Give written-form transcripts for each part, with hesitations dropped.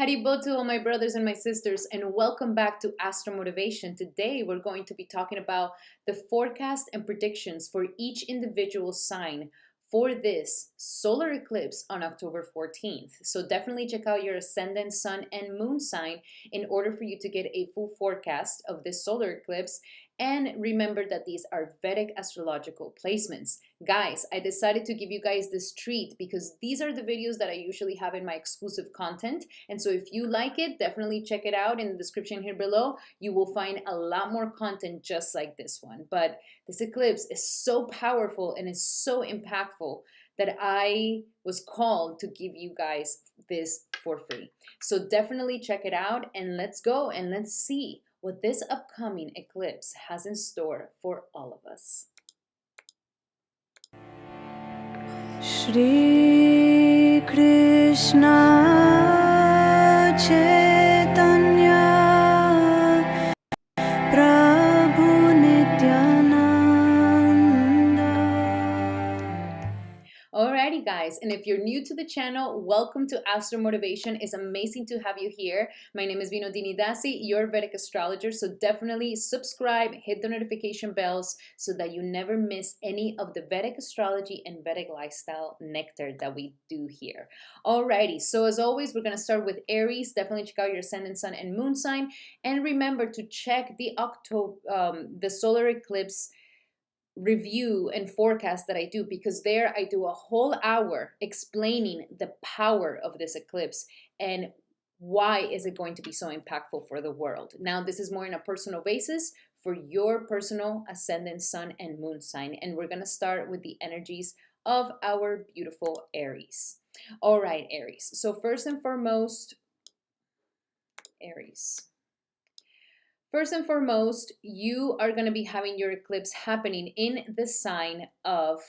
Haribo to all my brothers and my sisters, and welcome back to Astral Motivation. Today, we're going to be talking about the forecast and predictions for each individual sign for this solar eclipse on October 14th. So definitely check out your ascendant, sun, and moon sign in order for you to get a full forecast of this solar eclipse. And remember that these are Vedic astrological placements. Guys, I decided to give you guys this treat because these are the videos that I usually have in my exclusive content. And so if you like it, definitely check it out in the description here below. You will find a lot more content just like this one. But this eclipse is so powerful and is so impactful that I was called to give you guys this for free. So definitely check it out, and let's go and let's see what this upcoming eclipse has in store for all of us. Shri Krishna Chaitanya Prabhu Nityananda. Alrighty guys, and if you're new to the channel, welcome to Astral Motivation. It's amazing to have you here. My name is Vinodini Dasi, your Vedic astrologer, so definitely subscribe, hit the notification bells so that you never miss any of the Vedic astrology and Vedic lifestyle nectar that we do here. Alrighty, so as always, we're going to start with Aries. Definitely check out your ascendant, sun, and moon sign, and remember to check the solar eclipse review and forecast that I do, because there I do a whole hour explaining the power of this eclipse and why is it going to be so impactful for the world. Now, this is more in a personal basis for your personal ascendant, sun, and moon sign, and we're going to start with the energies of our beautiful Aries. All right, Aries. So first and foremost, Aries. First and foremost, you are going to be having your eclipse happening in the sign of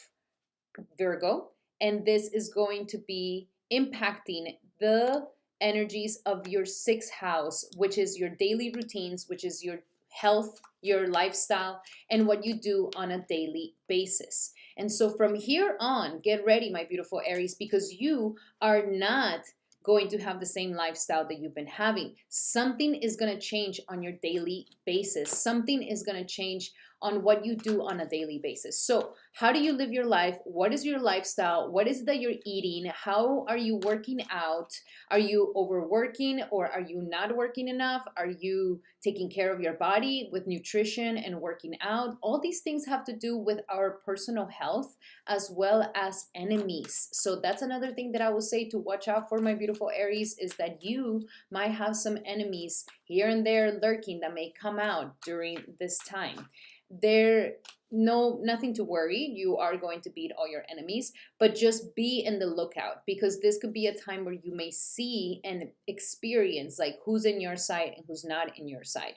Virgo, and this is going to be impacting the energies of your sixth house, which is your daily routines, which is your health, your lifestyle, and what you do on a daily basis. And so from here on, get ready, my beautiful Aries, because you are not going to have the same lifestyle that you've been having. Something is going to change on your daily basis. Something is going to change on what you do on a daily basis. So how do you live your life? What is your lifestyle? What is it that you're eating? How are you working out? Are you overworking, or are you not working enough? Are you taking care of your body with nutrition and working out? All these things have to do with our personal health as well as enemies. So that's another thing that I will say to watch out for, my beautiful Aries, is that you might have some enemies here and there lurking that may come out during this time. Nothing to worry. You are going to beat all your enemies, but just be in the lookout, because this could be a time where you may see and experience like who's in your side and who's not in your side.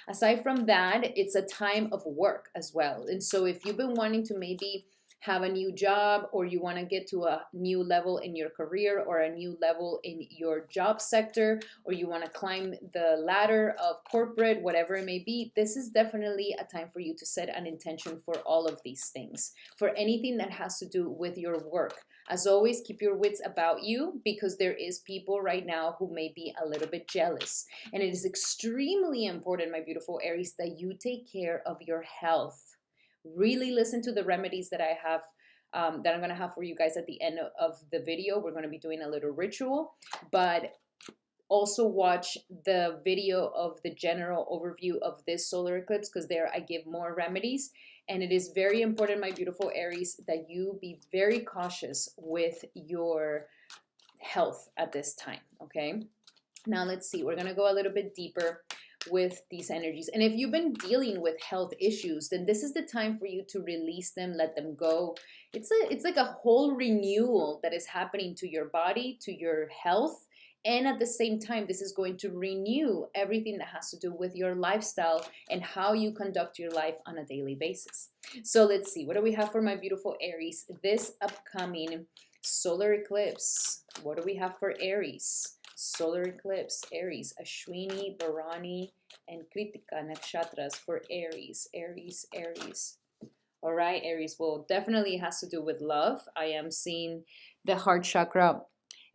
Aside from that, it's a time of work as well. And so if you've been wanting to maybe have a new job, or you want to get to a new level in your career or a new level in your job sector, or you want to climb the ladder of corporate, whatever it may be, this is definitely a time for you to set an intention for all of these things, for anything that has to do with your work. As always, keep your wits about you, because there is people right now who may be a little bit jealous. And it is extremely important, my beautiful Aries, that you take care of your health. Really listen to the remedies that I have, that I'm going to have for you guys at the end of the video. We're going to be doing a little ritual, but also watch the video of the general overview of this solar eclipse, because there I give more remedies. And it is very important, my beautiful Aries, that you be very cautious with your health at this time, okay? Now let's see, we're going to go a little bit deeper with these energies. And if you've been dealing with health issues, then this is the time for you to release them, let them go. It's like a whole renewal that is happening to your body, to your health. And at the same time, this is going to renew everything that has to do with your lifestyle and how you conduct your life on a daily basis. So let's see, what do we have for my beautiful Aries this upcoming solar eclipse? What do we have for Aries? Solar eclipse, Aries, Ashwini, Bharani, and Kritika nakshatras for Aries, Aries, Aries. All right, Aries, well, definitely has to do with love. I am seeing the heart chakra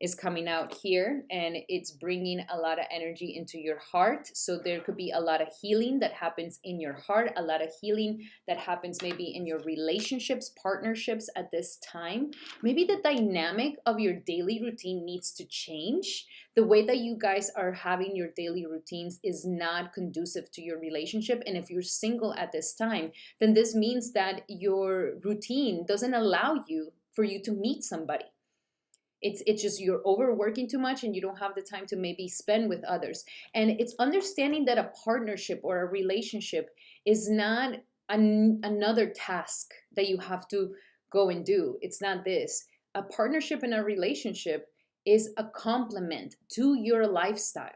is coming out here, and it's bringing a lot of energy into your heart. So there could be a lot of healing that happens in your heart, a lot of healing that happens maybe in your relationships, partnerships at this time. Maybe the dynamic of your daily routine needs to change. The way that you guys are having your daily routines is not conducive to your relationship. And if you're single at this time, then this means that your routine doesn't allow you for you to meet somebody. It's just you're overworking too much and you don't have the time to maybe spend with others. And it's understanding that a partnership or a relationship is not another task that you have to go and do. It's not this. A partnership and a relationship is a complement to your lifestyle.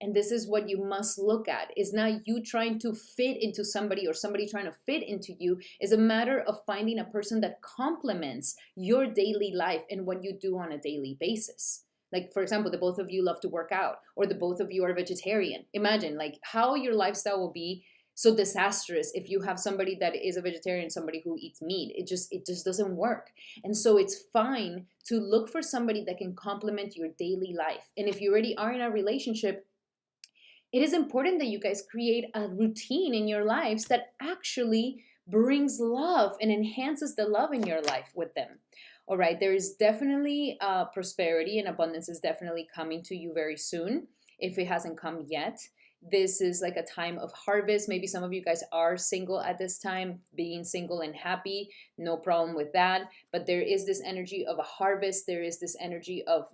And this is what you must look at. It's not you trying to fit into somebody or somebody trying to fit into you. It's a matter of finding a person that complements your daily life and what you do on a daily basis. Like, for example, the both of you love to work out, or the both of you are vegetarian. Imagine like how your lifestyle will be so disastrous if you have somebody that is a vegetarian, somebody who eats meat. It just doesn't work. And so it's fine to look for somebody that can complement your daily life. And if you already are in a relationship, it is important that you guys create a routine in your lives that actually brings love and enhances the love in your life with them. All right, there is definitely prosperity and abundance is definitely coming to you very soon if it hasn't come yet. This is like a time of harvest. Maybe some of you guys are single at this time, being single and happy, no problem with that. But there is this energy of a harvest. There is this energy of,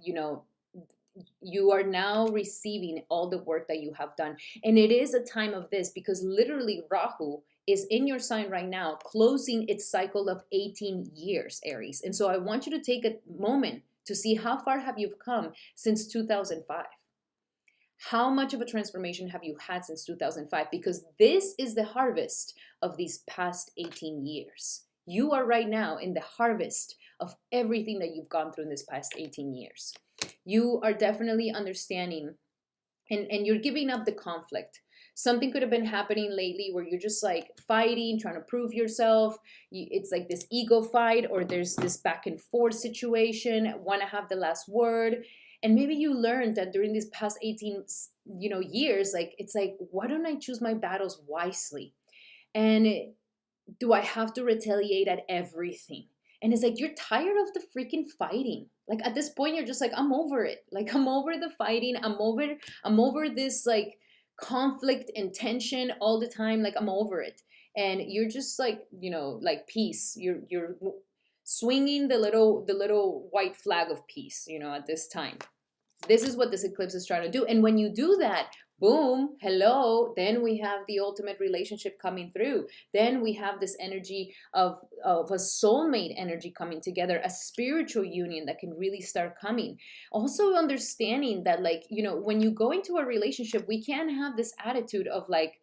you are now receiving all the work that you have done. And it is a time of this because literally Rahu is in your sign right now, closing its cycle of 18 years, Aries. And so I want you to take a moment to see how far have you come since 2005. How much of a transformation have you had since 2005? Because this is the harvest of these past 18 years. You are right now in the harvest of everything that you've gone through in this past 18 years. You are definitely understanding and you're giving up the conflict. Something could have been happening lately where you're just like fighting, trying to prove yourself. It's like this ego fight, or there's this back and forth situation, want to have the last word. And maybe you learned that during these past 18 years, like it's like, why don't I choose my battles wisely? And do I have to retaliate at everything? And it's like, you're tired of the freaking fighting. Like at this point, you're just like, I'm over it. Like I'm over the fighting. I'm over this like conflict and tension all the time. Like I'm over it. And you're just like, like peace. You're swinging the little white flag of peace, at this time. This is what this eclipse is trying to do. And when you do that, boom, hello, then we have the ultimate relationship coming through. Then we have this energy of a soulmate energy coming together, a spiritual union that can really start coming. Also understanding that, like, when you go into a relationship, we can't have this attitude of like,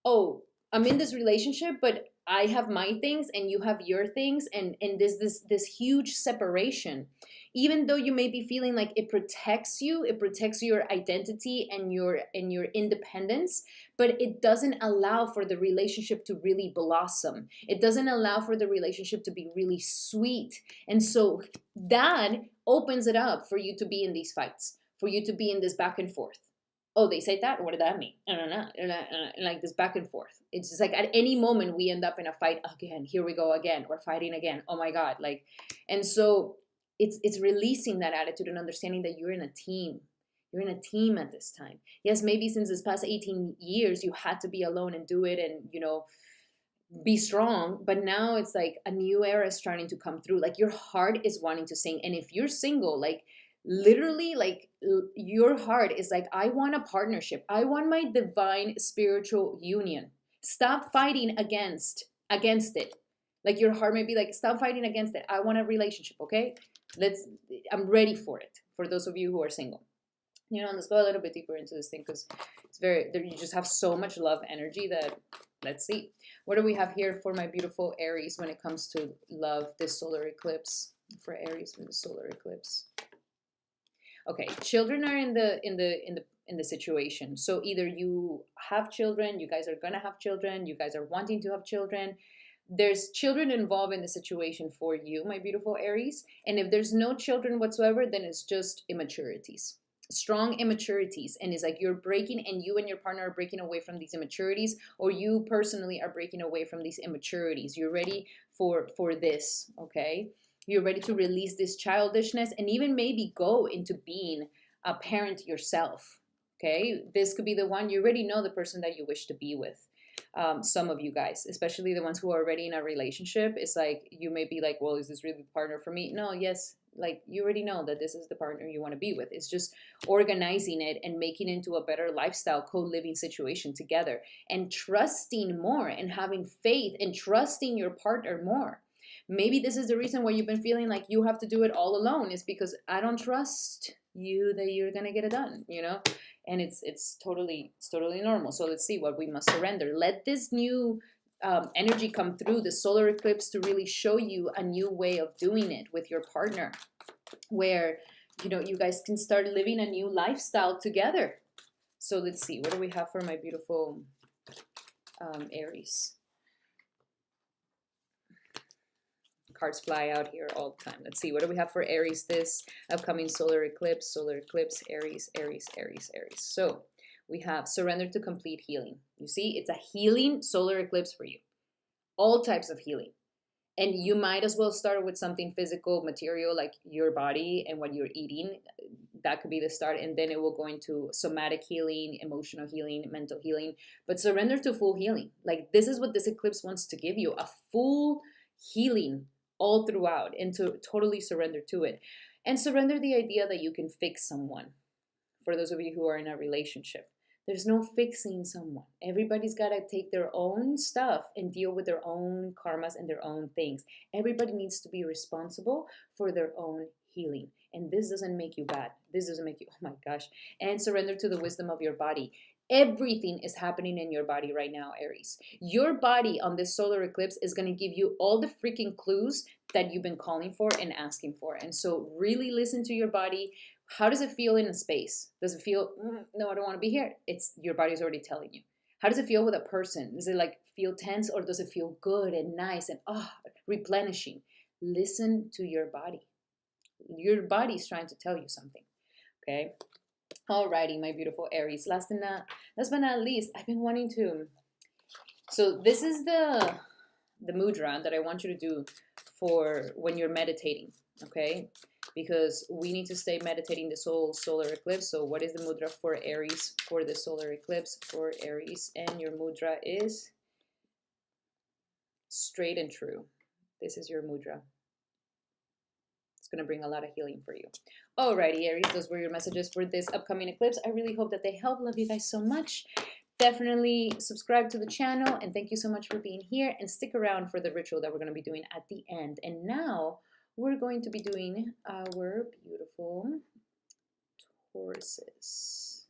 oh, I'm in this relationship, but I have my things and you have your things, and there's this huge separation. Even though you may be feeling like it protects your identity and your independence, but it doesn't allow for the relationship to really blossom. It doesn't allow for the relationship to be really sweet. And so that opens it up for you to be in these fights, for you to be in this back and forth. Oh, they say that? What did that mean? Like this back and forth. It's just like at any moment we end up in a fight again. Here we go again. We're fighting again. Oh my God. And so it's releasing that attitude and understanding that you're in a team. You're in a team at this time. Yes, maybe since this past 18 years, you had to be alone and do it and, be strong. But now it's like a new era is starting to come through. Like your heart is wanting to sing. And if you're single, like, literally, like your heart is like, I want a partnership. I want my divine spiritual union. Stop fighting against it. Like your heart may be like, stop fighting against it. I want a relationship. Okay, I'm ready for it. For those of you who are single, let's go a little bit deeper into this thing because you just have so much love energy that, let's see. What do we have here for my beautiful Aries when it comes to love, this solar eclipse? For Aries for the solar eclipse. Okay, children are in the situation. So either you have children, you guys are gonna have children, you guys are wanting to have children, There's children involved in the situation for you, my beautiful Aries. And if there's no children whatsoever, then it's just immaturities, strong immaturities. And it's like you're breaking, and you and your partner are breaking away from these immaturities, or you personally are breaking away from these immaturities. You're ready for this, okay? You're ready to release this childishness and even maybe go into being a parent yourself, okay? This could be the one. You already know the person that you wish to be with. Some of you guys, especially the ones who are already in a relationship, it's like you may be like, well, is this really the partner for me? No, yes, like you already know that this is the partner you want to be with. It's just organizing it and making it into a better lifestyle, co-living situation together, and trusting more and having faith and trusting your partner more. Maybe this is the reason why you've been feeling like you have to do it all alone, is because I don't trust you that you're gonna get it done, you know? And it's totally normal. So let's see what we must surrender. Let this new energy come through the solar eclipse to really show you a new way of doing it with your partner, where you guys can start living a new lifestyle together. So let's see, what do we have for my beautiful Aries? Cards fly out here all the time. Let's see, what do we have for Aries this upcoming solar eclipse, Aries, Aries, Aries, Aries. So we have surrender to complete healing. You see, it's a healing solar eclipse for you. All types of healing. And you might as well start with something physical, material, like your body and what you're eating. That could be the start. And then it will go into somatic healing, emotional healing, mental healing. But surrender to full healing. Like, this is what this eclipse wants to give you, a full healing all throughout, and to totally surrender to it. And surrender the idea that you can fix someone. For those of you who are in a relationship, there's no fixing someone. Everybody's got to take their own stuff and deal with their own karmas and their own things. Everybody needs to be responsible for their own healing. And this doesn't make you bad. This doesn't make you, oh my gosh. And surrender to the wisdom of your body. Everything is happening in your body right now, Aries. Your body on this solar eclipse is going to give you all the freaking clues that you've been calling for and asking for. And so really listen to your body. How does it feel in a space? Does it feel, no, I don't want to be here? It's your body's already telling you. How does it feel with a person? Does it like feel tense, or does it feel good and nice and replenishing? Listen to your body. Your body's trying to tell you something. Okay. Alrighty, my beautiful Aries. Last but not least, I've been wanting to. So this is the mudra that I want you to do for when you're meditating. Okay, because we need to stay meditating this whole solar eclipse. So what is the mudra for Aries for the solar eclipse for Aries? And your mudra is straight and true. This is your mudra. It's going to bring a lot of healing for you. Alrighty, Aries, those were your messages for this upcoming eclipse. I really hope that they help. Love you guys so much. Definitely subscribe to the channel, and thank you so much for being here, and stick around for the ritual that we're going to be doing at the end. And now we're going to be doing our beautiful Tauruses.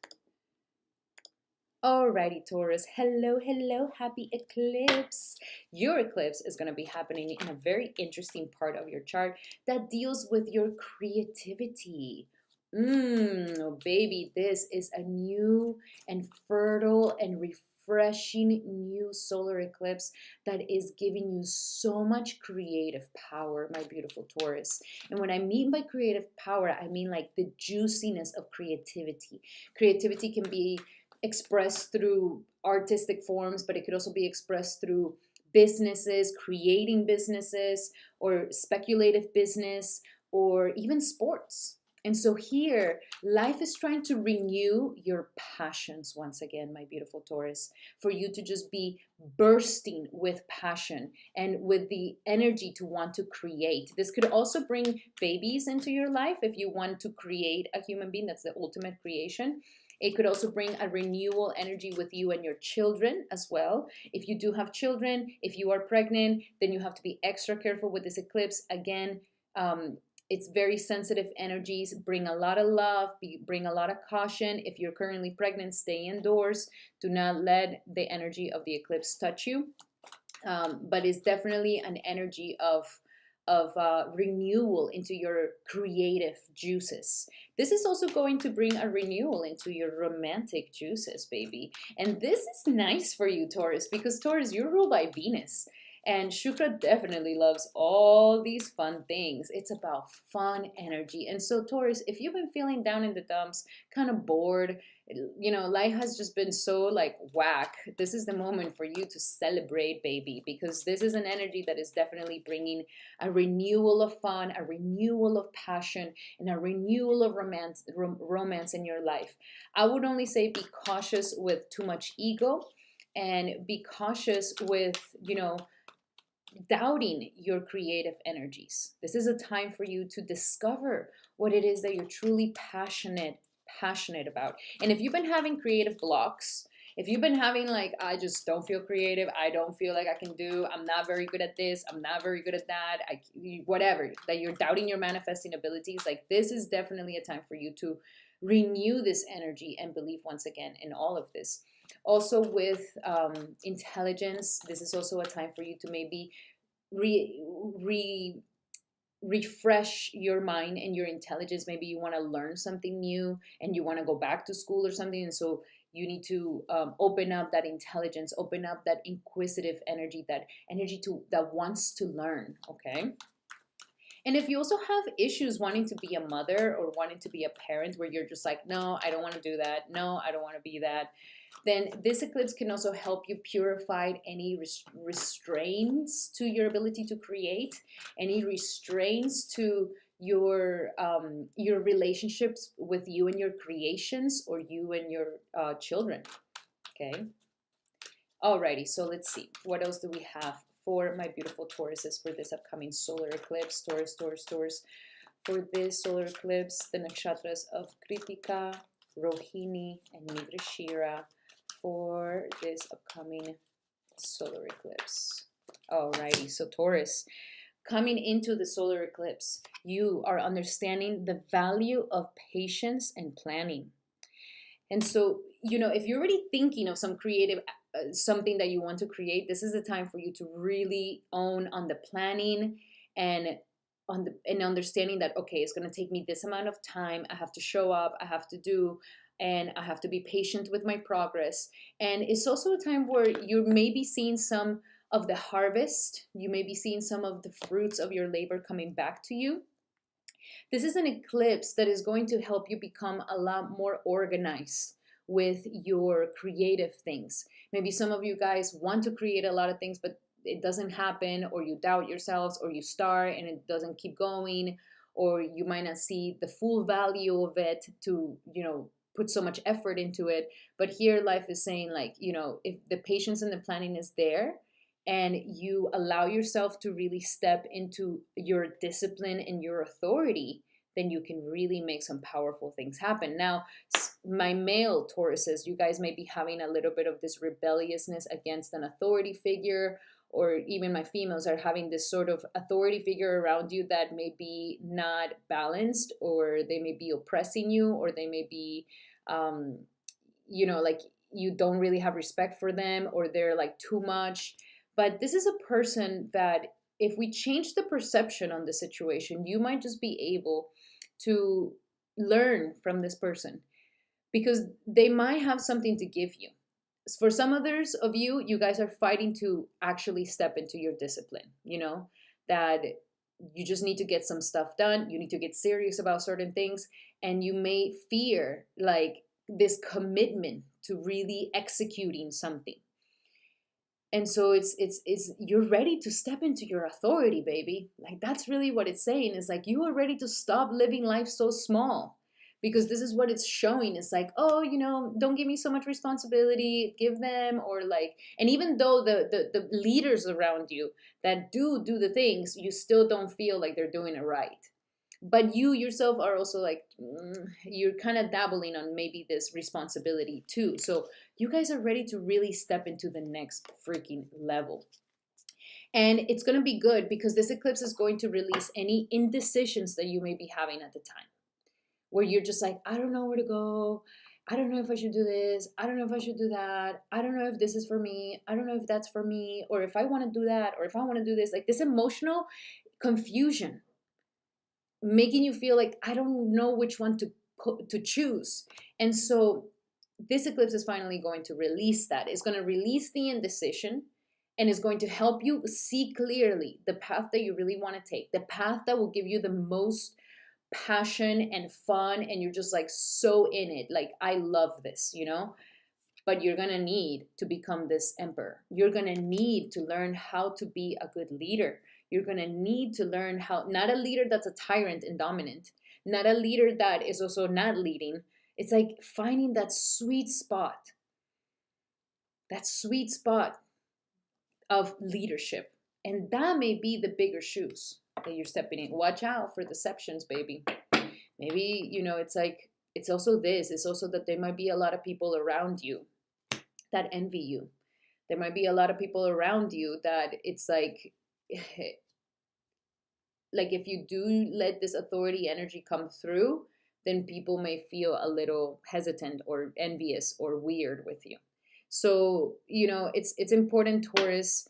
Alrighty, Taurus. Hello, hello. Happy eclipse. Your eclipse is going to be happening in a very interesting part of your chart that deals with your creativity. Oh, baby, this is a new and fertile and refreshing new solar eclipse that is giving you so much creative power, my beautiful Taurus. And when I mean by creative power, I mean like the juiciness of creativity. Creativity can be expressed through artistic forms, but it could also be expressed through businesses, creating businesses, or speculative business, or even sports. And so here, life is trying to renew your passions once again, my beautiful Taurus, for you to just be bursting with passion and with the energy to want to create. This could also bring babies into your life if you want to create a human being. That's the ultimate creation. It could also bring a renewal energy with you and your children as well. If you do have children, if you are pregnant, then you have to be extra careful with this eclipse. Again, it's very sensitive energies. Bring a lot of love, bring a lot of caution. If you're currently pregnant, stay indoors. Do not let the energy of the eclipse touch you. But it's definitely an energy of renewal into your creative juices. This is also going to bring a renewal into your romantic juices, baby. And this is nice for you, Taurus, because Taurus, you're ruled by Venus. And Shukra definitely loves all these fun things. It's about fun energy. And so, Taurus, if you've been feeling down in the dumps, kind of bored, life has just been so like whack, this is the moment for you to celebrate, baby, because this is an energy that is definitely bringing a renewal of fun, a renewal of passion, and a renewal of romance in your life. I would only say be cautious with too much ego, and be cautious with, doubting your creative energies. This is a time for you to discover what it is that you're truly passionate about. And if you've been having creative blocks, if you've been having like, I just don't feel creative, I don't feel like I can do, I'm not very good at this, I'm not very good at that, whatever, that you're doubting your manifesting abilities, like this is definitely a time for you to renew this energy and believe once again in all of this. Also with intelligence, this is also a time for you to maybe refresh your mind and your intelligence. Maybe you want to learn something new and you want to go back to school or something, and so you need to open up that intelligence, open up that inquisitive energy, that energy that wants to learn. Okay. And if you also have issues wanting to be a mother or wanting to be a parent, where you're just like, no, I don't want to do that, no, I don't want to be that, then this eclipse can also help you purify any restraints to your ability to create, any restraints to your relationships with you and your creations, or you and your children. Okay. Alrighty, so let's see. What else do we have for my beautiful Tauruses for this upcoming solar eclipse? Taurus. For this solar eclipse, the nakshatras of Kritika, Rohini, and Migrashira for this upcoming solar eclipse. Alrighty, so Taurus, coming into the solar eclipse, you are understanding the value of patience and planning. And so, if you're already thinking of some creative something that you want to create, this is the time for you to really own on the planning and understanding that, okay, it's going to take me this amount of time, I have to show up, I have to do, and I have to be patient with my progress. And it's also a time where you may be seeing some of the harvest, you may be seeing some of the fruits of your labor coming back to you. This is an eclipse that is going to help you become a lot more organized with your creative things. Maybe some of you guys want to create a lot of things, but it doesn't happen, or you doubt yourselves, or you start and it doesn't keep going, or you might not see the full value of it to, put so much effort into it. But here life is saying, like, if the patience and the planning is there, and you allow yourself to really step into your discipline and your authority, then you can really make some powerful things happen. Now, my male Tauruses, you guys may be having a little bit of this rebelliousness against an authority figure, or even my females are having this sort of authority figure around you that may be not balanced, or they may be oppressing you, or they may be, like you don't really have respect for them, or they're like too much. But this is a person that, if we change the perception on the situation, you might just be able to learn from this person, because they might have something to give you. For some others of you, you guys are fighting to actually step into your discipline, that you just need to get some stuff done. You need to get serious about certain things. And you may fear like this commitment to really executing something. And so it's you're ready to step into your authority, baby. Like, that's really what it's saying. Is like, you are ready to stop living life so small, because this is what it's showing. It's like, oh, don't give me so much responsibility, give them, or like, and even though the leaders around you that do the things, you still don't feel like they're doing it right. But you yourself are also like, you're kind of dabbling on maybe this responsibility too. So you guys are ready to really step into the next freaking level. And it's going to be good, because this eclipse is going to release any indecisions that you may be having at the time, where you're just like, I don't know where to go. I don't know if I should do this. I don't know if I should do that. I don't know if this is for me. I don't know if that's for me, or if I want to do that, or if I want to do this. Like, this emotional confusion, making you feel like, I don't know which one to choose. And so this eclipse is finally going to release that. It's going to release the indecision, And it's going to help you see clearly the path that you really want to take, the path that will give you the most passion and fun, and you're just like so in it, like I love this, you know. But you're gonna need to become this emperor. You're gonna need to learn how to be a good leader. You're gonna need to learn how, not a leader that's a tyrant and dominant, not a leader that is also not leading. It's like finding that sweet spot of leadership. And that may be the bigger shoes that you're stepping in. Watch out for deceptions, baby. Maybe, you know, it's like, it's also this, it's also that there might be a lot of people around you that envy you. There might be a lot of people around you that it's like, like if you do let this authority energy come through, then people may feel a little hesitant or envious or weird with you. So, you know, it's important, Taurus,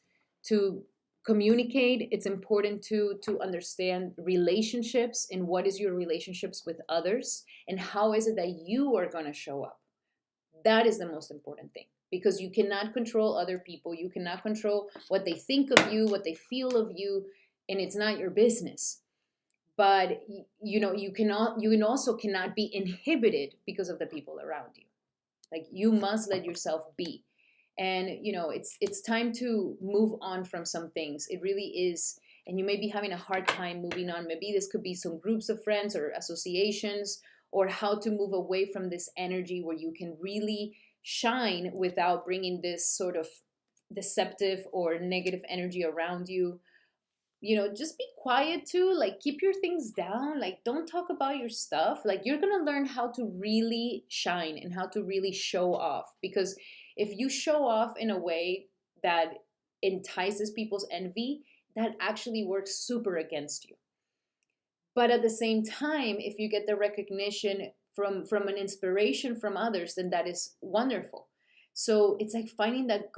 to communicate. It's important to understand relationships and what is your relationships with others and how is it that you are going to show up. That is the most important thing, because you cannot control other people. You cannot control what they think of you, what they feel of you, and it's not your business. But you know, you also cannot be inhibited because of the people around you. Like you must let yourself be. And you know, it's time to move on from some things. It really is. And you may be having a hard time moving on. Maybe this could be some groups of friends or associations, or how to move away from this energy where you can really shine without bringing this sort of deceptive or negative energy around you. You know, just be quiet too, like keep your things down, like don't talk about your stuff. Like you're gonna learn how to really shine and how to really show off, because if you show off in a way that entices people's envy, that actually works super against you. But at the same time, if you get the recognition from an inspiration from others, then that is wonderful. So it's like finding that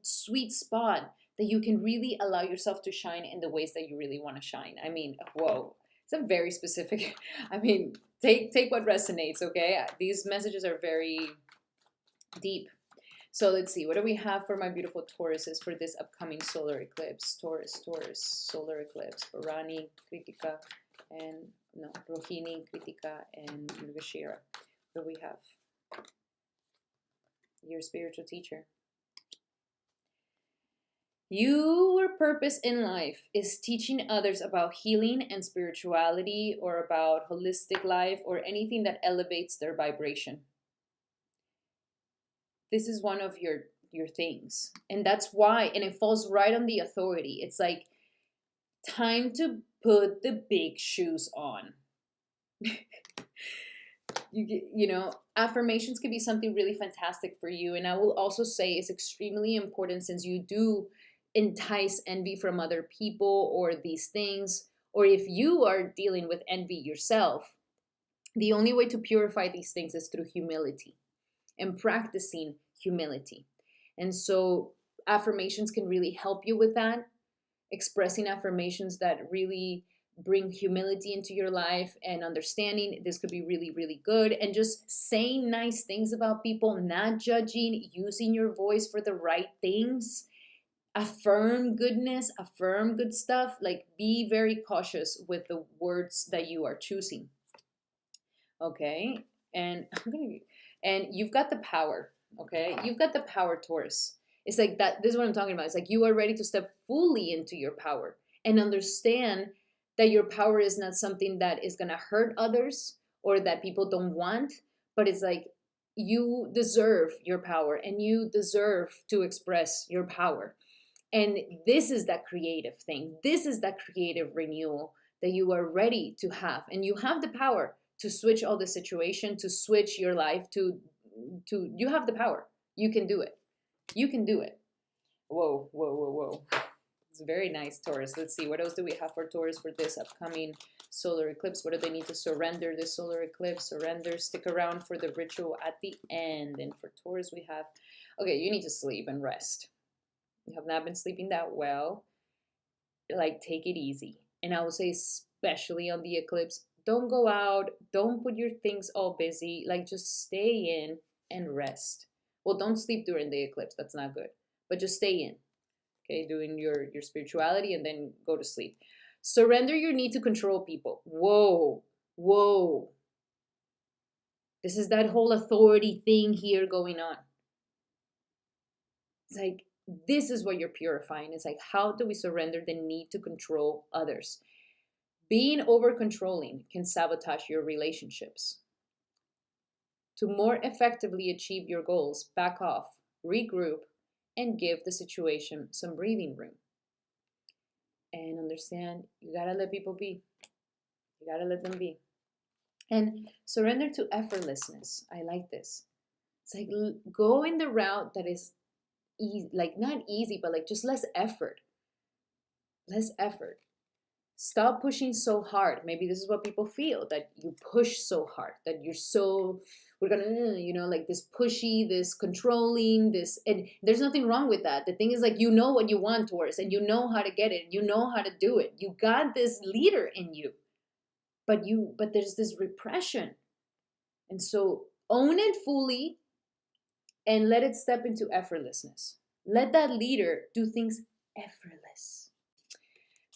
sweet spot that you can really allow yourself to shine in the ways that you really want to shine. I mean, whoa, it's a very specific. I mean, take what resonates, okay? These messages are very deep. So let's see, what do we have for my beautiful Tauruses for this upcoming solar eclipse? Taurus, solar eclipse, Barani, Kritika, and no, Rohini, Kritika, and Mrgashira. What do we have? Your spiritual teacher. Your purpose in life is teaching others about healing and spirituality, or about holistic life, or anything that elevates their vibration. This is one of your things. And that's why, and it falls right on the authority. It's like time to put the big shoes on. You know, affirmations can be something really fantastic for you. And I will also say it's extremely important, since you do entice envy from other people or these things, or if you are dealing with envy yourself, the only way to purify these things is through humility and practicing humility. And so affirmations can really help you with that. Expressing affirmations that really bring humility into your life and understanding, this could be really, really good. And just saying nice things about people, not judging, using your voice for the right things. Affirm goodness, affirm good stuff. Like be very cautious with the words that you are choosing. Okay, and you've got the power. Okay, you've got the power, Taurus. It's like that. This is what I'm talking about. It's like you are ready to step fully into your power and understand that your power is not something that is going to hurt others or that people don't want, but it's like you deserve your power and you deserve to express your power. And this is that creative thing. This is that creative renewal that you are ready to have. And you have the power to switch all the situation, to switch your life, to you have the power. You can do it. You can do it. Whoa, whoa, whoa, whoa. It's very nice, Taurus. Let's see, what else do we have for Taurus for this upcoming solar eclipse? What do they need to surrender this solar eclipse? Surrender, stick around for the ritual at the end. And for Taurus, we have, okay, you need to sleep and rest. You have not been sleeping that well. Like, take it easy. And I will say, especially on the eclipse, don't go out. Don't put your things all busy. Like, just stay in and rest. Well, don't sleep during the eclipse. That's not good. But just stay in. okay, doing your spirituality, and then go to sleep. Surrender your need to control people. Whoa, whoa. This is that whole authority thing here going on. It's like, this is what you're purifying. It's like, how do we surrender the need to control others? Being over controlling can sabotage your relationships. To more effectively achieve your goals, back off, regroup, and give the situation some breathing room. And understand, you gotta let people be. You gotta let them be. And surrender to effortlessness. I like this. It's like, go in the route that is easy, like not easy, but like just less effort. Less effort. Stop pushing so hard. Maybe this is what people feel, that you push so hard, that you're so, we're gonna, like this pushy, this controlling, this, and there's nothing wrong with that. The thing is, like, you know what you want, Taurus, and you know how to get it. You know how to do it. You got this leader in you, but there's this repression. And so own it fully and let it step into effortlessness. Let that leader do things effortless.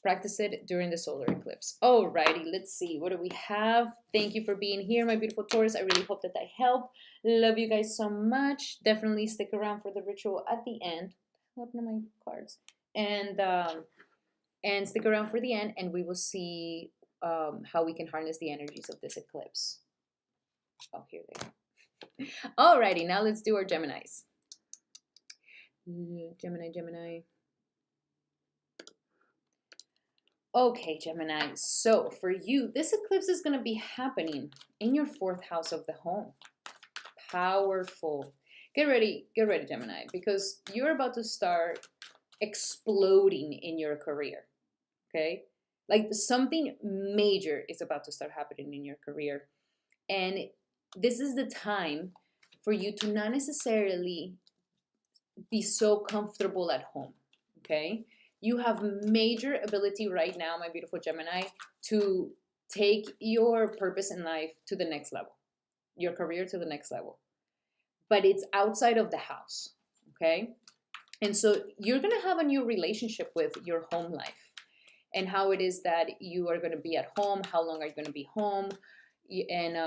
Practice it during the solar eclipse. Alrighty, let's see. What do we have? Thank you for being here, my beautiful Taurus. I really hope that helped. Love you guys so much. Definitely stick around for the ritual at the end. Open my cards. And stick around for the end, and we will see how we can harness the energies of this eclipse. Oh, here they are. Alrighty, now let's do our Geminis. Gemini. Okay, Gemini, so for you, this eclipse is going to be happening in your 4th house of the home. Powerful. Get ready, Gemini, because you're about to start exploding in your career, okay? Like something major is about to start happening in your career. And this is the time for you to not necessarily be so comfortable at home, okay? You have major ability right now, my beautiful Gemini, to take your purpose in life to the next level, your career to the next level. But it's outside of the house, okay? And so you're going to have a new relationship with your home life and how it is that you are going to be at home, how long are you going to be home, and,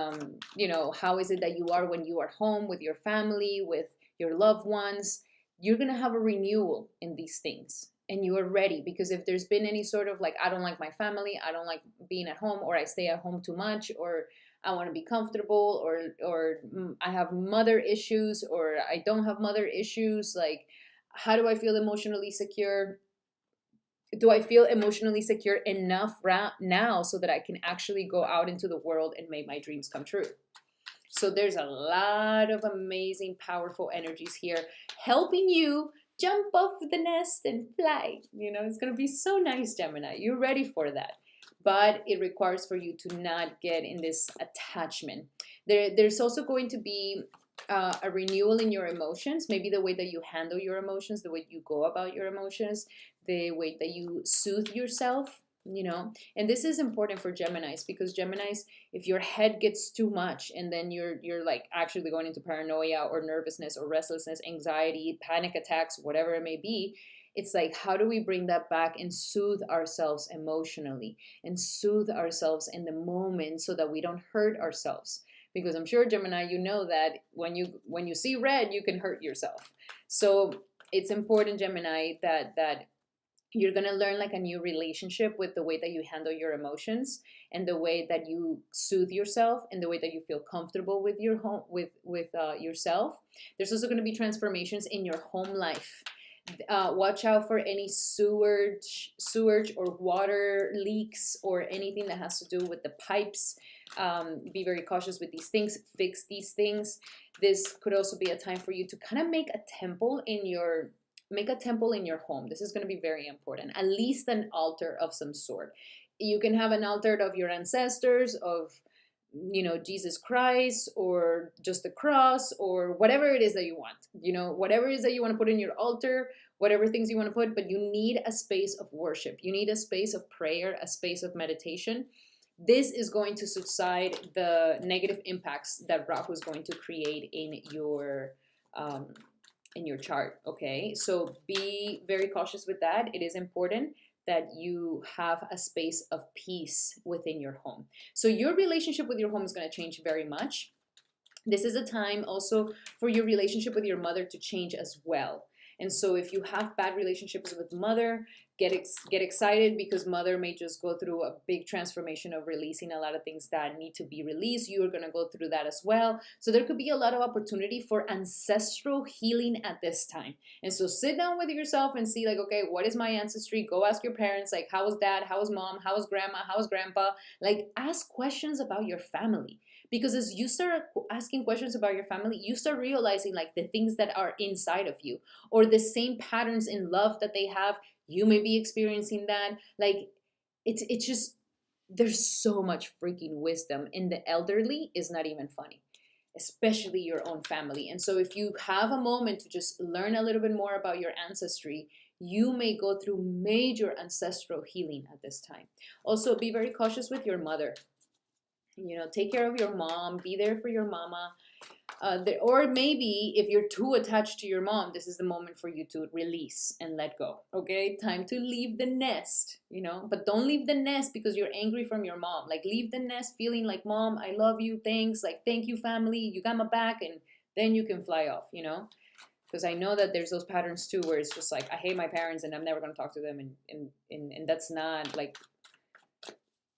how is it that you are when you are home with your family, with your loved ones. You're going to have a renewal in these things. And you are ready, because if there's been any sort of like, I don't like my family, I don't like being at home, or I stay at home too much, or I want to be comfortable, or I have mother issues, or I don't have mother issues, like, how do I feel emotionally secure? Do I feel emotionally secure enough now so that I can actually go out into the world and make my dreams come true? So there's a lot of amazing, powerful energies here helping you jump off the nest and fly. It's going to be so nice, Gemini. You're ready for that. But it requires for you to not get in this attachment. There's also going to be a renewal in your emotions, maybe the way that you handle your emotions, the way you go about your emotions, the way that you soothe yourself. And this is important for Geminis, because Geminis, if your head gets too much and then you're like actually going into paranoia or nervousness or restlessness, anxiety, panic attacks, whatever it may be, it's like, how do we bring that back and soothe ourselves emotionally and soothe ourselves in the moment so that we don't hurt ourselves? Because I'm sure, Gemini, you know that when you see red, you can hurt yourself. So it's important, Gemini, that you're going to learn like a new relationship with the way that you handle your emotions and the way that you soothe yourself and the way that you feel comfortable with your home, with yourself. There's also going to be transformations in your home life. Watch out for any sewage or water leaks or anything that has to do with the pipes. Be very cautious with these things. Fix these things. This could also be a time for you to kind of make a temple in your home. This is going to be very important. At least an altar of some sort. You can have an altar of your ancestors, of Jesus Christ, or just the cross, or whatever it is that you want. Whatever it is that you want to put in your altar, whatever things you want to put, but you need a space of worship. You need a space of prayer, a space of meditation. This is going to subside the negative impacts that Rahu is going to create in your in your chart, okay? So be very cautious with that. It is important that you have a space of peace within your home. So your relationship with your home is going to change very much. This is a time also for your relationship with your mother to change as well. And so if you have bad relationships with mother, get excited, because mother may just go through a big transformation of releasing a lot of things that need to be released. You're going to go through that as well. So there could be a lot of opportunity for ancestral healing at this time. And so sit down with yourself and see, like, okay, what is my ancestry? Go ask your parents, like, how was dad? How was mom? How was grandma? How was grandpa? Like, ask questions about your family. Because as you start asking questions about your family, you start realizing like the things that are inside of you, or the same patterns in love that they have. You may be experiencing that. Like, it's just, there's so much freaking wisdom in the elderly. Is not even funny, especially your own family. And so if you have a moment to just learn a little bit more about your ancestry, you may go through major ancestral healing at this time. Also, be very cautious with your mother. You know, take care of your mom, be there for your mama. Or maybe if you're too attached to your mom, this is the moment for you to release and let go. Okay, time to leave the nest, you know, but don't leave the nest because you're angry from your mom. Like, leave the nest feeling like, mom, I love you, thanks, like, thank you, family, you got my back, and then you can fly off, you know. Because I know that there's those patterns too, where it's just like, I hate my parents and I'm never going to talk to them, and that's not like,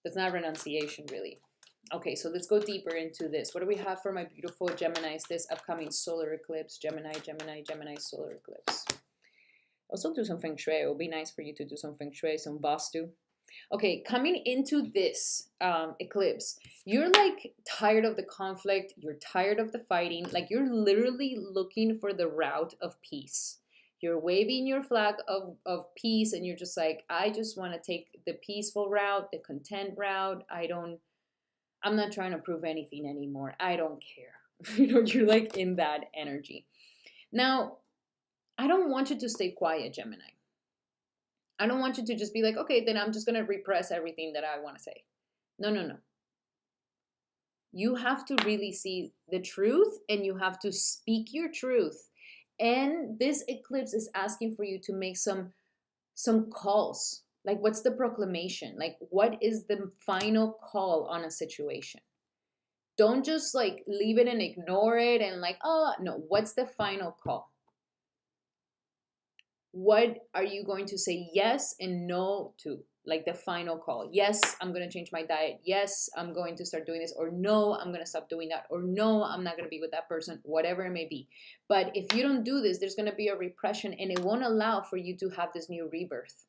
that's not renunciation, really. Okay, so let's go deeper into this. What do we have for my beautiful Geminis this upcoming solar eclipse? Gemini, solar eclipse. Also do some feng shui. It will be nice for you to do some feng shui, some vastu. Okay, coming into this eclipse, you're like tired of the conflict. You're tired of the fighting. Like, you're literally looking for the route of peace. You're waving your flag of peace, and you're just like, I just want to take the peaceful route, the content route. I'm not trying to prove anything anymore. I don't care. You know, you're like in that energy. Now, I don't want you to stay quiet, Gemini. I don't want you to just be like, okay, then I'm just going to repress everything that I want to say. No, no, no. You have to really see the truth, and you have to speak your truth. And this eclipse is asking for you to make some calls. Like, what's the proclamation? Like, what is the final call on a situation? Don't just like leave it and ignore it and like, oh, no, what's the final call? What are you going to say yes and no to? Like, the final call. Yes, I'm going to change my diet. Yes, I'm going to start doing this. Or no, I'm going to stop doing that. Or no, I'm not going to be with that person, whatever it may be. But if you don't do this, there's going to be a repression, and it won't allow for you to have this new rebirth,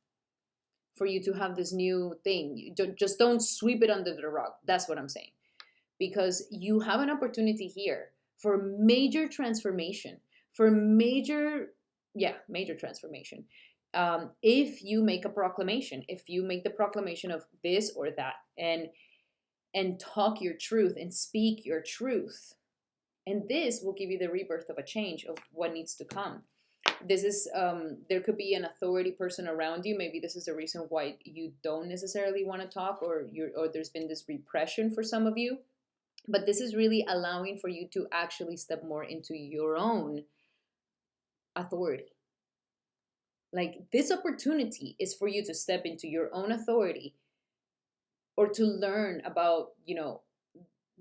for you to have this new thing. You just don't sweep it under the rug. That's what I'm saying. Because you have an opportunity here for major transformation, for major transformation. If you make a proclamation, if you make the proclamation of this or that, and talk your truth and speak your truth, and this will give you the rebirth of a change of what needs to come. This is there could be an authority person around you. Maybe this is the reason why you don't necessarily want to talk, or there's been this repression for some of you. But this is really allowing for you to actually step more into your own authority. Like, this opportunity is for you to step into your own authority, or to learn about, you know,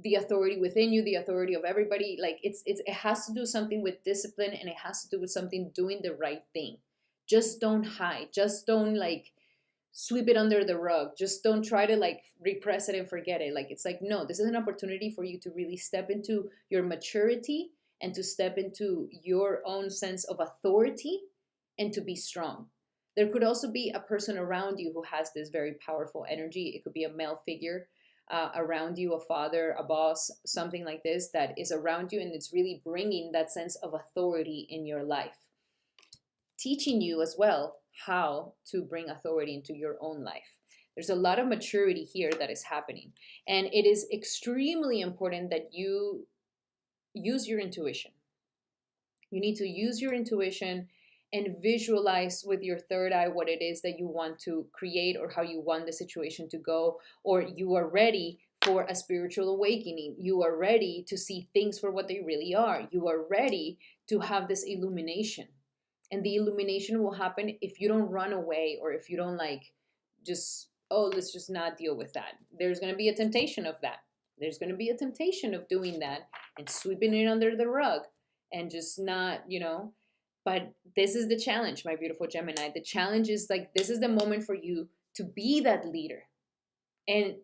the authority within you, the authority of everybody. Like, it has to do something with discipline, and it has to do with something doing the right thing. Just don't hide. Just don't like sweep it under the rug. Just don't try to like repress it and forget it. Like, it's like, no, this is an opportunity for you to really step into your maturity, and to step into your own sense of authority, and to be strong. There could also be a person around you who has this very powerful energy. It could be a male figure around you, a father, a boss, something like this, that is around you, and it's really bringing that sense of authority in your life, teaching you as well how to bring authority into your own life. There's a lot of maturity here that is happening, and it is extremely important that you use your intuition. You need to use your intuition and visualize with your third eye what it is that you want to create, or how you want the situation to go, or you are ready for a spiritual awakening. You are ready to see things for what they really are. You are ready to have this illumination. And the illumination will happen if you don't run away, or if you don't like just, oh, let's just not deal with that. There's going to be a temptation of that. There's going to be a temptation of doing that and sweeping it under the rug and just not, but this is the challenge, my beautiful Gemini. The challenge is like, this is the moment for you to be that leader. And,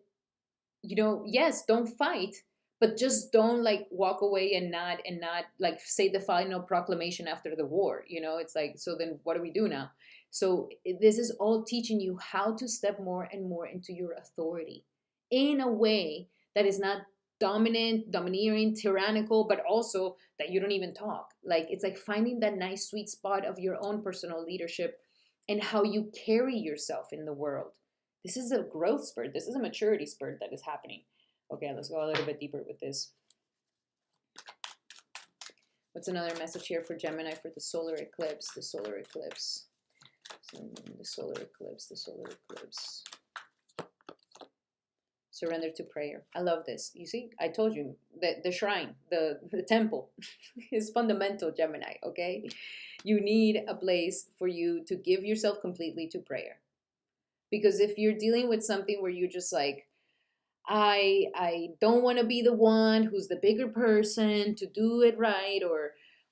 yes, don't fight, but just don't like walk away and not like say the final proclamation after the war. It's like, so then what do we do now? So this is all teaching you how to step more and more into your authority in a way that is not dominant, domineering, tyrannical, but also that you don't even talk. Like, it's like finding that nice sweet spot of your own personal leadership and how you carry yourself in the world. This is a growth spurt. This is a maturity spurt that is happening. Okay, let's go a little bit deeper with this. What's another message here for Gemini for the solar eclipse? The solar eclipse. The solar eclipse. The solar eclipse. Surrender to prayer. I love this. You see, I told you that the shrine, the temple is fundamental, Gemini, okay? You need a place for you to give yourself completely to prayer. Because if you're dealing with something where you're just like, I don't want to be the one who's the bigger person to do it right,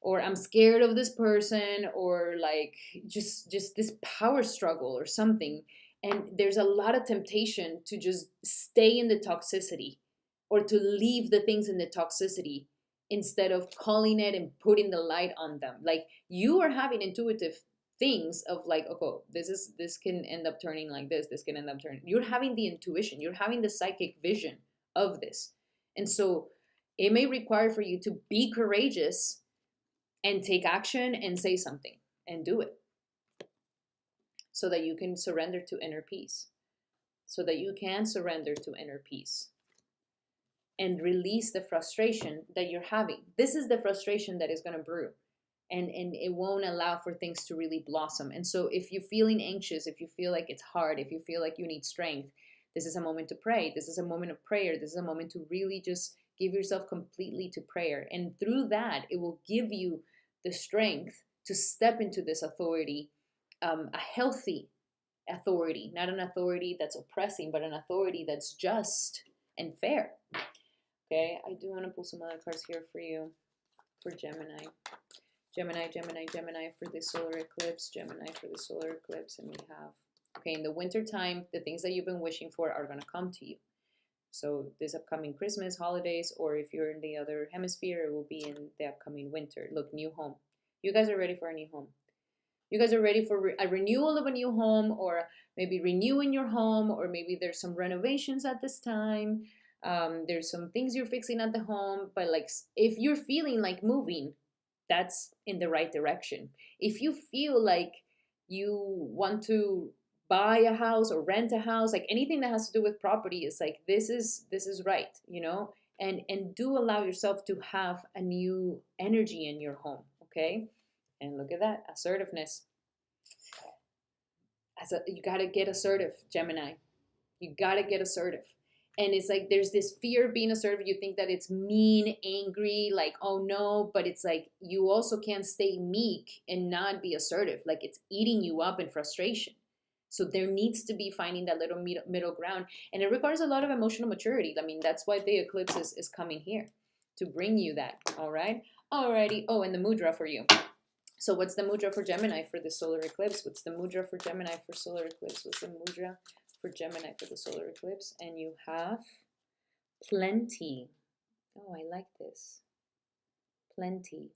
or I'm scared of this person, or like just this power struggle or something. And there's a lot of temptation to just stay in the toxicity or to leave the things in the toxicity instead of calling it and putting the light on them. Like, you are having intuitive things of like, okay, this can end up turning like this can end up turning. You're having the intuition, you're having the psychic vision of this. And so it may require for you to be courageous and take action and say something and do it, so that you can surrender to inner peace, so that you can surrender to inner peace and release the frustration that you're having. This is the frustration that is going to brew, and it won't allow for things to really blossom. And so if you're feeling anxious, if you feel like it's hard, if you feel like you need strength, this is a moment to pray. This is a moment of prayer. This is a moment to really just give yourself completely to prayer. And through that, it will give you the strength to step into this authority, a healthy authority, not an authority that's oppressing, but an authority that's just and fair. Okay, I do want to pull some other cards here for you, for Gemini. Gemini for the solar eclipse. Gemini for the solar eclipse. And we have, okay, in the winter time, the things that you've been wishing for are going to come to you. So this upcoming Christmas, holidays, or if you're in the other hemisphere, it will be in the upcoming winter. Look, new home. You guys are ready for a new home. You guys are ready for a renewal of a new home, or maybe renewing your home, or maybe there's some renovations at this time. There's some things you're fixing at the home, but like, if you're feeling like moving, that's in the right direction. If you feel like you want to buy a house or rent a house, like anything that has to do with property, is like, this is right, and do allow yourself to have a new energy in your home. Okay. And look at that, assertiveness. You got to get assertive, Gemini. You got to get assertive. And it's like, there's this fear of being assertive. You think that it's mean, angry, like, oh no, but it's like, you also can't stay meek and not be assertive. Like, it's eating you up in frustration. So there needs to be finding that little middle ground. And it requires a lot of emotional maturity. I mean, that's why the eclipse is coming here, to bring you that. All right. Alrighty. Oh, and the mudra for you. So what's the mudra for Gemini for the solar eclipse? What's the mudra for Gemini for solar eclipse? What's the mudra for Gemini for the solar eclipse? And you have plenty. Oh, I like this. Plenty.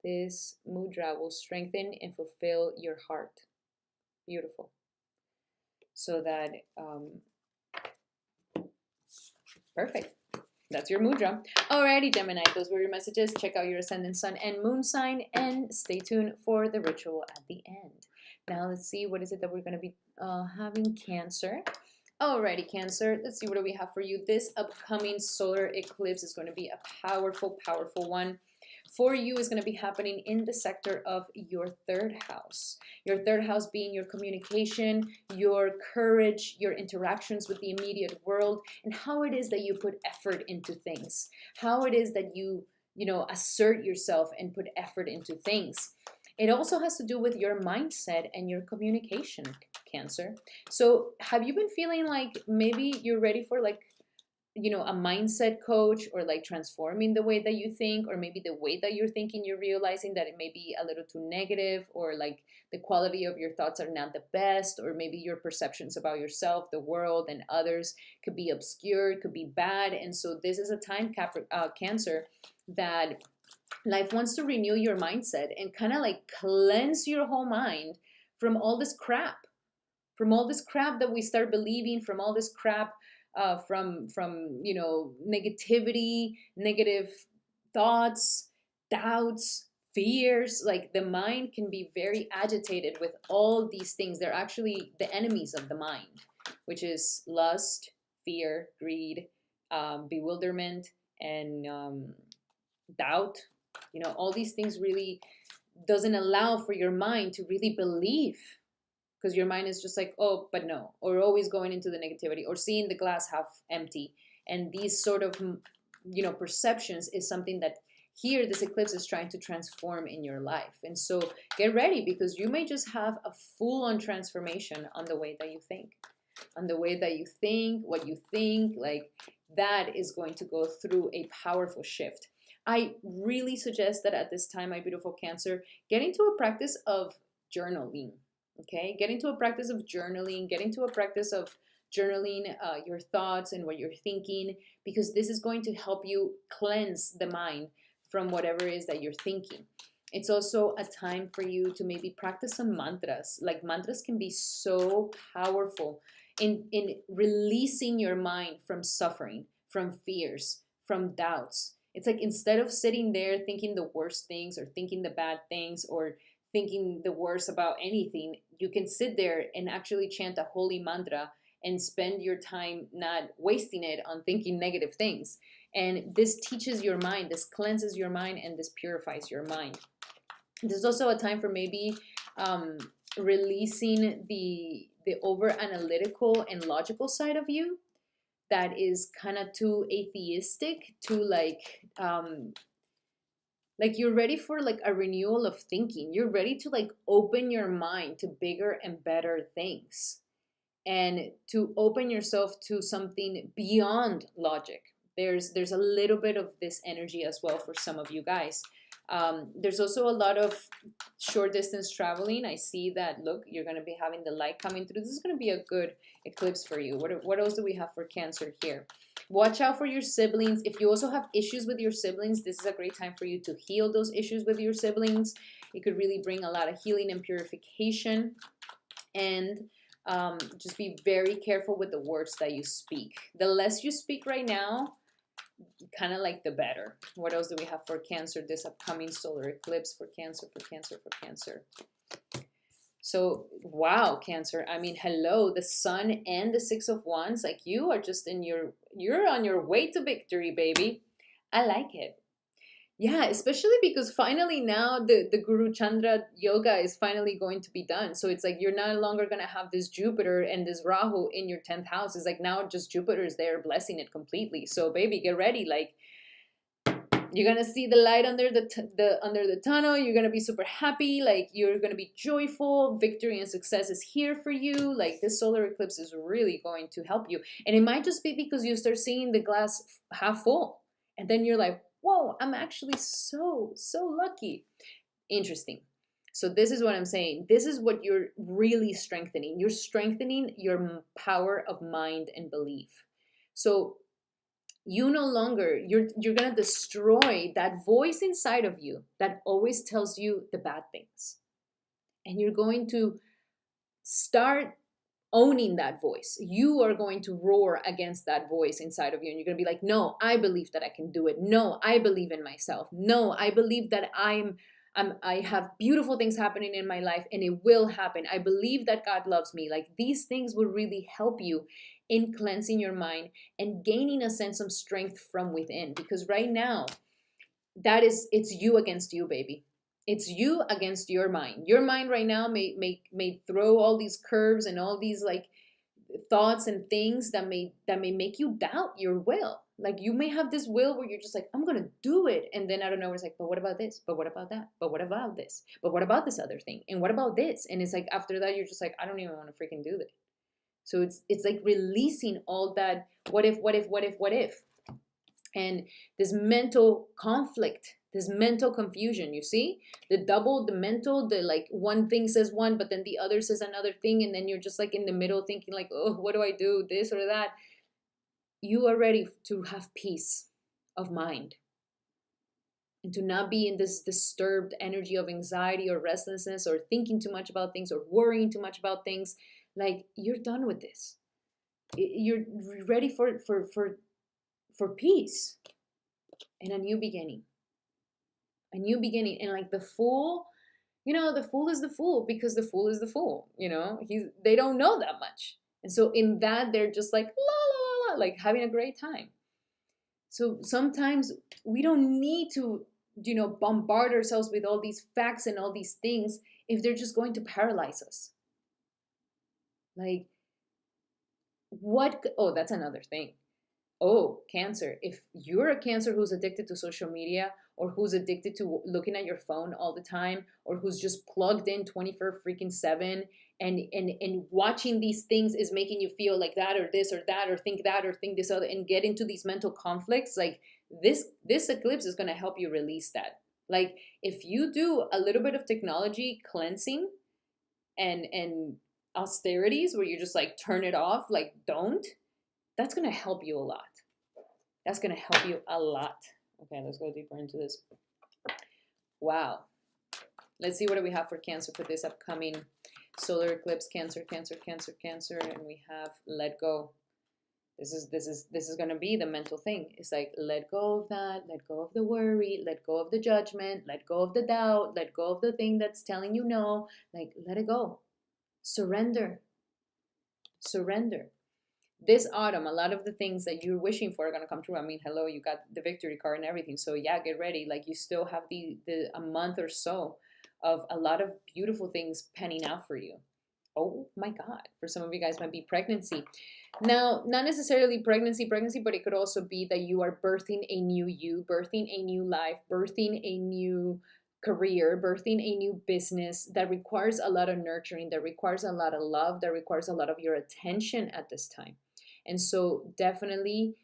This mudra will strengthen and fulfill your heart. Beautiful. So that, perfect. That's your mudra. Alrighty, Gemini, those were your messages. Check out your ascendant, sun, and moon sign, and stay tuned for the ritual at the end. Now let's see, what is it that we're going to be having? Cancer. Alrighty, Cancer, let's see, what do we have for you? This upcoming solar eclipse is going to be a powerful, powerful one for you is going to be happening in the sector of your third house. Your third house being your communication, your courage, your interactions with the immediate world, and how it is that you put effort into things, how it is that you assert yourself and put effort into things. It also has to do with your mindset and your communication, Cancer. So have you been feeling like maybe you're ready for like, a mindset coach, or like transforming the way that you think, or maybe the way that you're thinking, you're realizing that it may be a little too negative, or like the quality of your thoughts are not the best, or maybe your perceptions about yourself, the world, and others could be obscured, could be bad. And so this is a time, Cancer, that life wants to renew your mindset and kind of like cleanse your whole mind from all this crap, that we start believing, from all this crap, from negativity, negative thoughts, doubts, fears. Like the mind can be very agitated with all these things. They're actually the enemies of the mind, which is lust, fear, greed, bewilderment, and doubt. All these things really doesn't allow for your mind to really believe, because your mind is just like, oh, but no, or always going into the negativity, or seeing the glass half empty. And these sort of perceptions is something that here this eclipse is trying to transform in your life. And so get ready, because you may just have a full-on transformation on the way that you think, what you think, like that is going to go through a powerful shift. I really suggest that at this time, my beautiful Cancer, get into a practice of journaling. Okay, get into a practice of journaling, your thoughts and what you're thinking, because this is going to help you cleanse the mind from whatever it is that you're thinking. It's also a time for you to maybe practice some mantras. Like mantras can be so powerful in releasing your mind from suffering, from fears, from doubts. It's like instead of sitting there thinking the worst things, or thinking the bad things, or thinking the worst about anything, you can sit there and actually chant a holy mantra and spend your time not wasting it on thinking negative things. And this teaches your mind, this cleanses your mind, and this purifies your mind. There's also a time for maybe releasing the over analytical and logical side of you that is kind of too atheistic, to like you're ready for like a renewal of thinking. You're ready to like open your mind to bigger and better things, and to open yourself to something beyond logic. There's a little bit of this energy as well for some of you guys. There's also a lot of short distance traveling. I see that, look, you're going to be having the light coming through. This is going to be a good eclipse for you. What else do we have for Cancer here? Watch out for your siblings. If you also have issues with your siblings, this is a great time for you to heal those issues with your siblings. It could really bring a lot of healing and purification. And just be very careful with the words that you speak. The less you speak right now, kind of like the better. What else do we have for Cancer this upcoming solar eclipse for Cancer? So wow, Cancer, I mean, hello, the Sun and the Six of Wands, like you are just you're on your way to victory, baby. I like it. Yeah, especially because finally now the Guru Chandra yoga is finally going to be done. So it's like you're no longer going to have this Jupiter and this Rahu in your 10th house. It's like now just Jupiter is there blessing it completely. So baby, get ready. Like you're going to see the light under the tunnel. You're going to be super happy. Like you're going to be joyful. Victory and success is here for you. Like this solar eclipse is really going to help you. And it might just be because you start seeing the glass half full. And then you're like, whoa, I'm actually so lucky. Interesting. So this is what I'm saying. This is what you're really strengthening. You're strengthening your power of mind and belief. So you no longer, you're going to destroy that voice inside of you that always tells you the bad things. And you're going to start owning that voice. You are going to roar against that voice inside of you, and you're going to be like, no, I believe that I can do it. No, I believe in myself. No, I believe that I have beautiful things happening in my life, and it will happen. I believe that God loves me. Like these things will really help you in cleansing your mind and gaining a sense of strength from within. Because right now, it's you against you, baby. It's you against your mind. Your mind right now may throw all these curves and all these like thoughts and things that may make you doubt your will. Like you may have this will where you're just like, I'm gonna do it, and then I don't know, it's like, but what about this? But what about that? But what about this? But what about this other thing? And what about this? And it's like after that you're just like, I don't even want to freaking do this. So it's like releasing all that what if, what if, what if, what if, and this mental conflict, this mental confusion. You see the double, the mental, the like one thing says one, but then the other says another thing, and then you're just like in the middle thinking like, oh, what do I do, this or that? You are ready to have peace of mind and to not be in this disturbed energy of anxiety or restlessness or thinking too much about things or worrying too much about things. Like you're done with this. You're ready for peace and a new beginning. A new beginning. And like the fool, the fool is the fool because the fool is the fool. They don't know that much. And so in that, they're just like, la, la, la, like having a great time. So sometimes we don't need to, bombard ourselves with all these facts and all these things if they're just going to paralyze us. Like, that's another thing. Oh, Cancer. If you're a Cancer who's addicted to social media or who's addicted to looking at your phone all the time or who's just plugged in 24/7 and watching these things is making you feel like that or this or that or think this other and get into these mental conflicts, like this eclipse is going to help you release that. Like if you do a little bit of technology cleansing and austerities where you just like turn it off, like don't, that's going to help you a lot. That's going to help you a lot. Okay, let's go deeper into this. Wow. Let's see what do we have for Cancer for this upcoming solar eclipse. Cancer, and we have let go. This is going to be the mental thing. It's like let go of that, let go of the worry, let go of the judgment, let go of the doubt, let go of the thing that's telling you no. Like let it go. Surrender. This autumn, a lot of the things that you're wishing for are going to come true. I mean, hello, you got the victory card and everything. So yeah, get ready. Like you still have a month or so of a lot of beautiful things panning out for you. Oh my God. For some of you guys might be pregnancy. Now, not necessarily pregnancy, but it could also be that you are birthing a new you, birthing a new life, birthing a new career, birthing a new business that requires a lot of nurturing, that requires a lot of love, that requires a lot of your attention at this time. And so definitely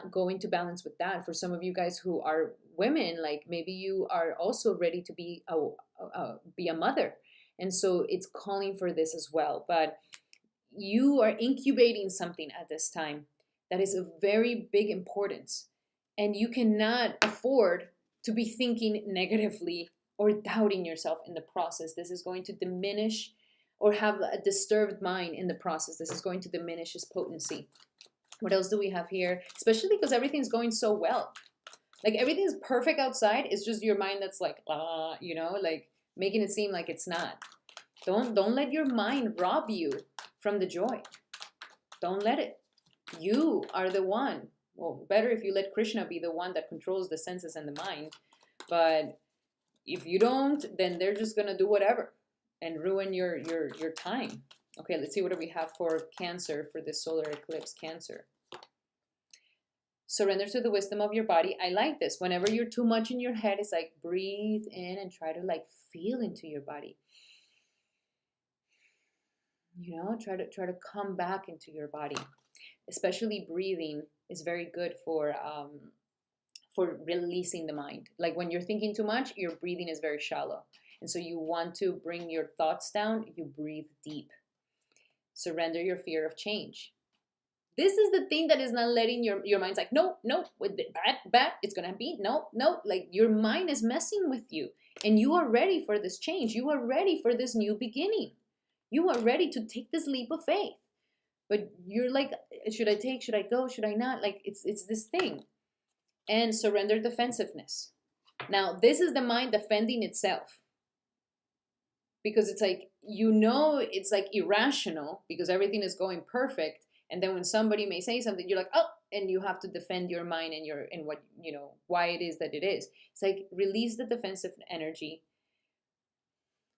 go into balance with that. For some of you guys who are women, like maybe you are also ready to be a mother. And so it's calling for this as well. But you are incubating something at this time that is of very big importance. And you cannot afford to be thinking negatively or doubting yourself in the process. This is going to diminish or have a disturbed mind in the process. This is going to diminish his potency. What else do we have here? Especially because everything's going so well. Like everything's perfect outside. It's just your mind that's like, like making it seem like it's not. Don't let your mind rob you from the joy. Don't let it. You are the one. Well, better if you let Krishna be the one that controls the senses and the mind. But if you don't, then they're just gonna do whatever and ruin your time. Okay, let's see what do we have for Cancer for this solar eclipse. Cancer. Surrender to the wisdom of your body. I like this. Whenever you're too much in your head, it's like breathe in and try to like feel into your body. Try to come back into your body. Especially breathing is very good for releasing the mind. Like when you're thinking too much, your breathing is very shallow. And so you want to bring your thoughts down, you breathe deep. Surrender your fear of change. This is the thing that is not letting your mind's like, no, with the bad, it's gonna be, no. Like your mind is messing with you. And you are ready for this change. You are ready for this new beginning. You are ready to take this leap of faith. But you're like, should I take, should I go, should I not? Like it's this thing. And surrender defensiveness. Now, this is the mind defending itself. Because it's like, it's like irrational because everything is going perfect. And then when somebody may say something, you're like, oh, and you have to defend your mind and what, you know, why it is that it is. It's like release the defensive energy,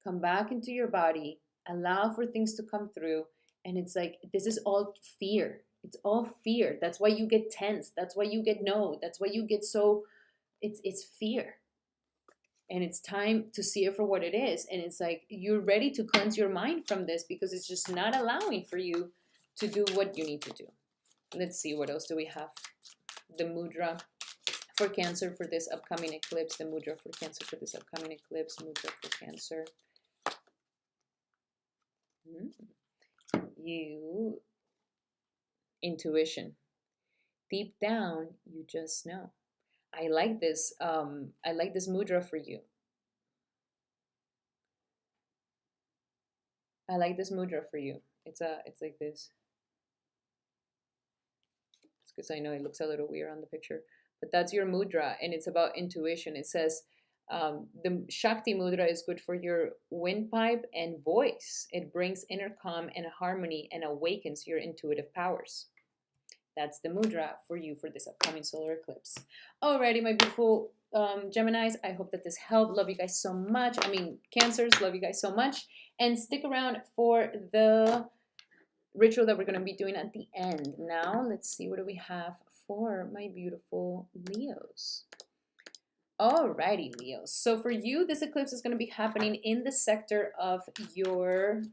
come back into your body, allow for things to come through. And it's like, this is all fear. It's all fear. That's why you get tense. That's why you get no. That's why you get so, it's fear. And it's time to see it for what it is. And it's like, you're ready to cleanse your mind from this because it's just not allowing for you to do what you need to do. Let's see, what else do we have? The mudra for Cancer for this upcoming eclipse. The mudra for Cancer for this upcoming eclipse. Mudra for Cancer. You, intuition. Deep down, you just know. I like this. I like this mudra for you. I like this mudra for you. It's like this. It's because I know it looks a little weird on the picture, but that's your mudra, and it's about intuition. It says the Shakti mudra is good for your windpipe and voice. It brings inner calm and harmony and awakens your intuitive powers. That's the mudra for you for this upcoming solar eclipse. Alrighty, my beautiful Geminis, I hope that this helped. Love you guys so much. I mean, Cancers, love you guys so much. And stick around for the ritual that we're going to be doing at the end. Now, let's see, what do we have for my beautiful Leos? Alrighty, Leos. So for you, this eclipse is going to be happening in the sector of your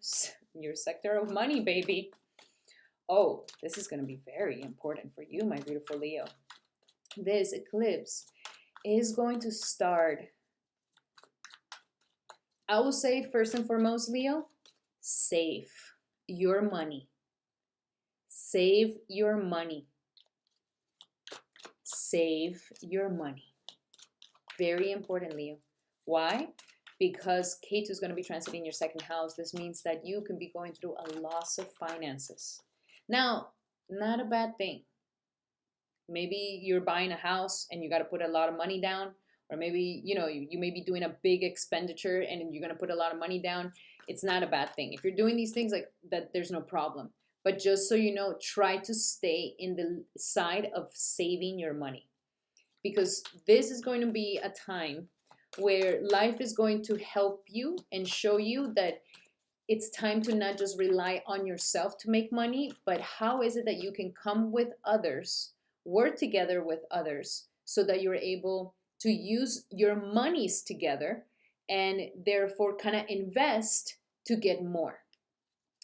sector of money, baby. Oh, this is going to be very important for you, my beautiful Leo. This eclipse is going to start, I will say first and foremost, Leo, save your money. Save your money. Save your money. Very important, Leo. Why? Because K2 is going to be transiting your second house. This means that you can be going through a loss of finances. Now, not a bad thing. Maybe you're buying a house and you got to put a lot of money down, or maybe, you know, you may be doing a big expenditure and you're going to put a lot of money down. It's not a bad thing. If you're doing these things like that, there's no problem. But just so you know, try to stay in the side of saving your money, because this is going to be a time where life is going to help you and show you that it's time to not just rely on yourself to make money, but how is it that you can come with others, work together with others, so that you're able to use your monies together and therefore kind of invest to get more.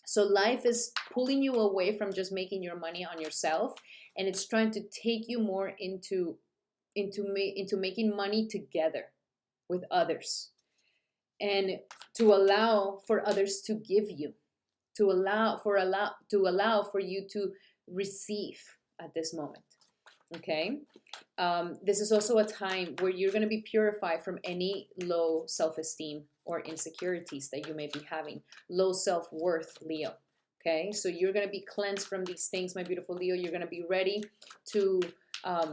So life is pulling you away from just making your money on yourself, and it's trying to take you more into making money together with others, and to allow for others to give you, to allow for you to receive at this moment. Okay, this is also a time where you're going to be purified from any low self-esteem or insecurities that you may be having, low self-worth, Leo. Okay, so you're going to be cleansed from these things, my beautiful Leo. You're going to be ready to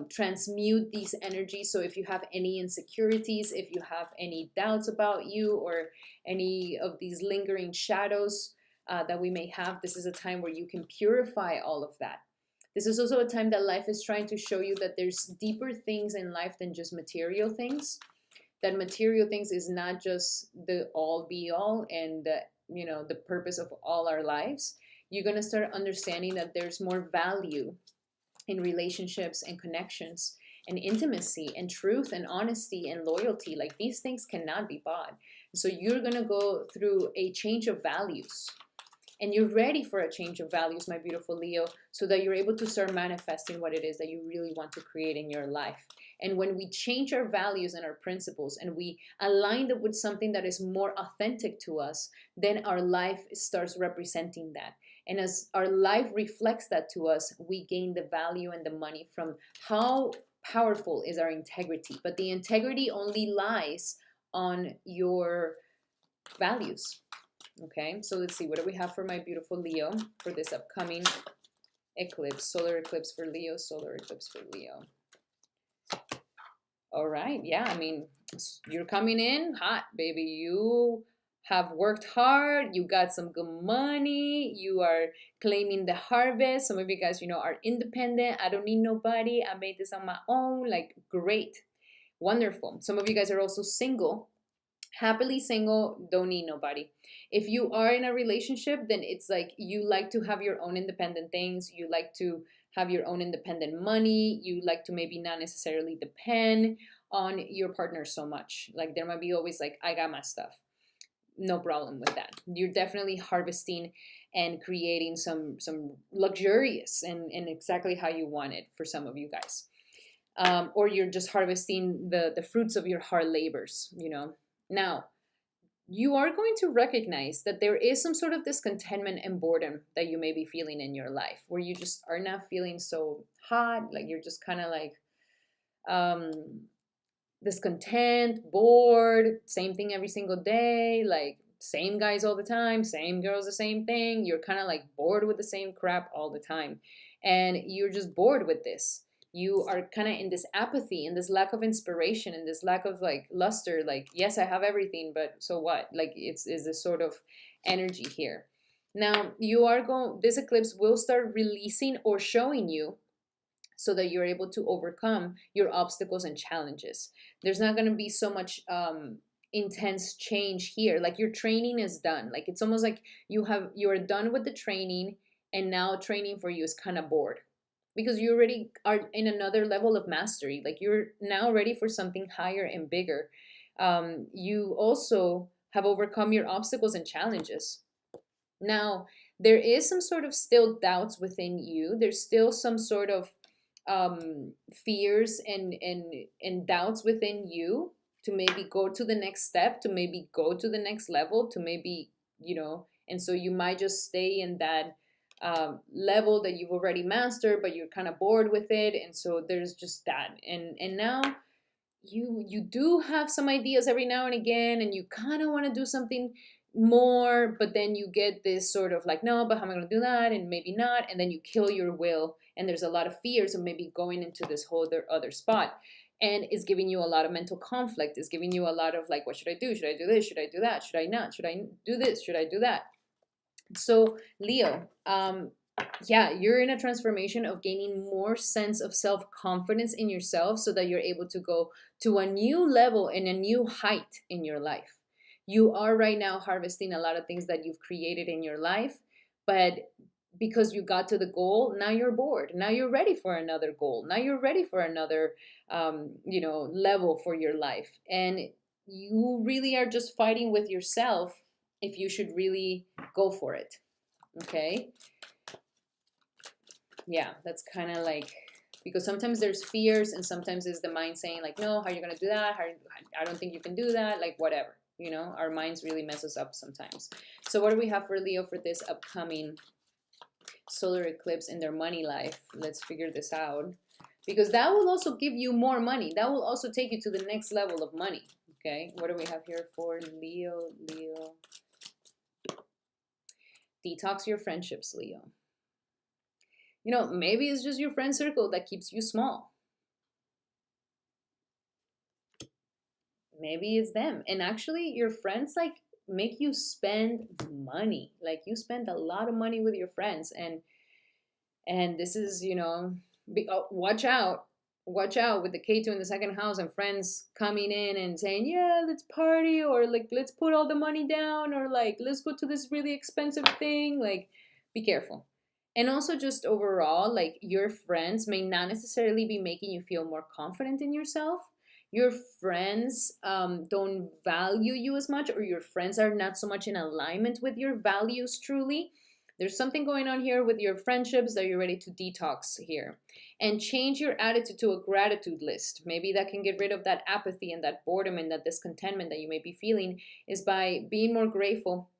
transmute these energies. So if you have any insecurities, if you have any doubts about you, or any of these lingering shadows that we may have, this is a time where you can purify all of that. This is also a time that life is trying to show you that there's deeper things in life than just material things. That material things is not just the all be all and the purpose of all our lives. You're going to start understanding that there's more value in relationships and connections and intimacy and truth and honesty and loyalty. Like, these things cannot be bought. So you're going to go through a change of values, and you're ready for a change of values, my beautiful Leo, so that you're able to start manifesting what it is that you really want to create in your life. And when we change our values and our principles and we align them with something that is more authentic to us, then our life starts representing that. And as our life reflects that to us, we gain the value and the money from how powerful is our integrity. But the integrity only lies on your values. Okay, so let's see, what do we have for my beautiful Leo for this upcoming eclipse, solar eclipse for Leo, solar eclipse for Leo. All right, yeah, I mean, you're coming in hot, baby. You have worked hard, you got some good money, you are claiming the harvest. Some of you guys, are independent. I don't need nobody. I made this on my own. Like, great, wonderful. Some of you guys are also single, happily single, don't need nobody. If you are in a relationship, then it's like you like to have your own independent things. You like to have your own independent money. You like to maybe not necessarily depend on your partner so much. Like, there might be always like, I got my stuff. No problem with that. You're definitely harvesting and creating some luxurious and exactly how you want it for some of you guys. Or you're just harvesting the fruits of your hard labors. Now, you are going to recognize that there is some sort of discontentment and boredom that you may be feeling in your life, where you just are not feeling so hot. Like, you're just kind of like discontent, bored, same thing every single day, like same guys all the time, same girls, the same thing. You're kind of like bored with the same crap all the time. And you're just bored with this. You are kind of in this apathy, in this lack of inspiration, in this lack of like luster. Like, yes, I have everything, but so what? Like, is this sort of energy here. Now, this eclipse will start releasing or showing you so that you're able to overcome your obstacles and challenges. There's not going to be so much intense change here. Like, your training is done. Like, it's almost like you're done with the training, and now training for you is kind of bored because you already are in another level of mastery. Like, you're now ready for something higher and bigger. You also have overcome your obstacles and challenges. Now, there is some sort of still doubts within you. There's still some sort of fears and doubts within you to maybe go to the next step, to maybe go to the next level, to maybe, and so you might just stay in that level that you've already mastered, but you're kind of bored with it. And so there's just that. And now you do have some ideas every now and again, and you kind of want to do something more, but then you get this sort of like, no, but how am I going to do that? And maybe not. And then you kill your will. And there's a lot of fears of maybe going into this whole other spot. And it's giving you a lot of mental conflict. It's giving you a lot of like, what should I do? Should I do this? Should I do that? Should I not? Should I do this? Should I do that? So Leo, yeah, you're in a transformation of gaining more sense of self-confidence in yourself so that you're able to go to a new level and a new height in your life. You are right now harvesting a lot of things that you've created in your life, but because you got to the goal, now you're bored. Now you're ready for another goal. Now you're ready for another, level for your life. And you really are just fighting with yourself if you should really go for it. Okay? Yeah, that's kind of like, because sometimes there's fears and sometimes it's the mind saying like, no, how are you going to do that? I don't think you can do that. Like, whatever. Our minds really mess us up sometimes. So what do we have for Leo for this upcoming solar eclipse in their money life? Let's figure this out, because that will also give you more money. That will also take you to the next level of money. Okay, what do we have here for Leo? Detox your friendships, Leo. Maybe it's just your friend circle that keeps you small. Maybe it's them. And actually, your friends like make you spend money. Like, you spend a lot of money with your friends, and this is, watch out. Watch out with the K2 in the second house and friends coming in and saying, yeah, let's party, or like, let's put all the money down, or like, let's go to this really expensive thing. Like, be careful. And also, just overall, like, your friends may not necessarily be making you feel more confident in yourself. Your friends don't value you as much, or your friends are not so much in alignment with your values truly. There's something going on here with your friendships that you're ready to detox here. And change your attitude to a gratitude list. Maybe that can get rid of that apathy and that boredom and that discontentment that you may be feeling, is by being more grateful,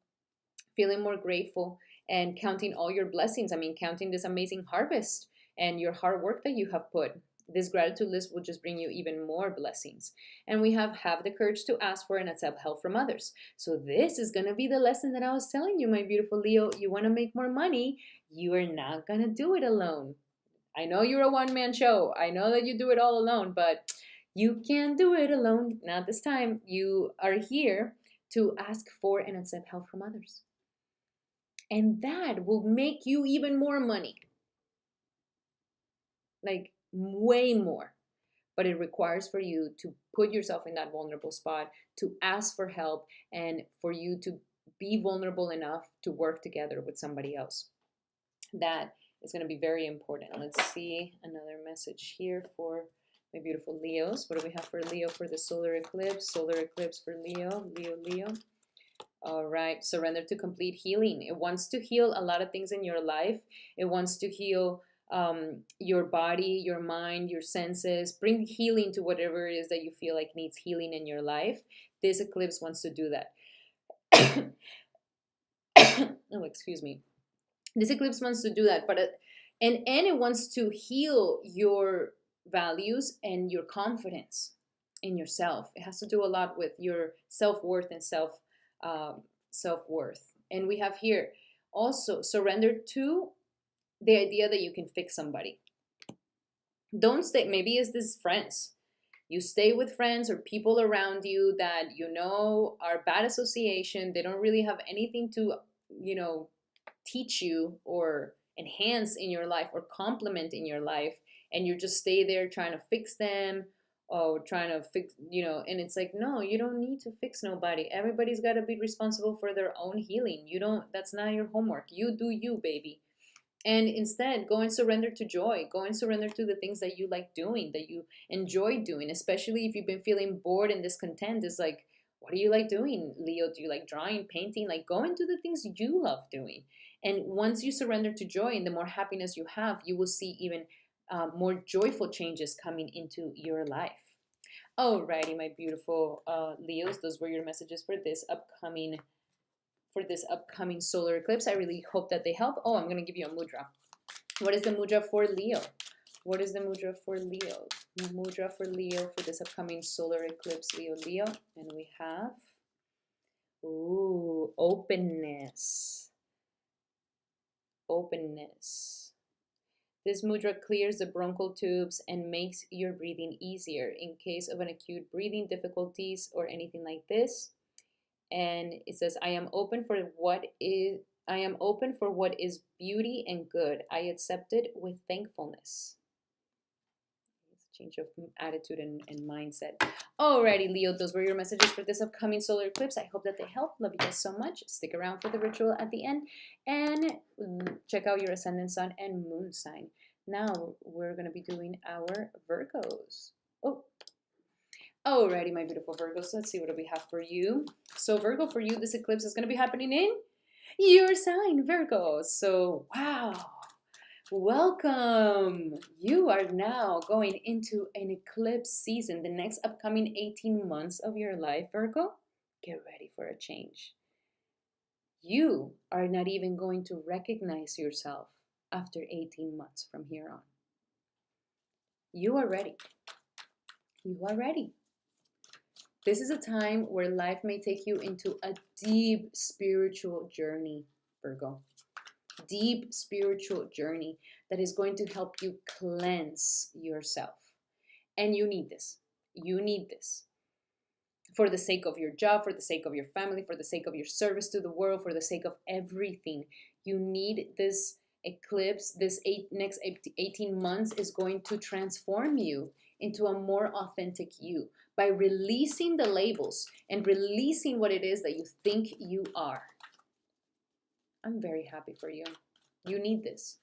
feeling more grateful, and counting all your blessings. I mean, counting this amazing harvest and your hard work that you have put. This gratitude list will just bring you even more blessings. And we have the courage to ask for and accept help from others. So this is going to be the lesson that I was telling you, my beautiful Leo. You want to make more money, you are not going to do it alone. I know you're a one-man show. I know that you do it all alone, but you can't do it alone. Not this time. You are here to ask for and accept help from others. And that will make you even more money. Like way more. But it requires for you to put yourself in that vulnerable spot, to ask for help, and for you to be vulnerable enough to work together with somebody else. That is going to be very important. Let's see another message here for my beautiful Leos. What do we have for Leo for the solar eclipse? Solar eclipse for Leo, Leo. All right, surrender to complete healing. It wants to heal a lot of things in your life. It wants to heal your body, your mind, your senses. Bring healing to whatever it is that you feel like needs healing in your life. This eclipse wants to do that. Oh, excuse me. This eclipse wants to do that, but and it wants to heal your values and your confidence in yourself. It has to do a lot with your self-worth and self-worth. And we have here also surrender to the idea that you can fix somebody. Don't stay, maybe it's this friends. You stay with friends or people around you that you know are bad association. They don't really have anything to, teach you or enhance in your life or complement in your life. And you just stay there trying to fix them or trying to fix, and it's like, no, you don't need to fix nobody. Everybody's got to be responsible for their own healing. That's not your homework. You do you, baby. And instead, go and surrender to joy. Go and surrender to the things that you like doing, that you enjoy doing, especially if you've been feeling bored and discontent. It's like, what do you like doing, Leo? Do you like drawing, painting? Like, go into the things you love doing. And once you surrender to joy and the more happiness you have, you will see even more joyful changes coming into your life. Alrighty, my beautiful Leos, those were your messages for this upcoming solar eclipse. I really hope that they help. Oh, I'm going to give you a mudra. What is the mudra for Leo? What is the mudra for Leo? Mudra for Leo for this upcoming solar eclipse, Leo. And we have, openness. Openness. This mudra clears the bronchial tubes and makes your breathing easier in case of an acute breathing difficulties or anything like this. And it says, I am open for what is beauty and good. I accept it with thankfulness. Change of attitude and mindset. Alrighty, Leo, those were your messages for this upcoming solar eclipse. I hope that they help. Love you guys so much. Stick around for the ritual at the end and check out your ascendant sun and moon sign. Now we're going to be doing our Virgos. Alrighty, my beautiful Virgos. Let's see what we have for you. So Virgo, for you, this eclipse is going to be happening in your sign, Virgo. So, wow. Welcome. You are now going into an eclipse season. The next upcoming 18 months of your life, Virgo, get ready for a change. You are not even going to recognize yourself after 18 months from here on. You are ready. You are ready. This is a time where life may take you into a deep spiritual journey, Virgo. Deep spiritual journey that is going to help you cleanse yourself. And you need this. You need this. For the sake of your job, for the sake of your family, for the sake of your service to the world, for the sake of everything. You need this eclipse. This next 18 months is going to transform you into a more authentic you by releasing the labels and releasing what it is that you think you are. I'm very happy for you. You need this,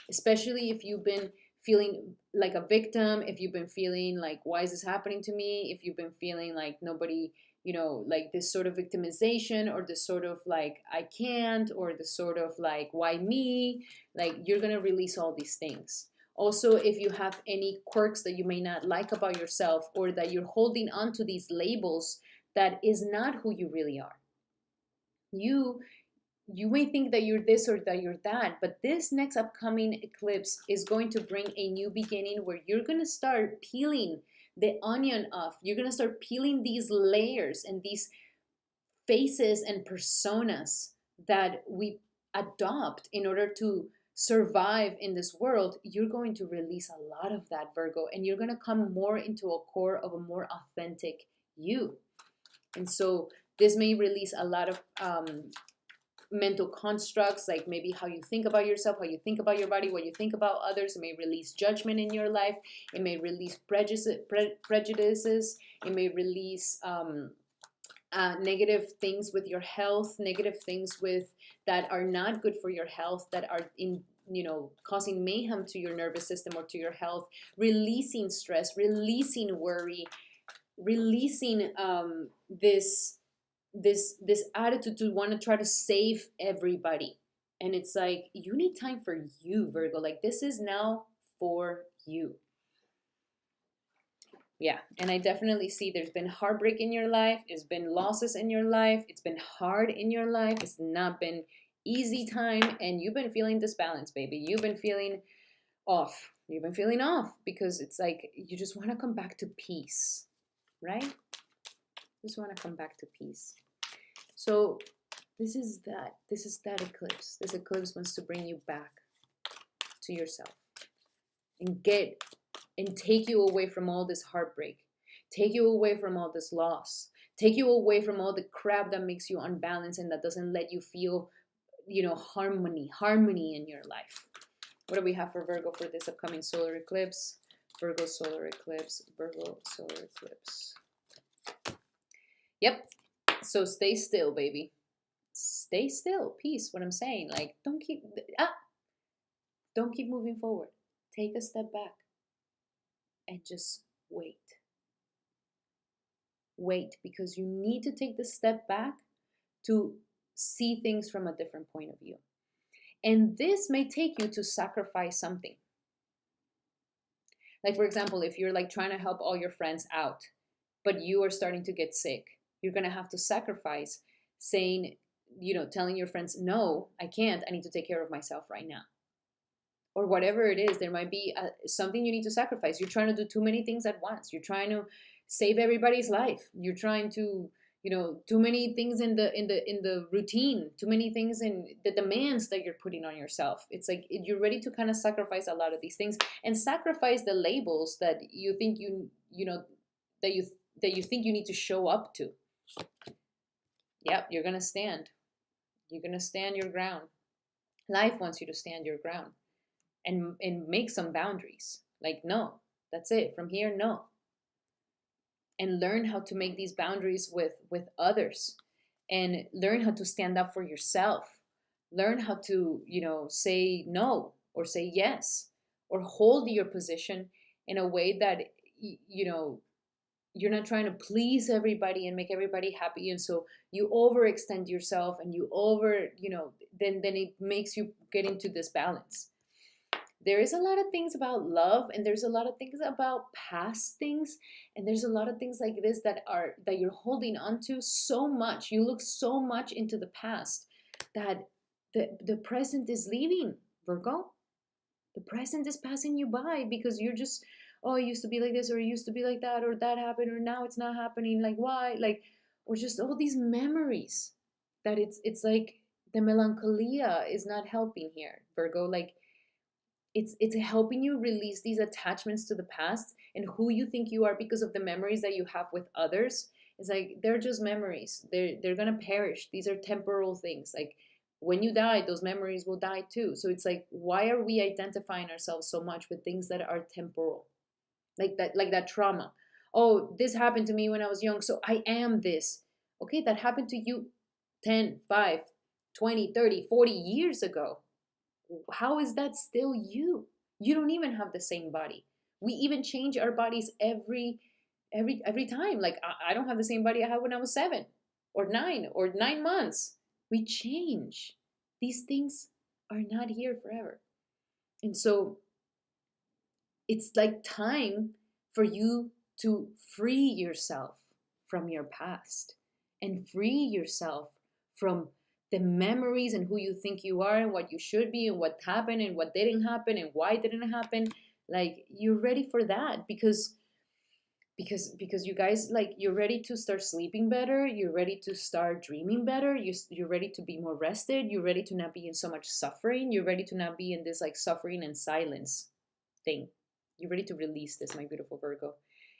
especially if you've been feeling like a victim, if you've been feeling like, why is this happening to me? If you've been feeling like nobody, like this sort of victimization or this sort of like, I can't, or this sort of like, why me? Like, you're going to release all these things. Also, if you have any quirks that you may not like about yourself or that you're holding on to these labels, that is not who you really are. You may think that you're this or that you're that, but this next upcoming eclipse is going to bring a new beginning where you're going to start peeling the onion off. You're going to start peeling these layers and these faces and personas that we adopt in order to survive in this world. You're going to release a lot of that, Virgo, and you're going to come more into a core of a more authentic you. And so This may release a lot of mental constructs, like maybe how you think about yourself, how you think about your body, what you think about others. It may release judgment in your life. It may release prejudices. It may release negative things with your health, negative things with that are not good for your health, that are causing mayhem to your nervous system or to your health, releasing stress, releasing worry, releasing this attitude to want to try to save everybody. And it's like, you need time for you, Virgo. Like, this is now for you. Yeah, and I definitely see there's been heartbreak in your life. It's been losses in your life. It's been hard in your life. It's not been easy time, and you've been feeling this balance, baby. You've been feeling off. You've been feeling off because it's like you just want to come back to peace, right? Just want to come back to peace. So this is that eclipse. This eclipse wants to bring you back to yourself and take you away from all this heartbreak, take you away from all this loss, take you away from all the crap that makes you unbalanced and that doesn't let you feel, harmony in your life. What do we have for Virgo for this upcoming solar eclipse? Virgo solar eclipse, Virgo solar eclipse. Yep. So stay still, baby. Stay still. Peace. What I'm saying, like, don't keep moving forward. Take a step back and just wait. Wait, because you need to take the step back to see things from a different point of view. And this may take you to sacrifice something. Like, for example, if you're like trying to help all your friends out, but you are starting to get sick, you're going to have to sacrifice saying, telling your friends, no, I can't. I need to take care of myself right now. Or whatever it is, there might be something you need to sacrifice. You're trying to do too many things at once. You're trying to save everybody's life. You're trying to, too many things in the routine, too many things in the demands that you're putting on yourself. It's like you're ready to kind of sacrifice a lot of these things and sacrifice the labels that you think that you think you need to show up to. Yep, you're gonna stand. You're gonna stand your ground. Life wants you to stand your ground and make some boundaries. Like, no, that's it. From here, no. And learn how to make these boundaries with others, and learn how to stand up for yourself. Learn how to, say no or say yes, or hold your position in a way that, you're not trying to please everybody and make everybody happy. And so you overextend yourself and then it makes you get into this balance. There is a lot of things about love, and there's a lot of things about past things, and there's a lot of things like this that you're holding on to so much. You look so much into the past that the present is leaving, Virgo. The present is passing you by because you're just, oh, it used to be like this, or it used to be like that, or that happened, or now it's not happening. Like, why? Like, or just all these memories that it's like the melancholia is not helping here, Virgo. Like, it's helping you release these attachments to the past and who you think you are because of the memories that you have with others. It's like, they're just memories. They're gonna perish. These are temporal things. Like, when you die, those memories will die too. So it's like, why are we identifying ourselves so much with things that are temporal? Like that trauma. Oh, this happened to me when I was young, so I am this. Okay, that happened to you 10, 5, 20, 30, 40 years ago. How is that still you? You don't even have the same body. We even change our bodies every time. Like, I don't have the same body I had when I was 7 or 9 or 9 months. We change. These things are not here forever. And so it's like time for you to free yourself from your past and free yourself from the memories and who you think you are and what you should be and what happened and what didn't happen and why it didn't happen. Like, you're ready for that because you guys, like, you're ready to start sleeping better. You're ready to start dreaming better. You're ready to be more rested. You're ready to not be in so much suffering. You're ready to not be in this like suffering and silence thing. You're ready to release this, my beautiful Virgo.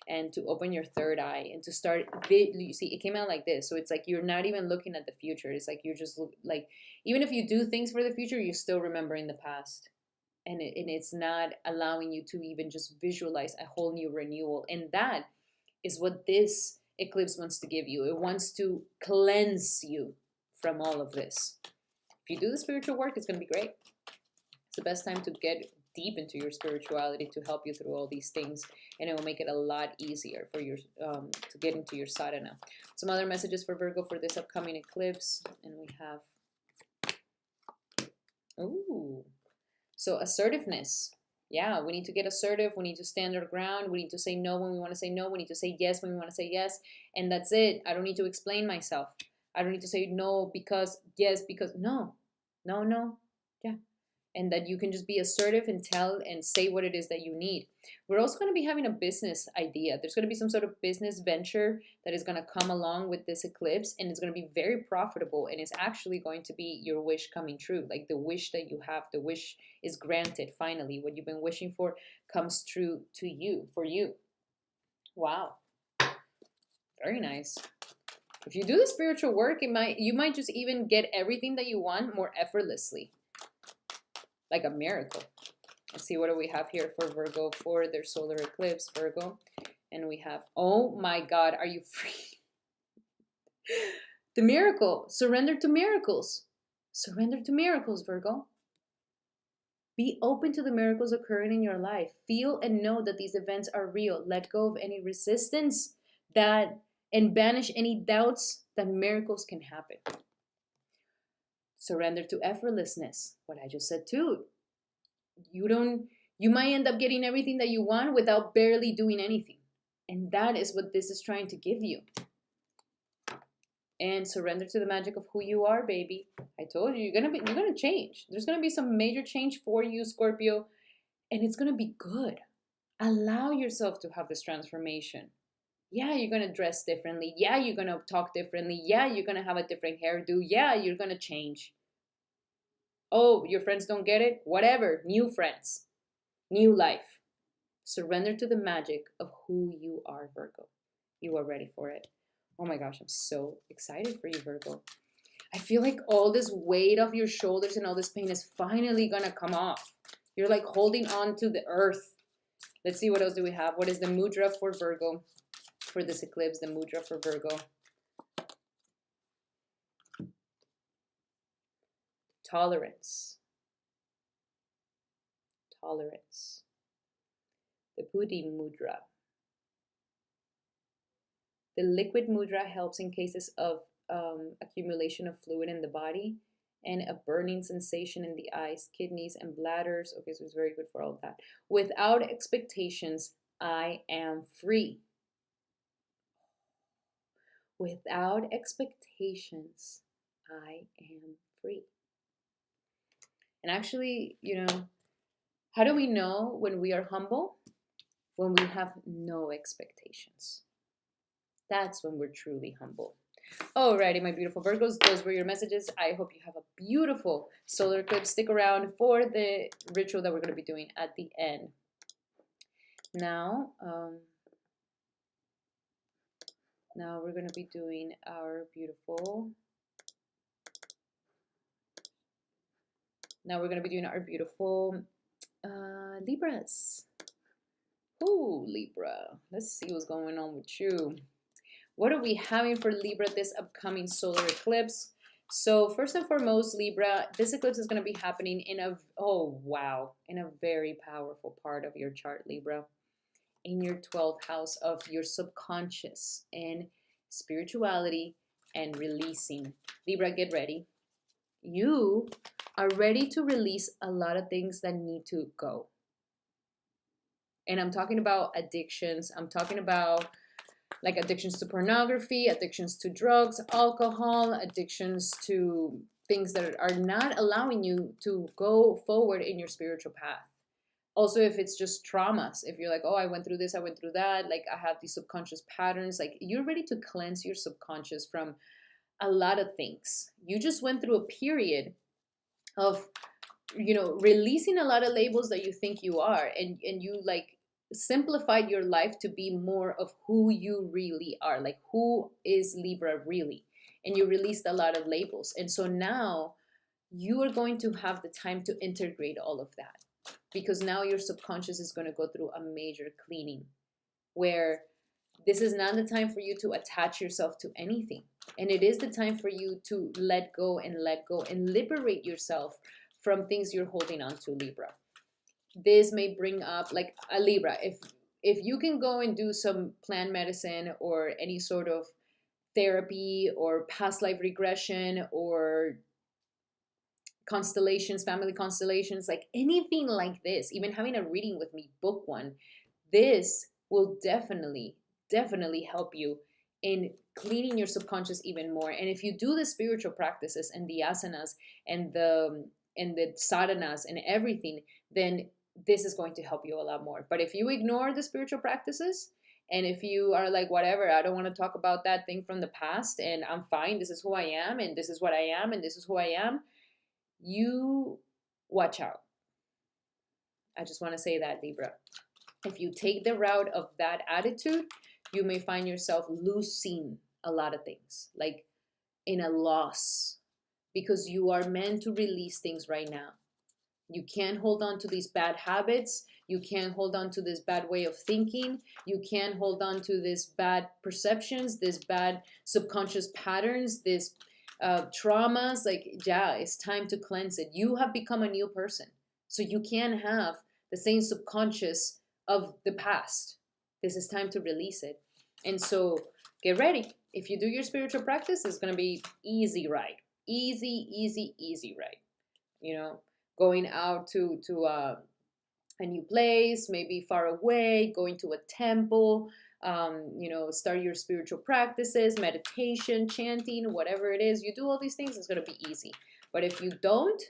and to open your third eye and to start. You see, it came out like this, so it's like you're not even looking at the future. It's like you're just like, even if you do things for the future, you're still remembering the past, and it's not allowing you to even just visualize a whole new renewal. And that is what this eclipse wants to give you. It wants to cleanse you from all of this. If you do the spiritual work, it's going to be great. It's the best time to get deep into your spirituality to help you through all these things, and it will make it a lot easier for your to get into your sadhana. Some other messages for Virgo for this upcoming eclipse, and we have, ooh, so assertiveness. Yeah, we need to get assertive. We need to stand our ground. We need to say no when we want to say no. We need to say yes when we want to say yes. And that's it. I don't need to explain myself. I don't need to say no because, yes, because, no. Yeah. And that you can just be assertive and tell and say what it is that you need. We're also going to be having a business idea. There's going to be some sort of business venture that is going to come along with this eclipse, and it's going to be very profitable, and it's actually going to be your wish coming true. Like the wish that you have, the wish is granted finally. What you've been wishing for comes true to you, for you. Wow. Very nice. If you do the spiritual work, you might just even get everything that you want more effortlessly. Like a miracle. Let's see, what do we have here for Virgo for their solar eclipse, Virgo? And we have, oh my God, are you free? The miracle. Surrender to miracles. Surrender to miracles, Virgo. Be open to the miracles occurring in your life. Feel and know that these events are real. Let go of any resistance and banish any doubts that miracles can happen. Surrender to effortlessness. What I just said too. You might end up getting everything that you want without barely doing anything. And that is what this is trying to give you. And surrender to the magic of who you are, baby. I told you, you're gonna change. There's gonna be some major change for you, Scorpio, and it's gonna be good. Allow yourself to have this transformation. Yeah, you're gonna dress differently. Yeah, you're gonna talk differently. Yeah, you're gonna have a different hairdo. Yeah, you're gonna change. Oh, your friends don't get it? Whatever. New friends. New life. Surrender to the magic of who you are, Virgo. You are ready for it. Oh my gosh, I'm so excited for you, Virgo. I feel like all this weight off your shoulders and all this pain is finally gonna come off. You're like holding on to the earth. Let's see, what else do we have? What is the mudra for Virgo? For this eclipse, the mudra for Virgo. Tolerance. Tolerance. The Buddhi mudra. The liquid mudra helps in cases of accumulation of fluid in the body and a burning sensation in the eyes, kidneys, and bladders. Okay, so it's very good for all of that. Without expectations, I am free. Without expectations, I am free. And actually, how do we know when we are humble? When we have no expectations. That's when we're truly humble. Alrighty, my beautiful Virgos, those were your messages. I hope you have a beautiful solar eclipse. Stick around for the ritual that we're going to be doing at the end. Now we're going to be doing our beautiful... Libras. Ooh, Libra. Let's see what's going on with you. What are we having for Libra this upcoming solar eclipse? So first and foremost, Libra, this eclipse is going to be happening in a very powerful part of your chart, Libra. In your 12th house of your subconscious and spirituality and releasing. Libra, get ready. You are ready to release a lot of things that need to go. And I'm talking about addictions. I'm talking about like addictions to pornography, addictions to drugs, alcohol, addictions to things that are not allowing you to go forward in your spiritual path. Also, if it's just traumas, if you're like, oh, I went through this, I went through that, like I have these subconscious patterns, like you're ready to cleanse your subconscious from a lot of things. You just went through a period of, releasing a lot of labels that you think you are, and you like simplified your life to be more of who you really are, like who is Libra really, and you released a lot of labels. And so now you are going to have the time to integrate all of that, because now your subconscious is going to go through a major cleaning, where this is not the time for you to attach yourself to anything, and it is the time for you to let go and liberate yourself from things you're holding on to, Libra. This may bring up, like, a Libra, if you can go and do some plant medicine or any sort of therapy or past life regression or constellations, family constellations, like anything like this, even having a reading with me, book one. This will definitely help you in cleaning your subconscious even more. And if you do the spiritual practices and the asanas and the sadhanas and everything, then this is going to help you a lot more. But if you ignore the spiritual practices, and if you are like, whatever, I don't want to talk about that thing from the past, and I'm fine, this is who I am, and this is what I am, and this is who I am, you watch out. I just want to say that, Libra. If you take the route of that attitude, you may find yourself losing a lot of things, like in a loss, because you are meant to release things right now. You can't hold on to these bad habits. You can't hold on to this bad way of thinking. You can't hold on to this bad perceptions, this bad subconscious patterns, this traumas. Like, yeah, it's time to cleanse it. You have become a new person, so you can't have the same subconscious of the past. This is time to release it. And so get ready. If you do your spiritual practice, it's going to be easy ride. Easy ride. You know, going out to a new place, maybe far away, going to a temple, start your spiritual practices, meditation, chanting, whatever it is. You do all these things, it's going to be easy. But if you don't,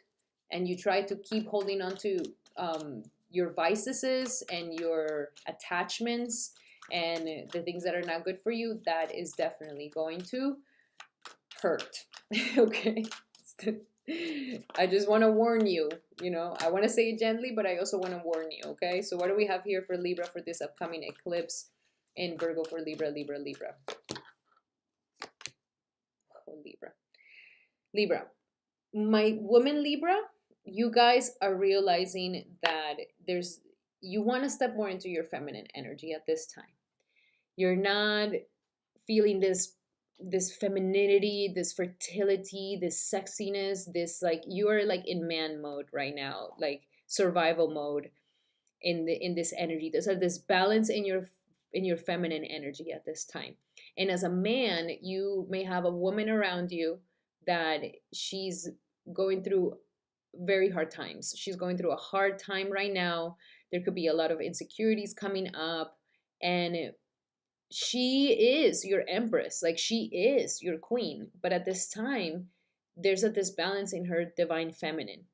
and you try to keep holding on to your vices and your attachments and the things that are not good for you, that is definitely going to hurt. Okay? I just want to warn you, I want to say it gently, but I also want to warn you, okay? So what do we have here for Libra for this upcoming eclipse in Virgo for Libra? Oh, Libra. My woman Libra, you guys are realizing that you want to step more into your feminine energy at this time. You're not feeling this femininity, this fertility, this sexiness, this, like, you are like in man mode right now, like survival mode in this energy. There's this balance in your feminine energy at this time. And as a man, you may have a woman around you that she's going through very hard times. She's going through a hard time right now. There could be a lot of insecurities coming up, and she is your empress, like she is your queen. But at this time, there's a disbalance in her divine feminine,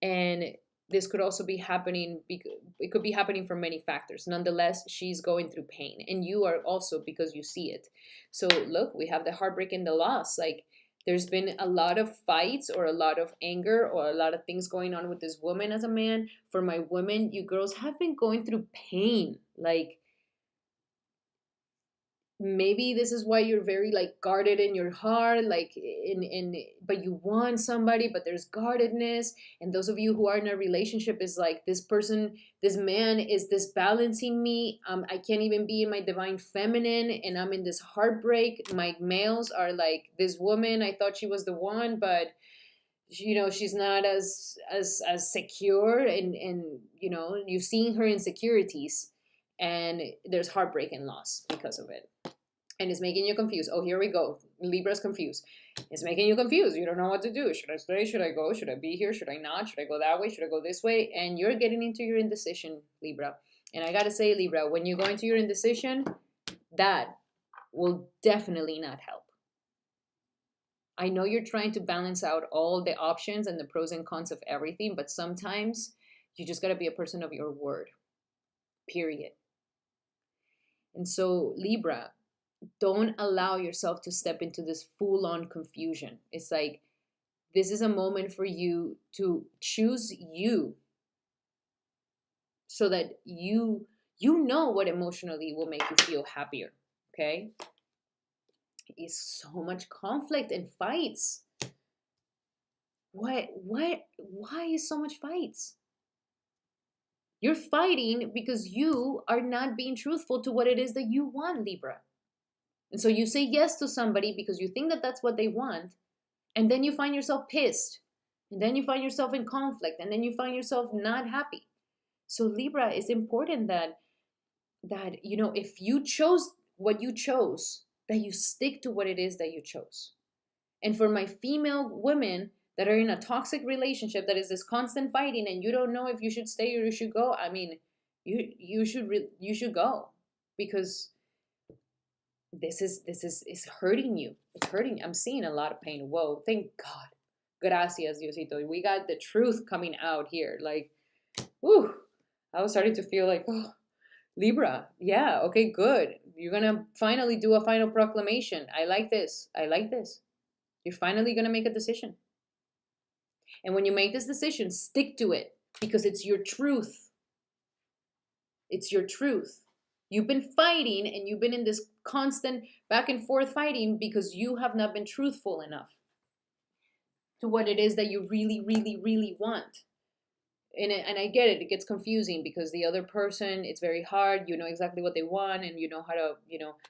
and this could also be happening, it could be happening from many factors. Nonetheless, she's going through pain, and you are also, because you see it. So look, we have the heartbreak and the loss. Like, there's been a lot of fights or a lot of anger or a lot of things going on with this woman as a man. For my women, you girls have been going through pain. Like, maybe this is why you're very, like, guarded in your heart, like but you want somebody, but there's guardedness. And those of you who are in a relationship, is like, this man is disbalancing me. I can't even be in my divine feminine, and I'm in this heartbreak. My males are like, this woman, I thought she was the one, but she's not as secure, and you're seeing her insecurities, and there's heartbreak and loss because of it. And it's making you confused. Oh, here we go. Libra's confused. It's making you confused. You don't know what to do. Should I stay? Should I go? Should I be here? Should I not? Should I go that way? Should I go this way? And you're getting into your indecision, Libra. And I gotta say, Libra, when you go into your indecision, that will definitely not help. I know you're trying to balance out all the options and the pros and cons of everything, but sometimes you just gotta be a person of your word. Period. And so, Libra, don't allow yourself to step into this full-on confusion. It's like, this is a moment for you to choose you, so that you You know what emotionally will make you feel happier, okay? It's so much conflict and fights. Why is so much fights? You're fighting because you are not being truthful to what it is that you want, Libra. And so you say yes to somebody because you think that that's what they want, and then you find yourself pissed, and then you find yourself in conflict, and then you find yourself not happy. So Libra, it's important that if you chose what you chose, that you stick to what it is that you chose. And for my female women that are in a toxic relationship that is this constant fighting, and you don't know if you should stay or you should go, I mean, you should go, because this is hurting you. It's hurting. I'm seeing a lot of pain. Whoa, thank God. Gracias, Diosito. We got the truth coming out here. Like, whew, I was starting to feel like, oh, Libra, yeah, okay, good. You're gonna finally do a final proclamation. I like this. I like this. You're finally gonna make a decision. And when you make this decision, stick to it, because it's your truth. It's your truth. You've been fighting, and you've been in this constant back and forth fighting because you have not been truthful enough to what it is that you really, really, really want. And I get it. It gets confusing because the other person, it's very hard. You know exactly what they want, and you know how to,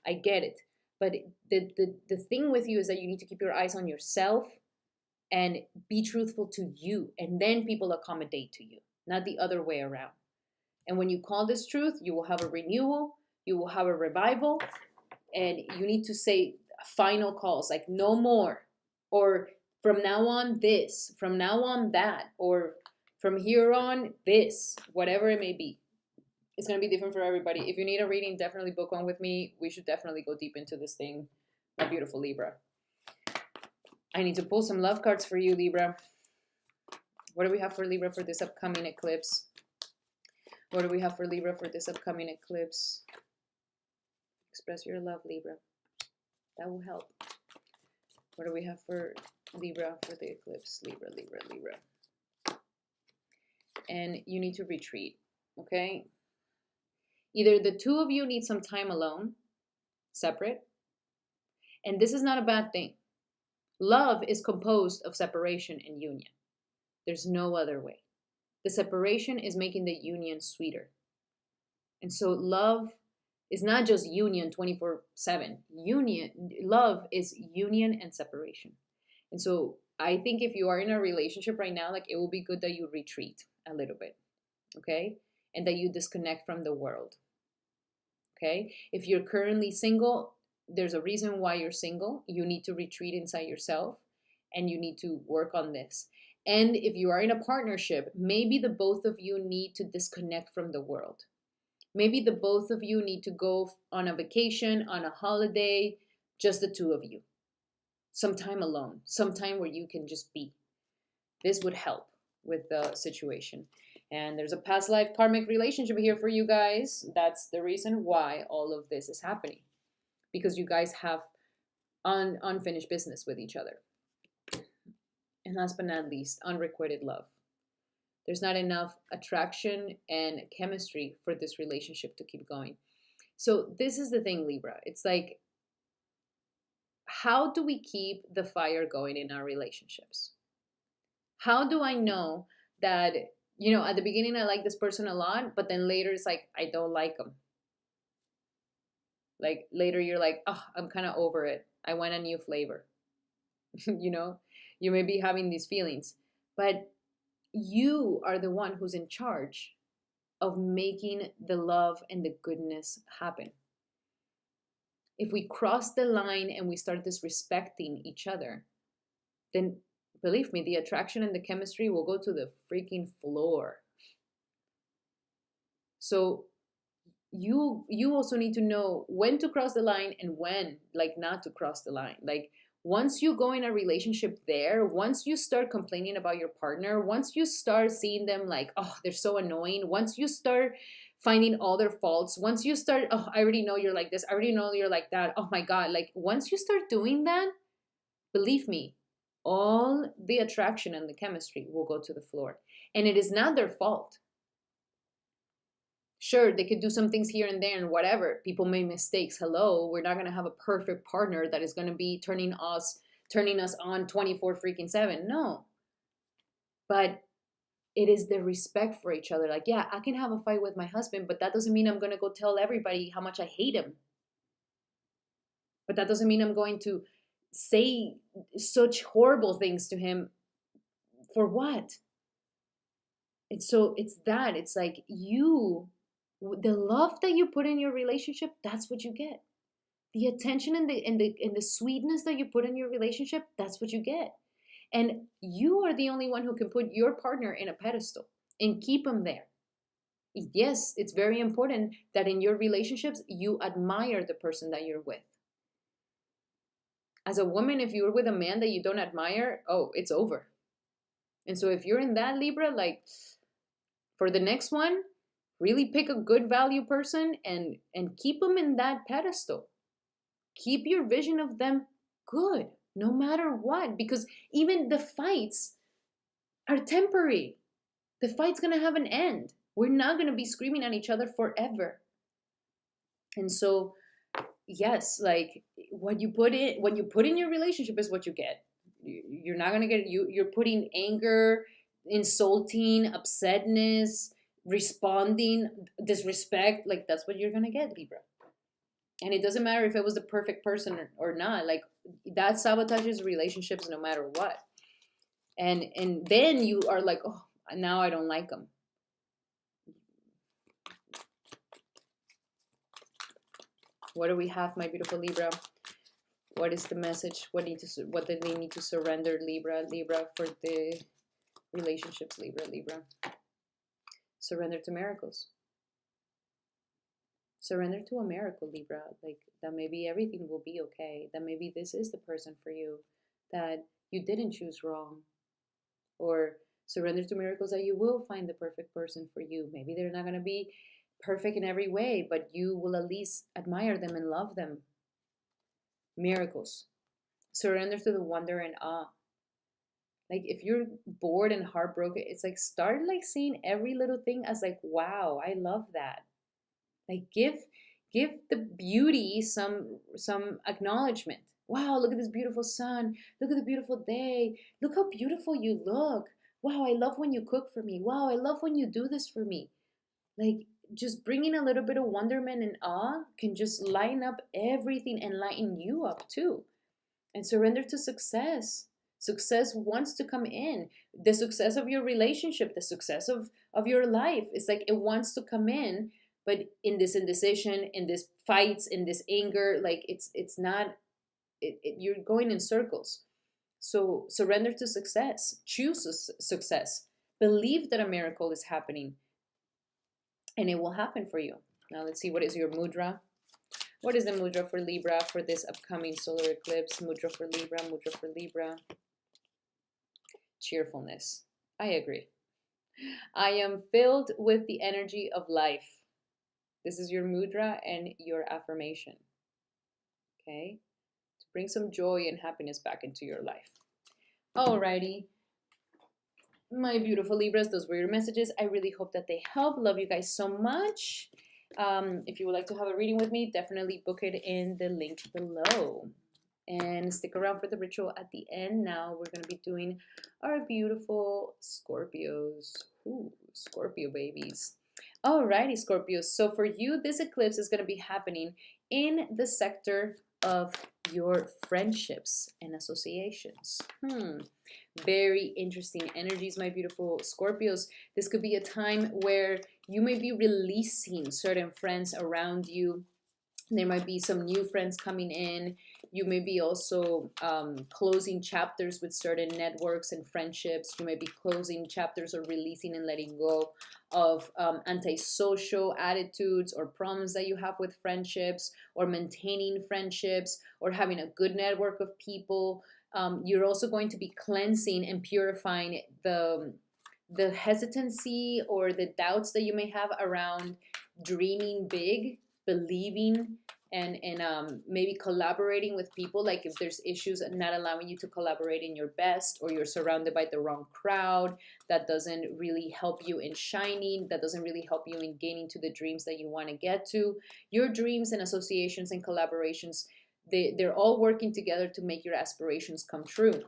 I get it. But the thing with you is that you need to keep your eyes on yourself and be truthful to you. And then people accommodate to you, not the other way around. And when you call this truth, you will have a renewal, you will have a revival, and you need to say final calls, like no more, or from now on this, from now on that, or from here on this, whatever it may be. It's going to be different for everybody. If you need a reading, definitely book one with me. We should definitely go deep into this thing, my beautiful Libra. I need to pull some love cards for you, Libra. What do we have for Libra for this upcoming eclipse? What do we have for Libra for this upcoming eclipse? Express your love, Libra. That will help. What do we have for Libra for the eclipse? Libra, Libra, Libra. And you need to retreat, okay? Either the two of you need some time alone, separate, and this is not a bad thing. Love is composed of separation and union. There's no other way. The separation is making the union sweeter. And so love is not just union 24/7. Love is union and separation. And so I think if you are in a relationship right now, like, it will be good that you retreat a little bit, okay? And that you disconnect from the world, okay? If you're currently single, there's a reason why you're single. You need to retreat inside yourself, and you need to work on this. And if you are in a partnership, maybe the both of you need to disconnect from the world. Maybe the both of you need to go on a vacation, on a holiday, just the two of you. Some time alone, some time where you can just be. This would help with the situation. And there's a past life karmic relationship here for you guys. That's the reason why all of this is happening. Because you guys have unfinished business with each other. And last but not least, unrequited love. There's not enough attraction and chemistry for this relationship to keep going. So this is the thing, Libra. It's like, how do we keep the fire going in our relationships? How do I know that, at the beginning I like this person a lot, but then later it's like, I don't like them. Like later you're like, oh, I'm kind of over it. I want a new flavor. You may be having these feelings, but you are the one who's in charge of making the love and the goodness happen. If we cross the line and we start disrespecting each other, then believe me, the attraction and the chemistry will go to the freaking floor. So you also need to know when to cross the line and when, like, not to cross the line. Like, once you go in a relationship there, once you start complaining about your partner, once you start seeing them like, oh, they're so annoying, once you start finding all their faults, once you start, oh, I already know you're like this, I already know you're like that, oh my God, like, once you start doing that, believe me, all the attraction and the chemistry will go to the floor. And it is not their fault. Sure, they could do some things here and there and whatever. People make mistakes. Hello, we're not gonna have a perfect partner that is gonna be turning us on 24 freaking 7. No. But it is the respect for each other. Like, yeah, I can have a fight with my husband, but that doesn't mean I'm gonna go tell everybody how much I hate him. But that doesn't mean I'm going to say such horrible things to him. For what? It's that. It's like the love that you put in your relationship, that's what you get. The attention and the sweetness that you put in your relationship, that's what you get. And you are the only one who can put your partner in a pedestal and keep them there. Yes, it's very important that in your relationships you admire the person that you're with. As a woman, if you're with a man that you don't admire, oh, it's over. And so if you're in that, Libra, like, for the next one, really pick a good value person and keep them in that pedestal. Keep your vision of them good, no matter what, because even the fights are temporary. The fight's gonna have an end. We're not gonna be screaming at each other forever. And so, yes, like what you put in your relationship is what you get. You're not gonna get you're putting anger, insulting, upsetness, responding, disrespect. Like that's what you're gonna get, Libra. And it doesn't matter if it was the perfect person or not. Like that sabotages relationships no matter what. And then you are like, oh, now I don't like them. What do we have, my beautiful Libra? What is the message? What do they need to surrender, Libra for the relationships, Libra? Surrender to miracles. Surrender to a miracle, Libra. Like that maybe everything will be okay. That maybe this is the person for you. That you didn't choose wrong. Or surrender to miracles that you will find the perfect person for you. Maybe they're not going to be perfect in every way, but you will at least admire them and love them. Miracles. Surrender to the wonder and awe. Like if you're bored and heartbroken, it's like start like seeing every little thing as like, wow, I love that. Like give the beauty some acknowledgement. Wow, look at this beautiful sun. Look at the beautiful day. Look how beautiful you look. Wow, I love when you cook for me. Wow, I love when you do this for me. Like just bringing a little bit of wonderment and awe can just lighten up everything and lighten you up too. And surrender to success. Success wants to come in. The success of your relationship, the success of your life. It's like it wants to come in, but in this indecision, in this fights, in this anger, like it's not, you're going in circles. So surrender to success. Choose success. Believe that a miracle is happening. And it will happen for you. Now let's see, what is your mudra? What is the mudra for Libra for this upcoming solar eclipse? Mudra for Libra. Cheerfulness. I agree. I am filled with the energy of life. This is your mudra and your affirmation. Okay? To bring some joy and happiness back into your life. Alrighty. My beautiful Libras, those were your messages. I really hope that they help. Love you guys so much. If you would like to have a reading with me, definitely book it in the link below. And stick around for the ritual at the end. Now we're going to be doing our beautiful Scorpios. Ooh, Scorpio babies. Alrighty, Scorpios. So for you, this eclipse is going to be happening in the sector of your friendships and associations. Very interesting energies, my beautiful Scorpios. This could be a time where you may be releasing certain friends around you. There might be some new friends coming in. You may be also closing chapters with certain networks and friendships. You may be closing chapters or releasing and letting go of antisocial attitudes or problems that you have with friendships, or maintaining friendships, or having a good network of people. You're also going to be cleansing and purifying the hesitancy or the doubts that you may have around dreaming big, believing and maybe collaborating with people, like if there's issues not allowing you to collaborate in your best, or you're surrounded by the wrong crowd that doesn't really help you in shining, that doesn't really help you in gaining to the dreams that you want to get to. Your dreams and associations and collaborations, they're all working together to make your aspirations come true.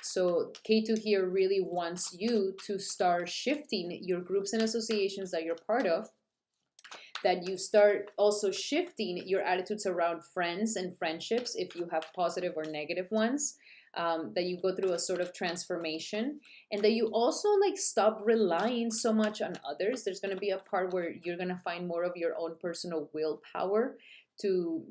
So K2 here really wants you to start shifting your groups and associations that you're part of, that you start also shifting your attitudes around friends and friendships, if you have positive or negative ones, that you go through a sort of transformation, and that you also like stop relying so much on others. There's going to be a part where you're going to find more of your own personal willpower to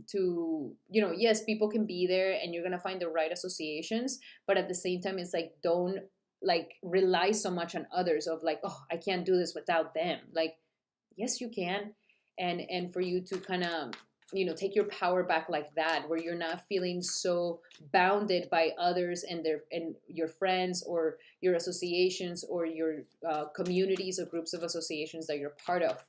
yes, people can be there and you're going to find the right associations, but at the same time it's like, don't like rely so much on others, of like, oh, I can't do this without them. Like, yes, you can. And for you to kind of take your power back like that, where you're not feeling so bounded by others and your friends or your associations or your communities or groups of associations that you're part of.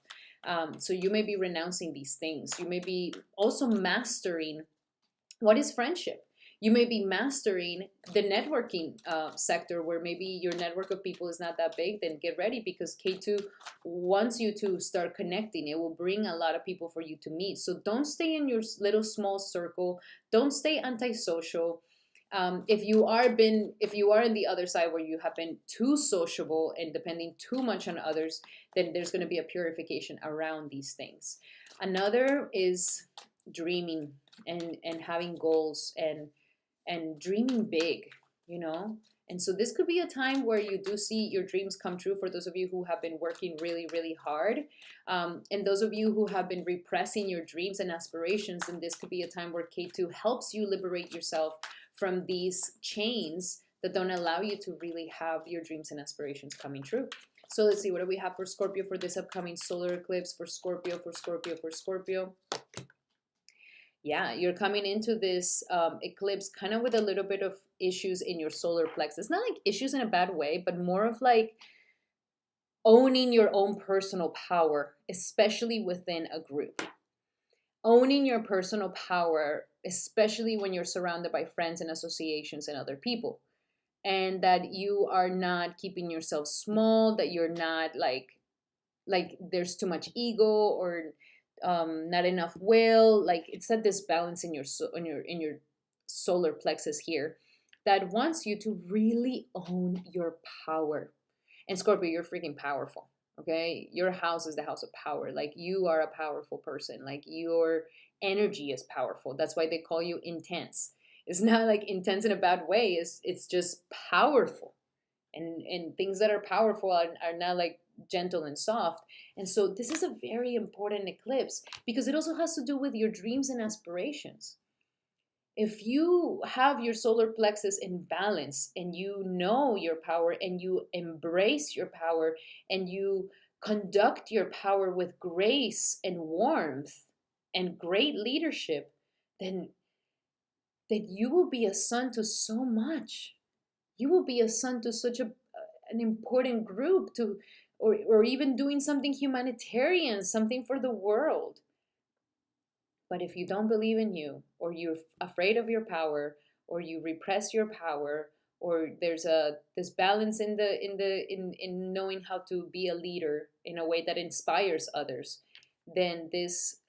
So you may be renouncing these things. You may be also mastering what is friendship. You may be mastering the networking sector, where maybe your network of people is not that big. Then get ready, because K2 wants you to start connecting. It will bring a lot of people for you to meet. So don't stay in your little small circle. Don't stay antisocial. If you are in the other side where you have been too sociable and depending too much on others, then there's going to be a purification around these things. Another is dreaming and having goals and dreaming big, And so this could be a time where you do see your dreams come true for those of you who have been working really, really hard. And those of you who have been repressing your dreams and aspirations, and this could be a time where K2 helps you liberate yourself from these chains that don't allow you to really have your dreams and aspirations coming true. So let's see, what do we have for Scorpio for this upcoming solar eclipse? For Scorpio. Yeah, you're coming into this eclipse kind of with a little bit of issues in your solar plexus. Not like issues in a bad way, but more of like owning your own personal power, especially within a group. Owning your personal power, especially when you're surrounded by friends and associations and other people. And that you are not keeping yourself small, that you're not like there's too much ego or not enough will. Like, it's a disbalance in your solar plexus here that wants you to really own your power. And Scorpio, you're freaking powerful. Okay, your house is the house of power. Like, you are a powerful person. Like, your energy is powerful. That's why they call you intense. It's not like intense in a bad way. It's just powerful. And things that are powerful are not like gentle and soft. And so this is a very important eclipse because it also has to do with your dreams and aspirations. If you have your solar plexus in balance and you know your power and you embrace your power and you conduct your power with grace and warmth and great leadership, then you will be a son to so much. You will be a son to such an important group, or even doing something humanitarian, something for the world. But if you don't believe in you, or you're afraid of your power, or you repress your power, or there's this balance in knowing how to be a leader in a way that inspires others, then this